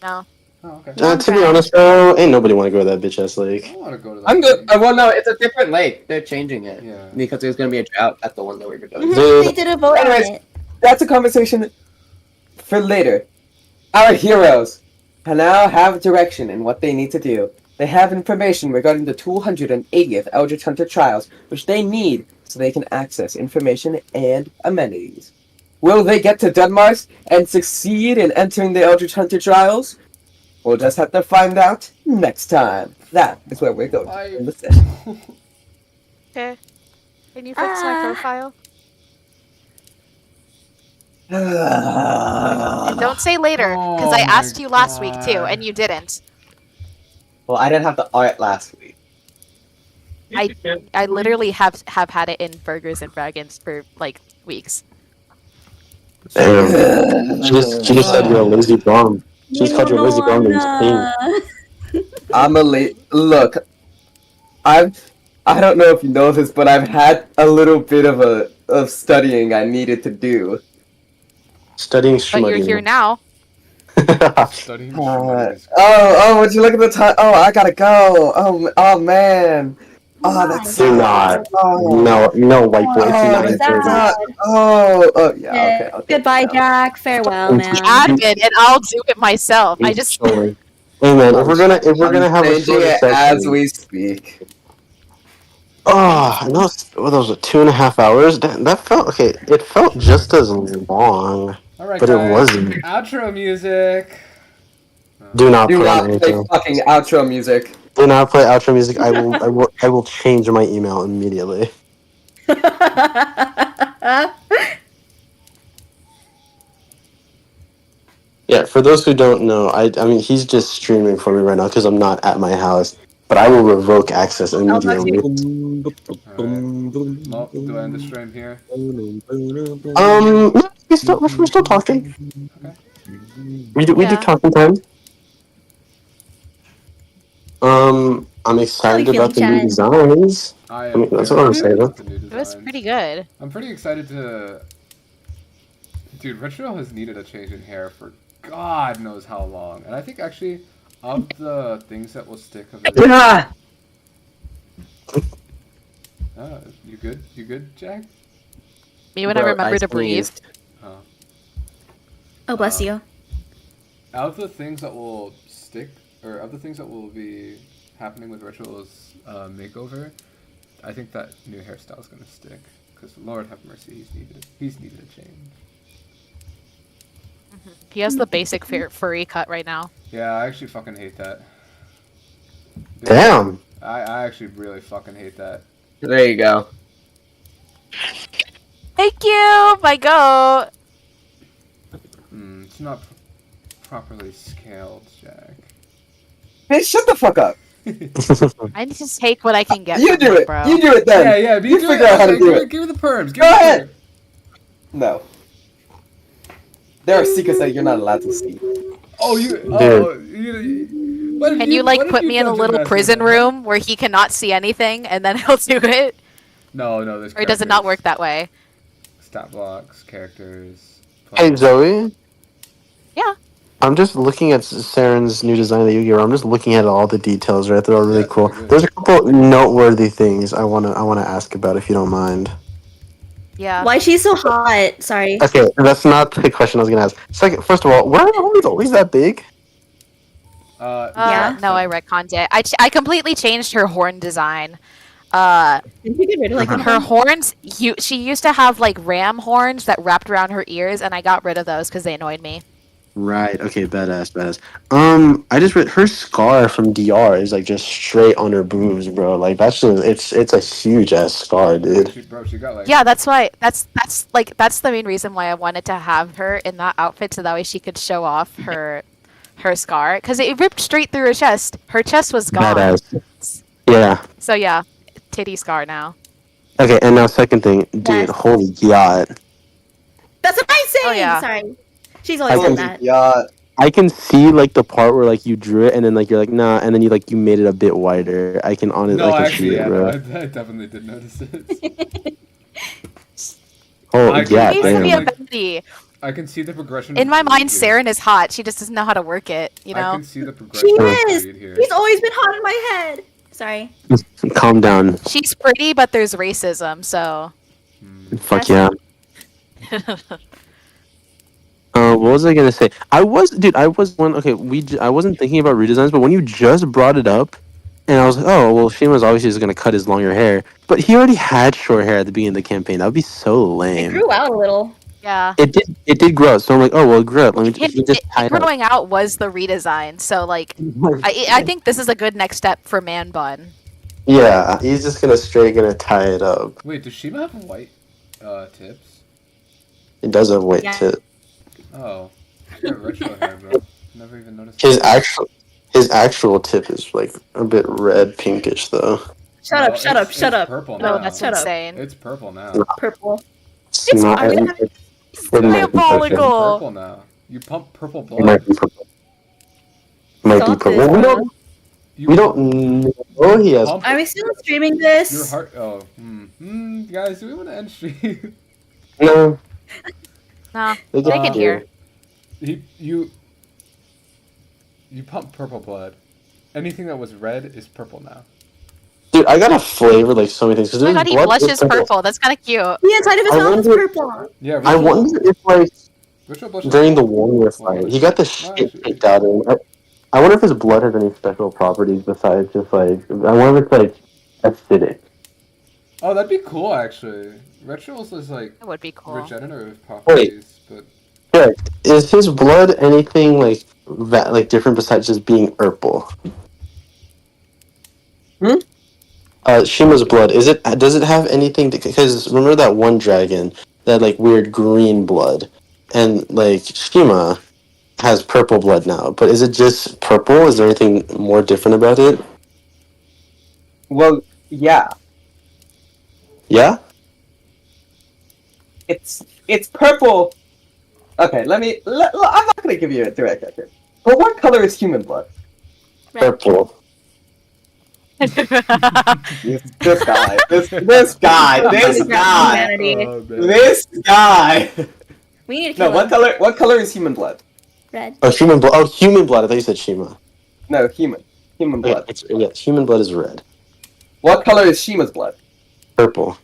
No. Oh, okay. To be honest, bro, ain't nobody want to go to that bitch ass I lake. don't want to go to that. I'm good. lake. Well, no, it's a different lake. They're changing it. Yeah. Because there's going to be a drought at the one that we were doing. Dude. They did a vote on Anyways. it. That's a conversation for later. Our heroes now have direction in what they need to do. They have information regarding the 280th Eldritch Hunter trials, which they need so they can access information and amenities. Will they get to Dunmars and succeed in entering the Eldritch Hunter trials? We'll just have to find out next time. That is where we're going to end the session. Okay. Can you fix my profile? And don't say later, because Oh I my asked you last week too, God. and you didn't. Well, I didn't have the art last week. I literally have had it in Burgers and Dragons for like weeks. Damn. She just said you're a lazy bum. She just called you a lazy bum and he's pink. I'm a look. I don't know if you know this, but I've had a little bit of studying I needed to do. Studying But you're schmudding. here now. Studying Would you look at the time? Oh, I gotta go. Oh man. Oh, that's Do not. Oh, No, white boy. It's Oh, 9:30. that's- yeah. Okay. Goodbye, Jack. Farewell, Be man. Admin, and I'll do it myself. I just Hey man, if we're gonna have a changing shorter it session, as we speak. and those were 2.5 hours. That felt okay. It felt just as long, All right, but guys. it wasn't. Outro music. Do not Do put not on play anything. fucking outro music. Do not play outro music. I will change my email immediately. Yeah, for those who don't know, I mean, he's just streaming for me right now because I'm not at my house. But I will revoke access I'll talk to immediately. Well, do I end the stream here? No, we're still talking. Okay. We do Yeah. talking time. I'm excited feeling, about the new Chad? designs. I I mean, am that's very what I'm excited saying. about the new It was designs. pretty good. I'm pretty excited to. Dude, Retro has needed a change in hair for God knows how long, and I think actually, of the things that will stick of it. You good? You good, Jack? Me when I remember to breathe. Oh. Oh, bless you. Out of the things that will stick, or of the things that will be happening with Ritual's makeover, I think that new hairstyle is gonna stick. Because Lord have mercy, he's needed a change. He has the basic furry cut right now. Yeah, I actually fucking hate that. Damn. I actually really fucking hate that. There you go. Thank you, my goat. It's not properly scaled, Jack. Hey, shut the fuck up. I need to take what I can get. You from do him, it. bro. You do it then. Yeah, You figure out how to do it. Give me the perms. Go ahead. No. There are secrets that you're not allowed to see. Oh, Can you like put me in a little prison room where he cannot see anything, and then he'll do it? No, there's. Or does it not work that way? Stat blocks, characters. Hey, Zoe. Yeah. I'm just looking at Saren's new design of the Yu-Gi-Oh! I'm just looking at all the details, right? They're all really Yeah, cool. they're good. There's a couple noteworthy things I wanna ask about if you don't mind. Yeah. Why is she so hot? Sorry. Okay, that's not the question I was gonna ask. Second, first of all, were her homies always that big? Yeah. No, I retconned it. I completely changed her horn design. Did you get rid of like Her horns. She used to have like ram horns that wrapped around her ears, and I got rid of those because they annoyed me. Right. Okay. Badass. I just read her scar from DR is like just straight on her boobs, bro. Like that's just it's a huge ass scar, dude. She got like. Yeah, that's why. That's the main reason why I wanted to have her in that outfit, so that way she could show off her scar, because it ripped straight through her chest. Her chest was gone. Badass. Yeah. So yeah, titty scar now. Okay. And now second thing, dude. Yes. Holy god. That's what I'm saying. Oh, yeah. Sorry. She's always I done can- that. Yeah. I can see like the part where like you drew it and then like you're like nah, and then you made it a bit wider. I can honestly. No, I can actually, see yeah, it, no, bro. I definitely did notice it. Oh I yeah, She needs to be damn. a Betty. I can see the progression. In of my mind, breed here. Saren is hot. She just doesn't know how to work it. You I know. can see the progression. She of is. breed here. He's always been hot in my head. Sorry. Calm down. She's pretty, but there's racism. So. Fuck yeah. What was I gonna say? I was one. Okay, I wasn't thinking about redesigns, but when you just brought it up, and I was like, oh well, Shima's obviously just gonna cut his longer hair, but he already had short hair at the beginning of the campaign. That would be so It lame. grew out a little. Yeah. It did grow out, so I'm like, oh well, it grew out. Let me he just tie it up. Growing out was the redesign. So like, I think this is a good next step for Man Bun. Yeah, he's just gonna tie it up. Wait, does Shima have white tips? It does have weight Yeah. to Oh, she's got retro hair, bro. Never even noticed. his actual tip is like a bit red pinkish though. Shut No, up, shut up, it's shut up. Purple No, now. that's Shut up. insane. It's purple now. Purple. It's not. I mean, It might be diabolical. purple. Purple now. You pump purple It blood. might be purple. Might be Stop purple. this, We bro. don't. You We don't know he has. pump Are we still streaming your this? heart. Oh, guys, do we want to end stream? No, Nah, they they can hear. You pump purple blood. Anything that was red is purple now. Dude, I gotta flavor like so many things. 'cause Oh my there's god, he blood blushes that's purple. purple. That's kind of cute. The inside of his I mouth is wonder- purple. Yeah, I wonder if like Ritual blushes during the purple. Warrior fight, he got the shit kicked out of him. I wonder if his blood has any special properties besides just like. I wonder if it's like acidic. Oh, that'd be cool actually. Rituals is like That would be cool. regenerative properties, but Correct. Is his blood anything like that, like different besides just being purple? Shima's blood is it? Does it have anything? Because remember that one dragon that like weird green blood, and like Shima, has purple blood now, but is it just purple? Is there anything more different about it? Well, yeah. Yeah? It's purple. Okay, I'm not gonna give you a direct answer. But what color is human blood? Purple. This guy. This guy. Humanity. Oh, man. This guy. We need to No, kill him. what color is human blood? Red. Oh, human blood. Oh, human blood. I thought you said Shima. No, human blood. Yeah, human blood is red. What color is Shima's blood? Purple.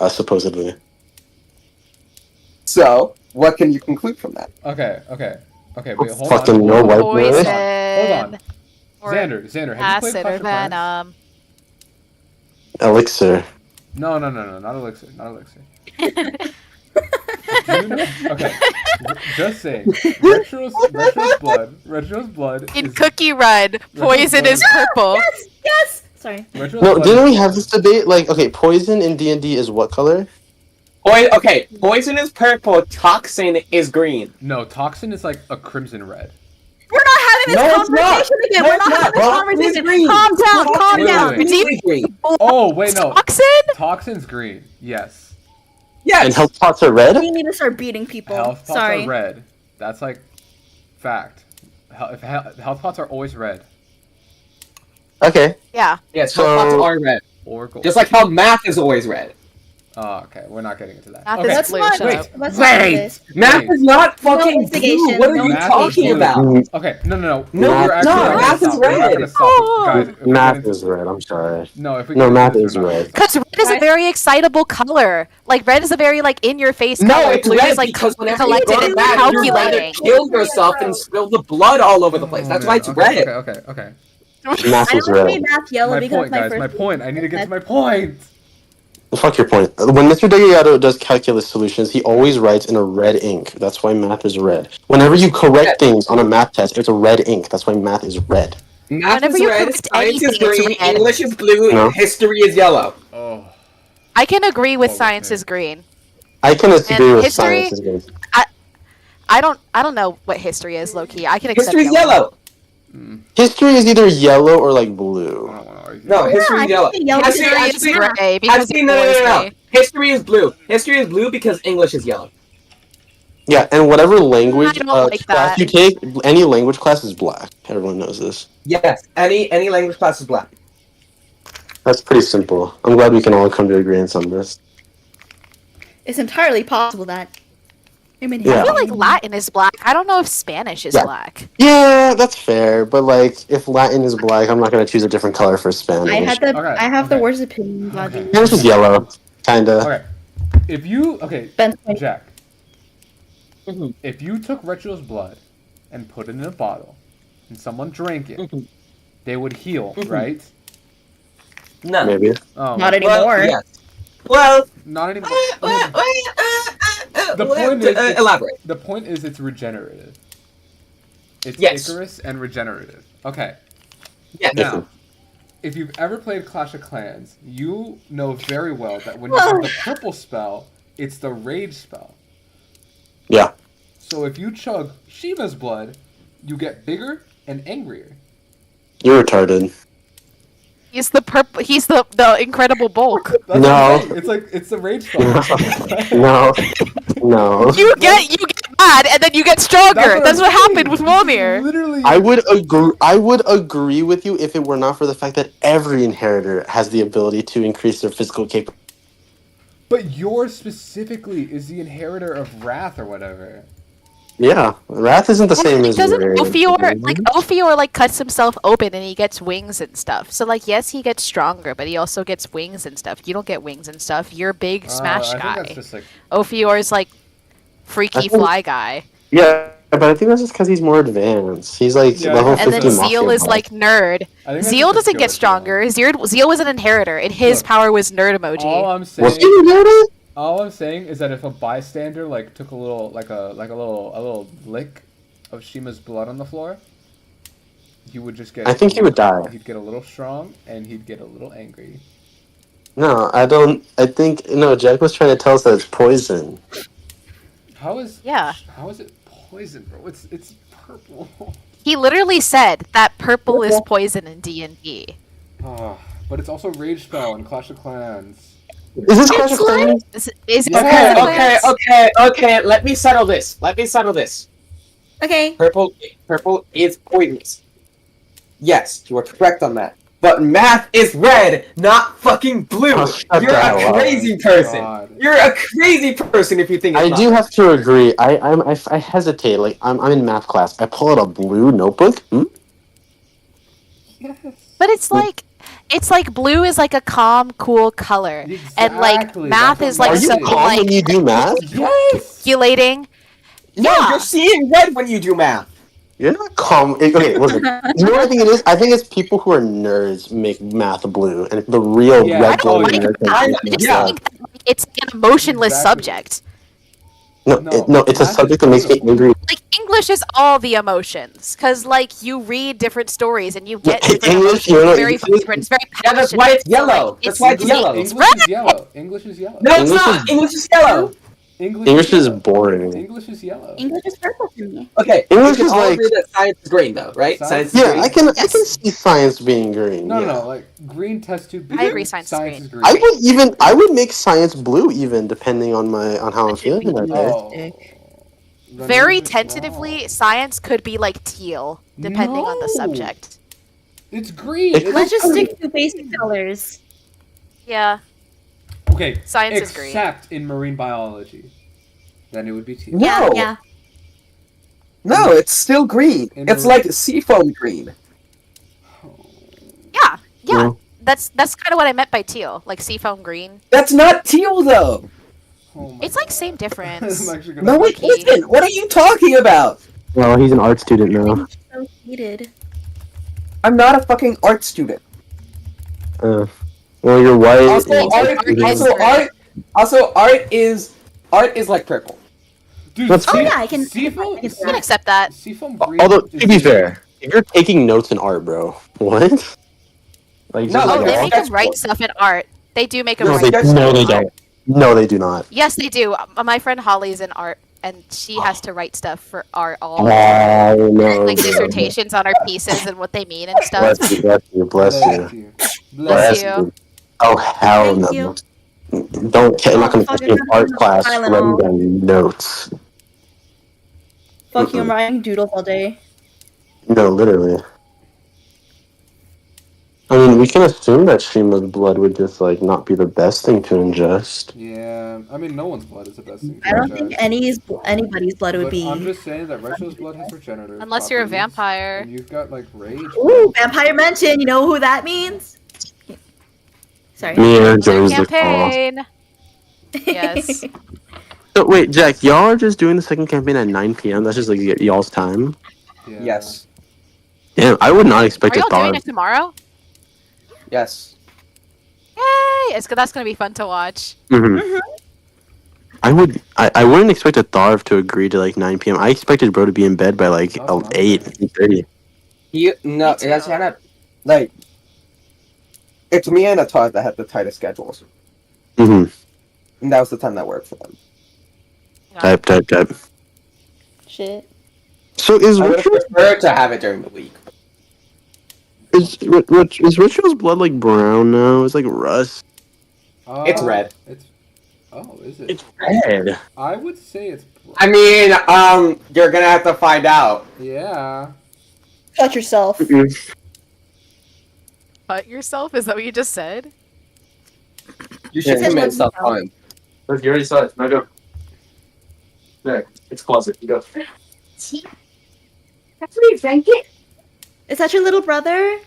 Supposedly. So, what can you conclude from that? Okay. Wait, hold Fucking on. no white Poison. blood. Hold on. Or Xander, have you played acid Clash or of Clans? venom. Elixir. No, not Elixir. Okay, just saying. Retro's blood In is Cookie Run, poison is purple. Yes. Sorry. Retro's No, blood didn't is- we have this debate? Like, okay, poison in D&D is what color? Okay, poison is purple, toxin is green. No, toxin is like a crimson red. We're not having this No, it's not. conversation again. No, We're it's not having not. this Well, it's conversation. green. Calm down. Calm Wait, down. wait. Completely green. Oh wait, no. Toxin? Toxin's green. Yes. Yes. And health pots are red? We need to start beating people. Health pots Sorry. are red. That's like fact. Health pots are always red Okay. Yeah. Yes, So- health pots are red. or gold. Just like how math is always red. Oh, okay. We're not getting into that. Math okay. is Let's blue, not. shut up. Let's not do Wait. this. Math Wait. is not No fucking blue. investigation, What are no you Math is talking blue. about? Okay, no. No, We're actually no, not gonna math is stop. We're not red. gonna stop. Guys, if we Math get into- is red, I'm sorry. No, if we No, get into math this, is we're not red. gonna stop. Because red is a very excitable color. Like red is a very like in your face No, color. it's Blue red is like because whenever you collected go to and math, you're gonna calculating. kill yourself and spill the blood all over the place. That's Oh, why man. it's Okay, red. Okay. Math I is don't play red. math yellow My because point, my guys. first. My point. I need to get to my point. Fuck your point. When Mr. Degato does calculus solutions, he always writes in a red ink. That's why math is red. Whenever you correct things on a math test, it's a red ink. That's why math is red. Math Whenever is you red, correct science is anything, it's green, red. English is blue, No. and history is yellow. Oh. I can agree with Oh, science okay. is green. I can agree with history- science is good. I don't know what history is, low key. I can accept History's yellow. History is either yellow or like I blue. don't want to argue. No, Yeah, history I is yellow. think yellow Actually, is History is actually, gray because actually, it no. always gray. History is blue. History is blue because English is yellow. Yeah, and whatever language I don't like class that. you take, any language class is black. Everyone knows this. Yes, any language class is black. That's pretty simple. I'm glad we can all come to agreement on this. It's entirely possible that. Yeah. I feel like Latin is black. I don't know if Spanish is Yeah. black. Yeah, that's fair. But like, if Latin is black, I'm not gonna choose a different color for Spanish. I have the Okay, I have the okay. worst opinion about Okay. these. Spanish is yellow, kinda. Okay. If you Ben's point. Jack, Mhm. if you took Retro's blood and put it in a bottle, and someone drank it, Mhm. they would heal, Mhm. right? No. Maybe. Oh, Not anymore. Well, yes. Well, not anymore. the point is- elaborate. The point is, it's regenerative. It's Yes. Icarus and regenerative. Okay. Yes. Now, if you've ever played Clash of Clans, you know very well that when you have the purple spell, it's the rage spell. Yeah. So if you chug Shiva's blood, you get bigger and angrier. You're retarded. He's the purple. He's the incredible bulk. That's No. what I'm saying. It's like it's the rage spell. No. No. You get mad and then you get stronger. That's what happened with Wolnir. Literally. I would agree with you if it were not for the fact that every inheritor has the ability to increase their physical capability. But yours specifically is the inheritor of Wrath or whatever. Yeah, Wrath isn't the same as Doesn't your- Ophior like cuts himself open and he gets wings and stuff. So like yes, he gets stronger, but he also gets wings and stuff. You don't get wings and stuff. You're a big smash I think guy. that's just like Ophior's like I freaky think- fly guy. Yeah, but I think that's just because he's more advanced. He's like Yeah, level I And 50 then Mafia Zeal is boss. like nerd. I think that's Zeal just doesn't get skill. stronger. Zeal was an inheritor, and his Look. power was nerd emoji. All I'm Was saying, he inherited? all I'm saying is that if a bystander like took a little little lick of Shima's blood on the floor, he would just get. I think he would die. He'd get a little strong and he'd get a little angry. No, I don't. I think no. Jack was trying to tell us that it's poison. How is Yeah. How is it poison, bro. It's purple. He literally said that purple is poison in D&D. But it's also Rage Spell and Clash of Clans. Is this Clash of Clans? Is it Yeah. Clash of Clans? Okay. Let me settle this. Okay. Purple is pointless. Yes, you are correct on that. But math is red, not fucking blue. Oh, shut You're the a hell up. crazy person. God. You're a crazy person if you think it's I not. do have to agree. I hesitate. Like I'm in math class. I pull out a blue notebook. Yes. But it's like blue is like a calm, cool color, and like Exactly, math that's is what like Are you math something calm like when you do math? Yes. calculating. No, Yeah. you're seeing red when you do math. You're not calm. Okay, listen. You know what I think it is? I think it's people who are nerds make math blue, and the real Yeah. red I don't blooded like nerds that. make I math just Yeah. think that it's an emotionless Exactly. subject. No, No, it's a math is subject that makes me beautiful. angry. Like English is all the emotions, because like you read different stories and you get Yeah, different English, emotions. you know, It's very English- vibrant. It's very Yeah, that's why it's passionate. So, yellow. like, That's why it's it's yellow. It's English red. is yellow. English is yellow. No, it's English not. is- English is yellow. English is yellow. boring. English is yellow. English is purple for me. Okay, English we can is all like- agree that science is green, though, right? Science Science is Yeah, green. I can Yes. see science being green. No, yeah. no, like green test tube. I agree, science is green. is green. I would make science blue even depending on how I'm feeling that day. Oh. Then Very English is tentatively, wrong. science could be like teal, depending on the No. subject. It's green. It- Let's just stick to basic colors. Yeah, Okay. science is green. Except in marine biology, then it would be teal. No. Yeah. No, it's still green. In It's the- like seafoam green. Yeah, yeah. Well- That's kind of what I meant by teal, like seafoam green. That's not teal, though. Oh my It's like God. same difference. I'm actually gonna No, it Okay. isn't. What are you talking about? Well, he's an art student now. So heated. I'm not a fucking art student. Well, you're white. Also, and- art is like purple. Dude, That's Oh yeah, I can. Seafoam. I can I can accept that. Seafoam green. Although is to be fair, if you're taking notes in art, bro, what? Like, No, just Oh, like they yeah. make them write stuff in art. They do make them no, write. they, Sketch no, they art. don't. No, they do not. Yes, they do. My friend Holly's in art, and she has to write stuff for art all the Oh time. no! Like no. dissertations on our pieces and what they mean and stuff. Bless you, bless you, bless you. Bless you. Oh hell Thank no! you. I'm not gonna fuck, put you in I'm art not class Tylenol. writing down notes. Fuck you, I'm writing doodles all day. No, literally. I mean, we can assume that Shima's blood would just like not be the best thing to ingest. Yeah, I mean, no one's blood is the best thing. to I don't ingest. think anybody's blood would But be. I'm just saying that Rachel's blood has regenerative. Unless you're a properties, vampire. And you've got like rage. Ooh, vampire mention. You know who that means? Sorry. Mia Their joins the call. campaign. Yes. So wait, Jack, y'all are just doing the second campaign at 9 p.m. That's just like y'all's time. Yeah. Yes. Damn, I would not Are expect a y'all doing thought. it tomorrow? Yes. Yay! That's gonna be fun to watch. Mm-hmm. I wouldn't expect a Tharv to agree to like 9 p.m. I expected bro to be in bed by like Oh, my 8:30. No, Me too. that's not like. It's me and Atar that had the tightest schedules, Mm-hmm. and that was the time that worked for them. Type. Shit. So is I would have Ritual, preferred to have it during the week. is Ritual's blood like brown now? It's like rust. It's red. It's. Oh, is it? It's red. I would say it's. I mean, you're gonna have to find out. Yeah. Cut yourself. Cut yourself? Is that what you just said? You should Yeah. commit self harm. Look, you already saw it. Now go. There, it's closet. You go. That's what you drank it? Is that your little brother?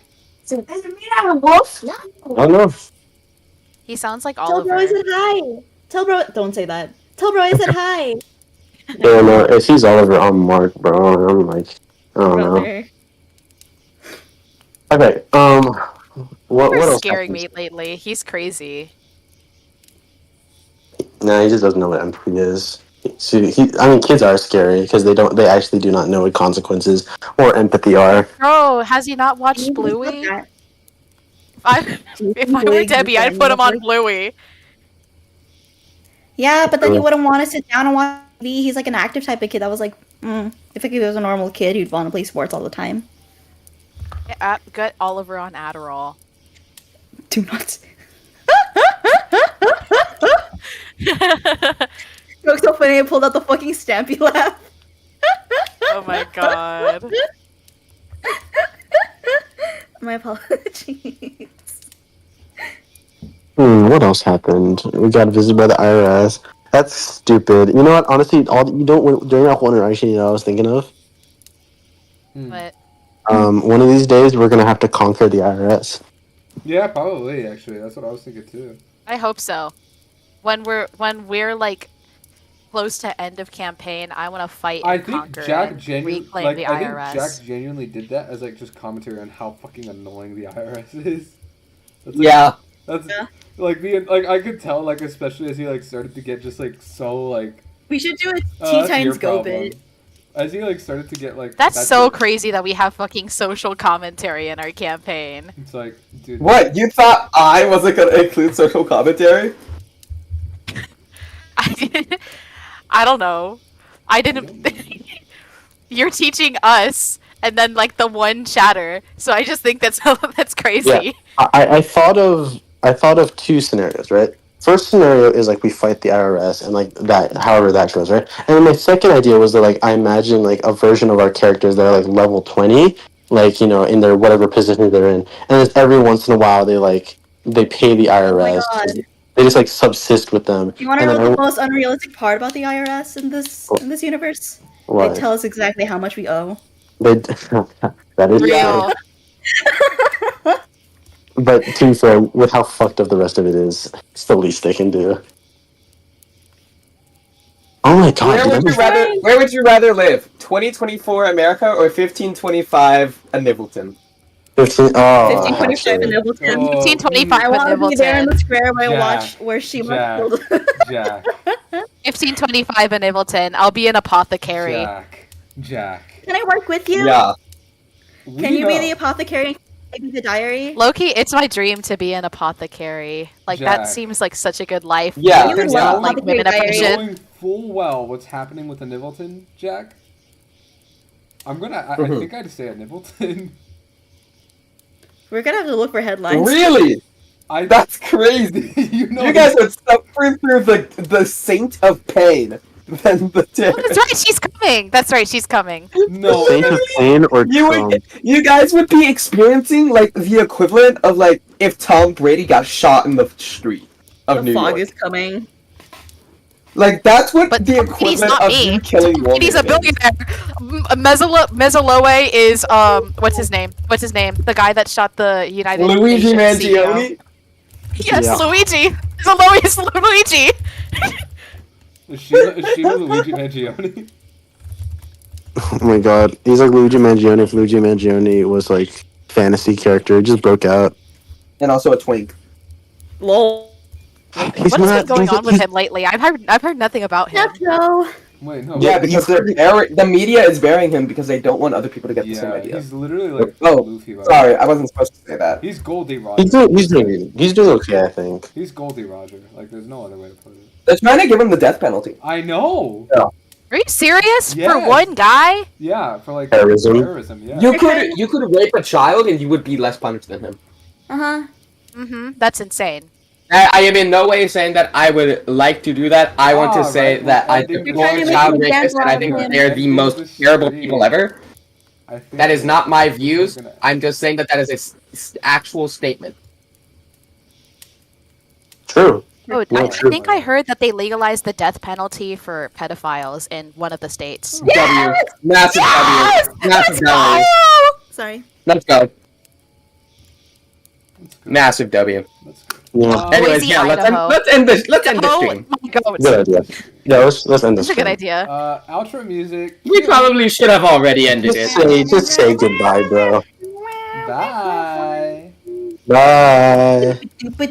Does it mean I'm a wolf? No. Oh no. He sounds like Tell bro I Oliver. said hi. Tell bro. Don't say that. Tell bro I said hi. Yeah, no, if he's Oliver, I'm Mark, bro. I'm like, I don't know. Brother. Okay, what You're else? scaring happens? me lately. He's crazy. Nah, he just doesn't know what empathy is. See, I mean, kids are scary because they actually do not know what consequences or empathy are. Bro, has he not watched Bluey? Look If I were Debbie, I'd put him on Bluey. Yeah, but then you wouldn't want to sit down and watch he's like an active type of kid that was like, if he was a normal kid, he'd want to play sports all the time. Get Oliver on Adderall. Do not. It was so funny. I pulled out the fucking Stampy laugh. Oh my god. My apologies. What else happened? We got visited by the IRS. That's stupid. You know what? Honestly, during that one interaction, you know what I was thinking of? But One of these days, we're gonna have to conquer the IRS. Yeah, probably. Actually, that's what I was thinking too. I hope so. When we're like close to end of campaign, I want to fight and I think conquer Jack and genuinely, reclaim like, the I think IRS. Jack genuinely did that as like just commentary on how fucking annoying the IRS is. That's, like, Yeah. That's Yeah. like like I could tell, like, especially as he like started to get just like so like. We should do a Oh, Tea that's your Times Go problem. bit. As he like started to get like. That's so your- crazy that we have fucking social commentary in our campaign. It's like, dude. What? You thought I wasn't gonna include social commentary? I don't know. I didn't. You're teaching us, and then like the one chatter. So I just think that's that's crazy. Yeah. I thought of two scenarios, right? First scenario is like we fight the IRS and like that, however that goes, right? And then my second idea was that like I imagine like a version of our characters that are like level 20, like, you know, in their whatever position they're in, and just every once in a while they pay the IRS. God. They just like subsist with them. You want to And know then the most unrealistic part about the IRS in this universe? what? They tell us exactly how much we owe. They that is Real. true. But to be fair, with how fucked up the rest of it is, it's the least they can do. Oh my god! Where would you rather live? 2024 America or 1525 Nibbleton? 15. Oh, 1525 in actually. Nibbleton. Oh, 1525 I want to be there in the square where I Jack, watch where she Jack, killed. Jack, 1525 in Ableton. I'll be an apothecary. Jack. Can I work with you? Yeah. Can you be the apothecary and maybe the diary? Loki, it's my dream to be an apothecary. Like Jack. that seems like such a good life. Yeah. There's You would not, love like apothecary women of diary. vision. Knowing full well what's happening with the Nibbleton, Jack. I Mhm. think I'd say a Nibbleton. We're gonna have to look for headlines. Really? I That's crazy. you know You guys would suffer through the saint of pain than the Oh, terror. that's right, she's coming. That's right, she's coming. no. Saint of Pain or Trump? You guys would be experiencing like the equivalent of like if Tom Brady got shot in the street of The New fog York. is coming. Like that's what But the Tom Brady's equivalent not of me. you killing Tom woman Brady's a is. billionaire. Mezzalowe is what's his name? What's his name? The guy that shot the United Luigi Nations CEO. Mangione. Yes, Yeah. Luigi. It's Luigi. Is she Luigi Mangione? Oh my god, he's like Luigi Mangione. If Luigi Mangione was like fantasy character, he just broke out. And also a twink. Lol. He's What has not. been going he's- on with him lately? I've heard nothing about him. No. Wait, no. Yeah, wait, because the media is burying him because they don't want other people to get the same yeah, idea. he's literally like Oh, Luffy. Right? Sorry, I wasn't supposed to say that. He's Goldie Roger. He's doing okay, I think. He's Goldie Roger. Like, there's no other way to put it. They're trying to give him the death penalty. I know. Are you serious? For Yes. one guy? Yeah, for like Terrorism. Yeah. You could rape a child and you would be less punished than him. Uh-huh. Mm-hmm. That's insane. I am in no way saying that I would like to do that. I want to say right, that well, I I think think we're trying to child make an rapists, and I think example they're of the him. most terrible people ever. I think That is not my views. we're gonna- I'm just saying that is a actual statement. True. Oh, Yeah, I true. think I heard that they legalized the death penalty for pedophiles in one of the states. W. Massive W. Massive W. Sorry. Let's go. That's good. Massive W. That's good. Yeah. Anyways, Boise, yeah, Idaho. let's end this. Let's end this Oh stream. my god. Good idea. Yeah, let's end this. That's a good thing. idea. Outro music. We probably should have already ended it. Just say goodbye, bro. Bye. Bye. Stupid